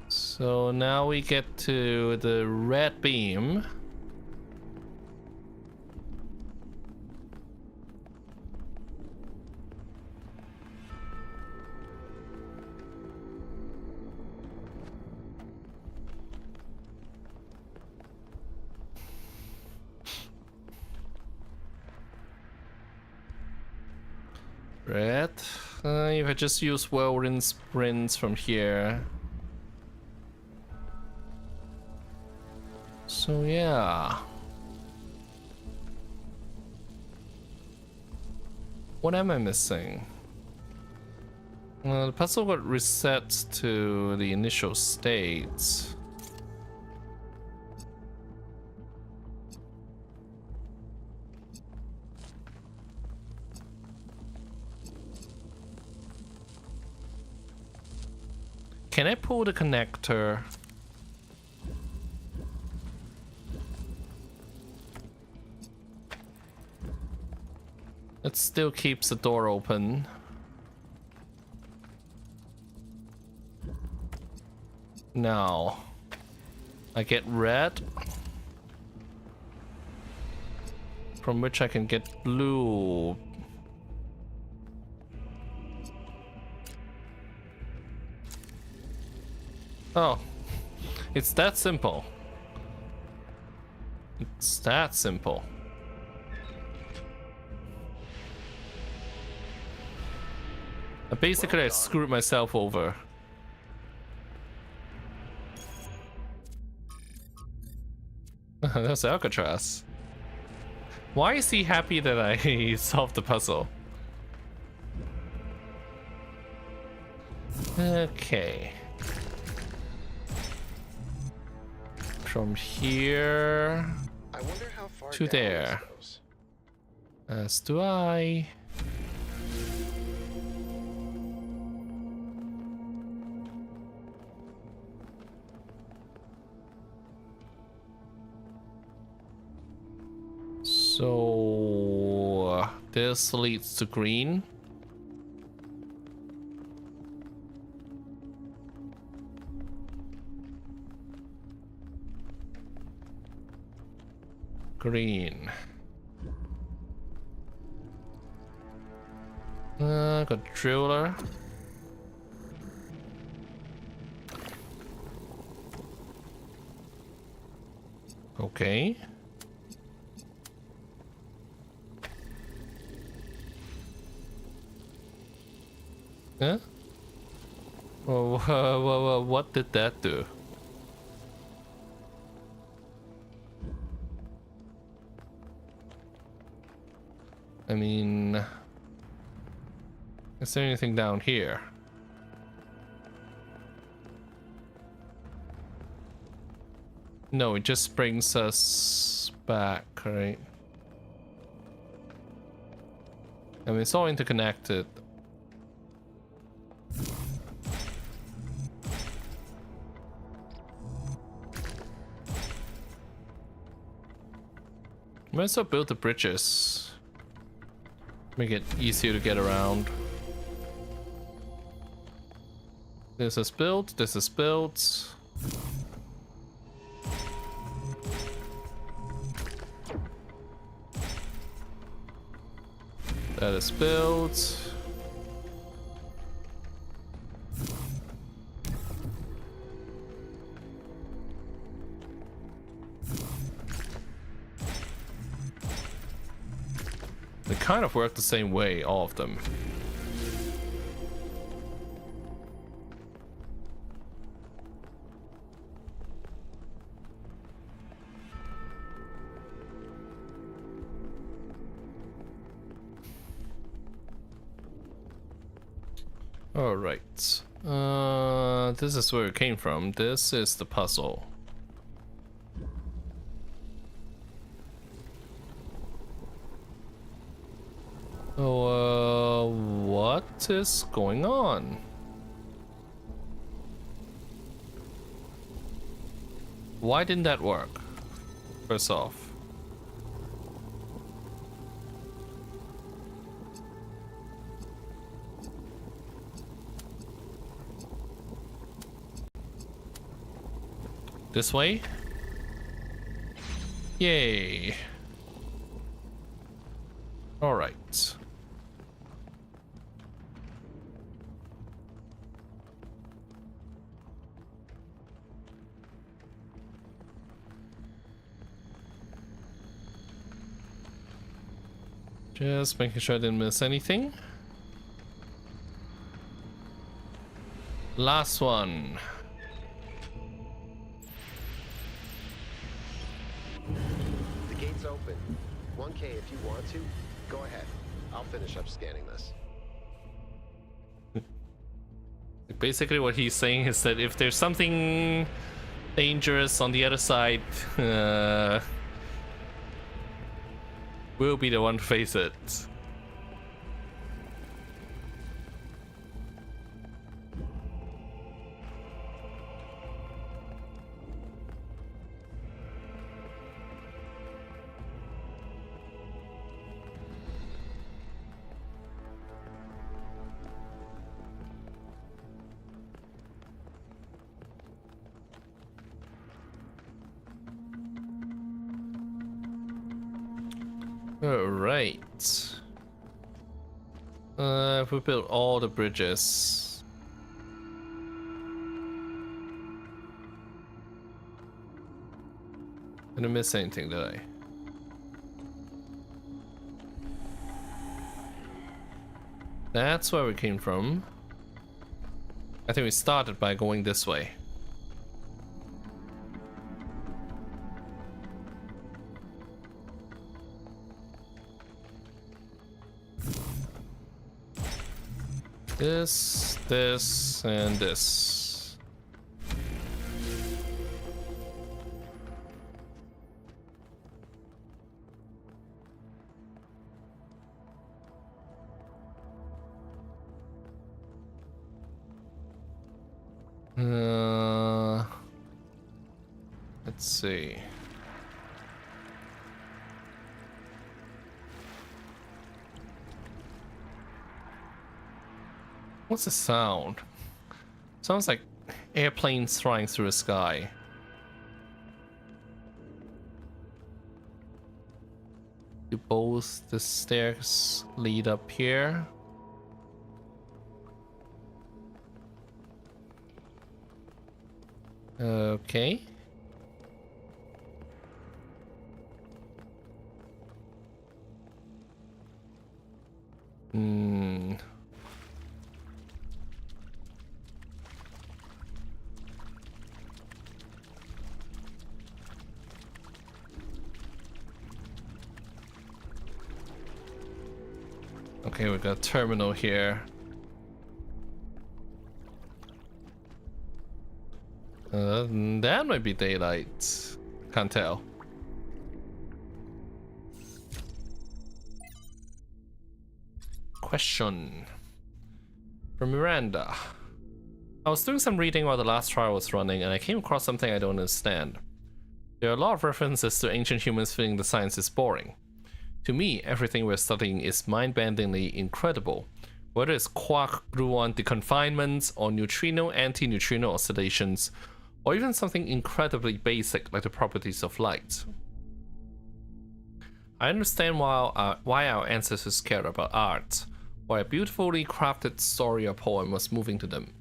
Speaker 1: So now we get to the red beam. Red. If I just use whirlwind sprints from here. So yeah. What am I missing? Well, the puzzle got reset to the initial state. Can I pull the connector? It still keeps the door open. Now, I get red, from which I can get blue. Oh, it's that simple. It's that simple. Basically, I screwed myself over. That's Alcatraz. Why is he happy that I solved the puzzle? Okay. From here
Speaker 3: I wonder how far
Speaker 1: to
Speaker 3: down
Speaker 1: there.
Speaker 3: this goes.
Speaker 1: As do I. So this leads to green. Green. Got driller. Huh? What did that do? I mean, is there anything down here? No, it just brings us back, right? I mean, it's all interconnected. Might as well build the bridges. Make it easier to get around. This is built, this is built. That is built. They kind of work the same way, all of them. All right. This is where it came from. This is the puzzle. So, what is going on? Why didn't that work? First off. This way? Yay. All right. Just making sure I didn't miss anything. Last one.
Speaker 3: The gate's open. 1K if you want to. Go ahead. I'll finish up scanning this.
Speaker 1: Basically what he's saying is that if there's something dangerous on the other side, we'll be the one to face it. Alright. We built all the bridges. Didn't miss anything, did I? That's where we came from. I think we started by going this way. This, and this. Let's see. What's the sound? Sounds like airplanes flying through the sky. Do both the stairs lead up here? Okay. Okay, we've got a terminal here. That might be daylight. Can't tell. Question from Miranda. I was doing some reading while the last trial was running, and I came across something I don't understand. There are a lot of references to ancient humans feeling the science is boring. To me, everything we're studying is mind-bendingly incredible. Whether it's quark-gluon deconfinements, or neutrino anti-neutrino oscillations, or even something incredibly basic like the properties of light. I understand why our ancestors cared about art, why a beautifully crafted story or poem was moving to them.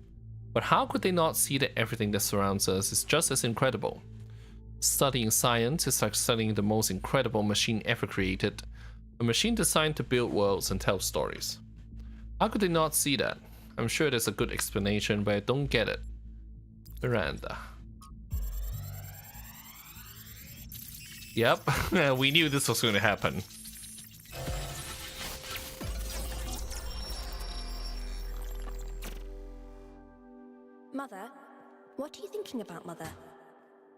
Speaker 1: But how could they not see that everything that surrounds us is just as incredible? Studying science is like studying the most incredible machine ever created, a machine designed to build worlds and tell stories. How could they not see that? I'm sure there's a good explanation, but I don't get it. Miranda. Yep, we knew this was going to happen.
Speaker 4: Mother, what are you thinking about, Mother?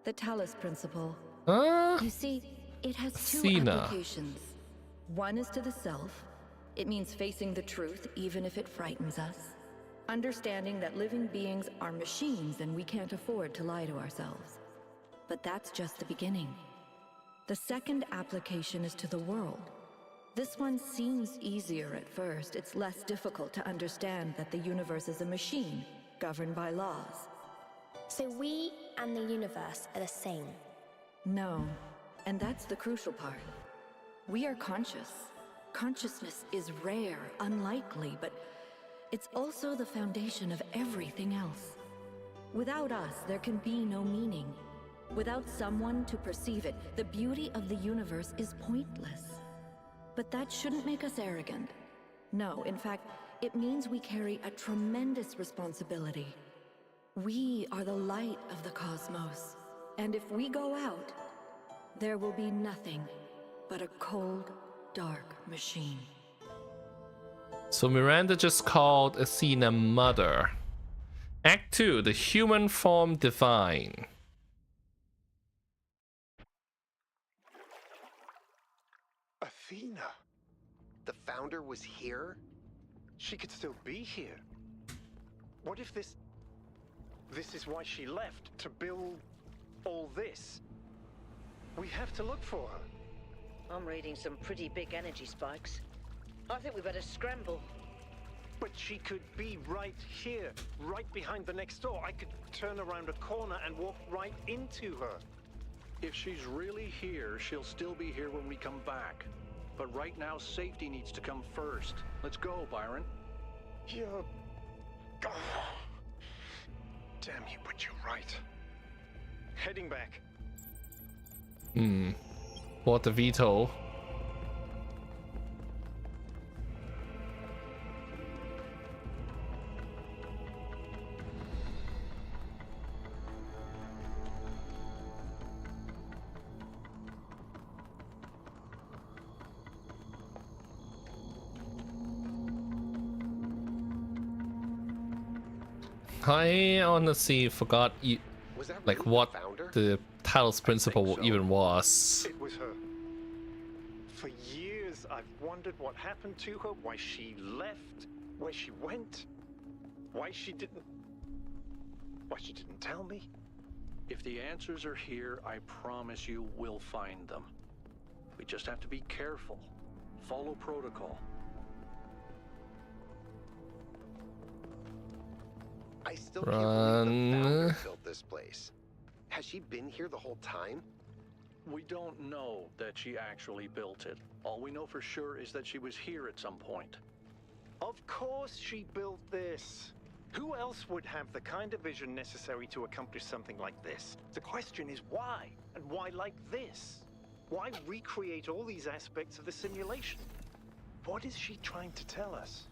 Speaker 11: The Talos Principle.
Speaker 4: You see,
Speaker 11: It has two
Speaker 1: Athena.
Speaker 11: applications. One is to the self. It means facing the truth even if it frightens us. Understanding that living beings are machines and we can't afford to lie to ourselves. But that's just the beginning. The second application is to the world. This one seems easier at first. It's less difficult to understand that the universe is a machine, governed by laws.
Speaker 4: so we and the universe are the same.
Speaker 11: No, and that's the crucial part. We are conscious. Consciousness is rare, unlikely, but it's also the foundation of everything else. Without us, there can be no meaning. Without someone to perceive it, the beauty of the universe is pointless. But that shouldn't make us arrogant. No, in fact, it means we carry a tremendous responsibility. We are the light of the cosmos. And if we go out, there will be nothing but a cold, dark machine.
Speaker 1: So Miranda just called Athena Mother. Act 2, the human form divine.
Speaker 6: Athena?
Speaker 3: The founder was here?
Speaker 6: She could still be here. What if this is why she left, to build all this? We have to look for her.
Speaker 5: I'm reading some pretty big energy spikes. I think we better scramble.
Speaker 6: But she could be right here, right behind the next door. I could turn around a corner and walk right into her.
Speaker 2: If she's really here, she'll still be here when we come back. But right now, safety needs to come first. Let's go, Byron.
Speaker 6: You're... Oh. Damn you, but you're right. Heading back.
Speaker 1: What the veto? I honestly forgot
Speaker 3: Was that
Speaker 1: like
Speaker 3: really
Speaker 1: what
Speaker 3: the founder?
Speaker 1: the Talos Principle
Speaker 6: so.
Speaker 1: even was.
Speaker 6: It was her. For years, I've wondered what happened to her, why she left, where she went, why she didn't tell me.
Speaker 2: If the answers are here, I promise you we'll find them. We just have to be careful. Follow protocol.
Speaker 3: I still can't believe the
Speaker 1: Run.
Speaker 3: founder built this place. Has she been here the whole time?
Speaker 2: We don't know that she actually built it. All we know for sure is that she was here at some point.
Speaker 6: Of course she built this. Who else would have the kind of vision necessary to accomplish something like this? The question is why? And why like this? Why recreate all these aspects of the simulation? What is she trying to tell us?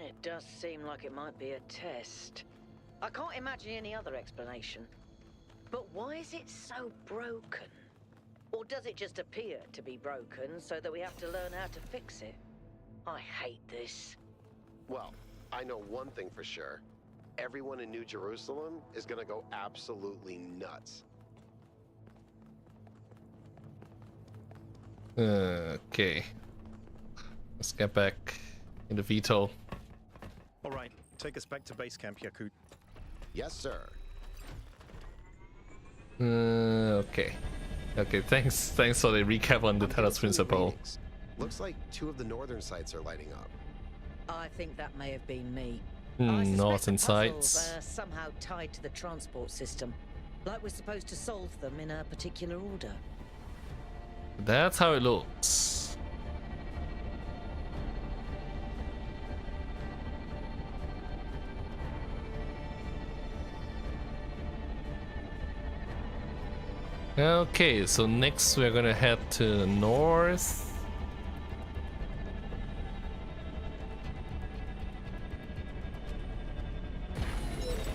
Speaker 5: It does seem like it might be a test. I can't imagine any other explanation. But why is it so broken? Or does it just appear to be broken so that we have to learn how to fix it? I hate this.
Speaker 3: Well, I know one thing for sure. Everyone in New Jerusalem is gonna go absolutely nuts.
Speaker 1: Okay. Let's get back into Vito.
Speaker 6: All right, take us back to base camp, Yakut.
Speaker 3: Yes, sir.
Speaker 1: Okay. Okay, thanks for the recap on the
Speaker 3: I'm getting
Speaker 1: Talos
Speaker 3: some
Speaker 1: Principle.
Speaker 3: readings. Looks like 2 of the northern sites are lighting up.
Speaker 5: I think that may have been me.
Speaker 1: Hmm,
Speaker 5: I suspect
Speaker 1: northern
Speaker 5: the puzzles
Speaker 1: sites.
Speaker 5: are somehow tied to the transport system. Like we're supposed to solve them in a particular order.
Speaker 1: That's how it looks. Okay, so next we're gonna head to the north.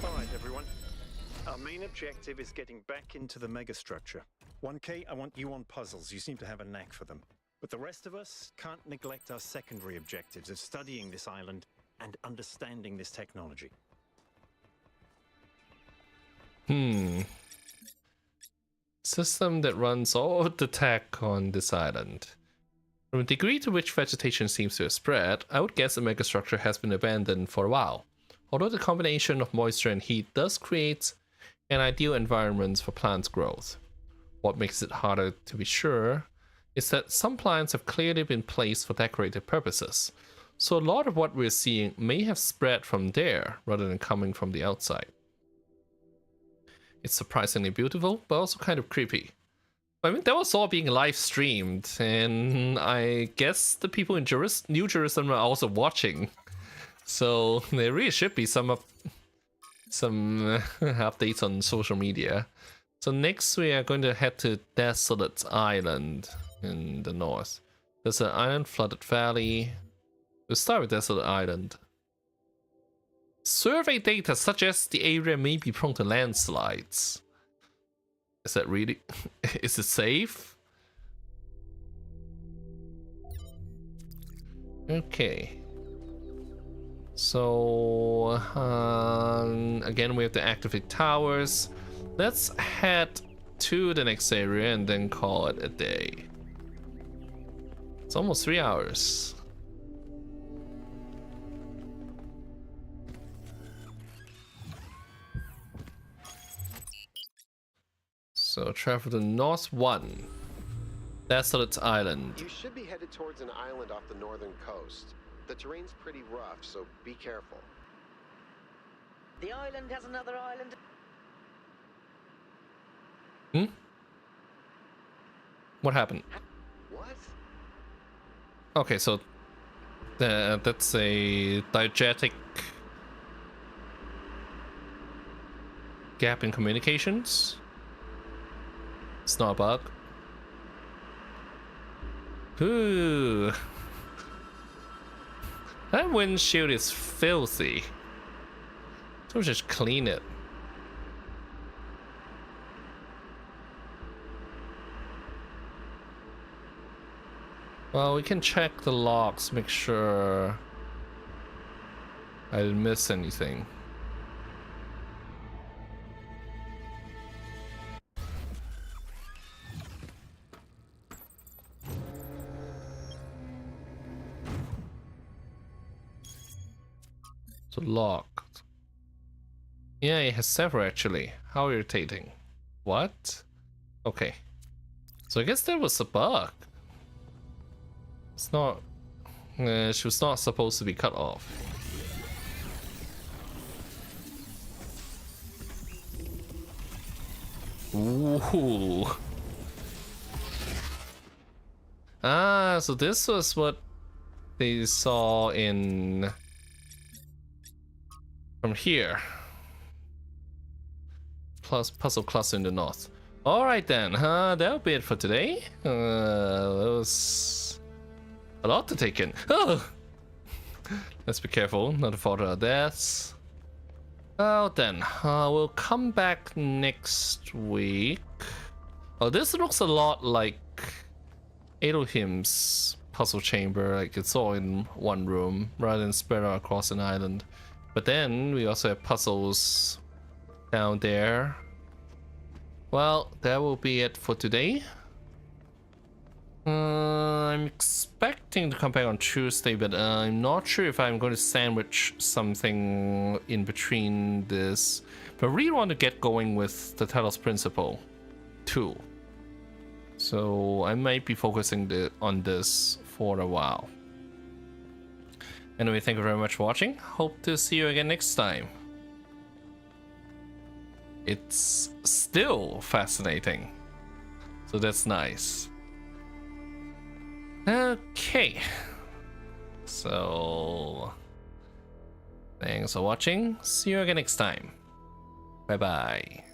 Speaker 6: All right, everyone. Our main objective is getting back into the megastructure. 1K, I want you on puzzles. You seem to have a knack for them. But the rest of us can't neglect our secondary objectives of studying this island and understanding this technology.
Speaker 1: System that runs all of the tech on this island. From the degree to which vegetation seems to have spread, I would guess the megastructure has been abandoned for a while. Although the combination of moisture and heat does create an ideal environment for plant growth. What makes it harder to be sure is that some plants have clearly been placed for decorative purposes, so a lot of what we're seeing may have spread from there rather than coming from the outside. It's surprisingly beautiful, but also kind of creepy. I mean, that was all being live streamed, and I guess the people in New Jerusalem are also watching. So there really should be some updates on social media. So next we are going to head to Desolate Island in the north. There's an island flooded valley. We'll start with Desolate Island. Survey data suggests the area may be prone to landslides. Is that really... is it safe? Okay. So... again, we have to activate towers. Let's head to the next area and then call it a day. It's almost 3 hours. So travel to North 1. Desolate Island.
Speaker 3: You should be headed towards an island off the northern coast. The terrain's pretty rough, so be careful.
Speaker 5: The island has another island.
Speaker 1: Hmm? What happened?
Speaker 3: What?
Speaker 1: Okay, so that's a diegetic gap in communications. It's not a bug. Ooh. That windshield is filthy. So just clean it. Well, we can check the logs, make sure I didn't miss anything. So locked. Yeah, it has several actually. How irritating. What? Okay. So I guess that was a bug. It's not... she was not supposed to be cut off. Ooh. Ah, so this was what they saw in... from here. Plus puzzle cluster in the north. Alright then, that'll be it for today. That was a lot to take in. Oh! Let's be careful, not to fall to our deaths. Well then, we'll come back next week. Oh, this looks a lot like Elohim's puzzle chamber, like it's all in one room rather than spread out across an island. But then we also have puzzles down there. Well, that will be it for today. I'm expecting to come back on Tuesday, but I'm not sure if I'm going to sandwich something in between this. But I really want to get going with the Talos Principle too. So I might be focusing on this for a while. Anyway, thank you very much for watching. Hope to see you again next time. It's still fascinating, so that's nice. Okay, so thanks for watching. See you again next time. Bye bye.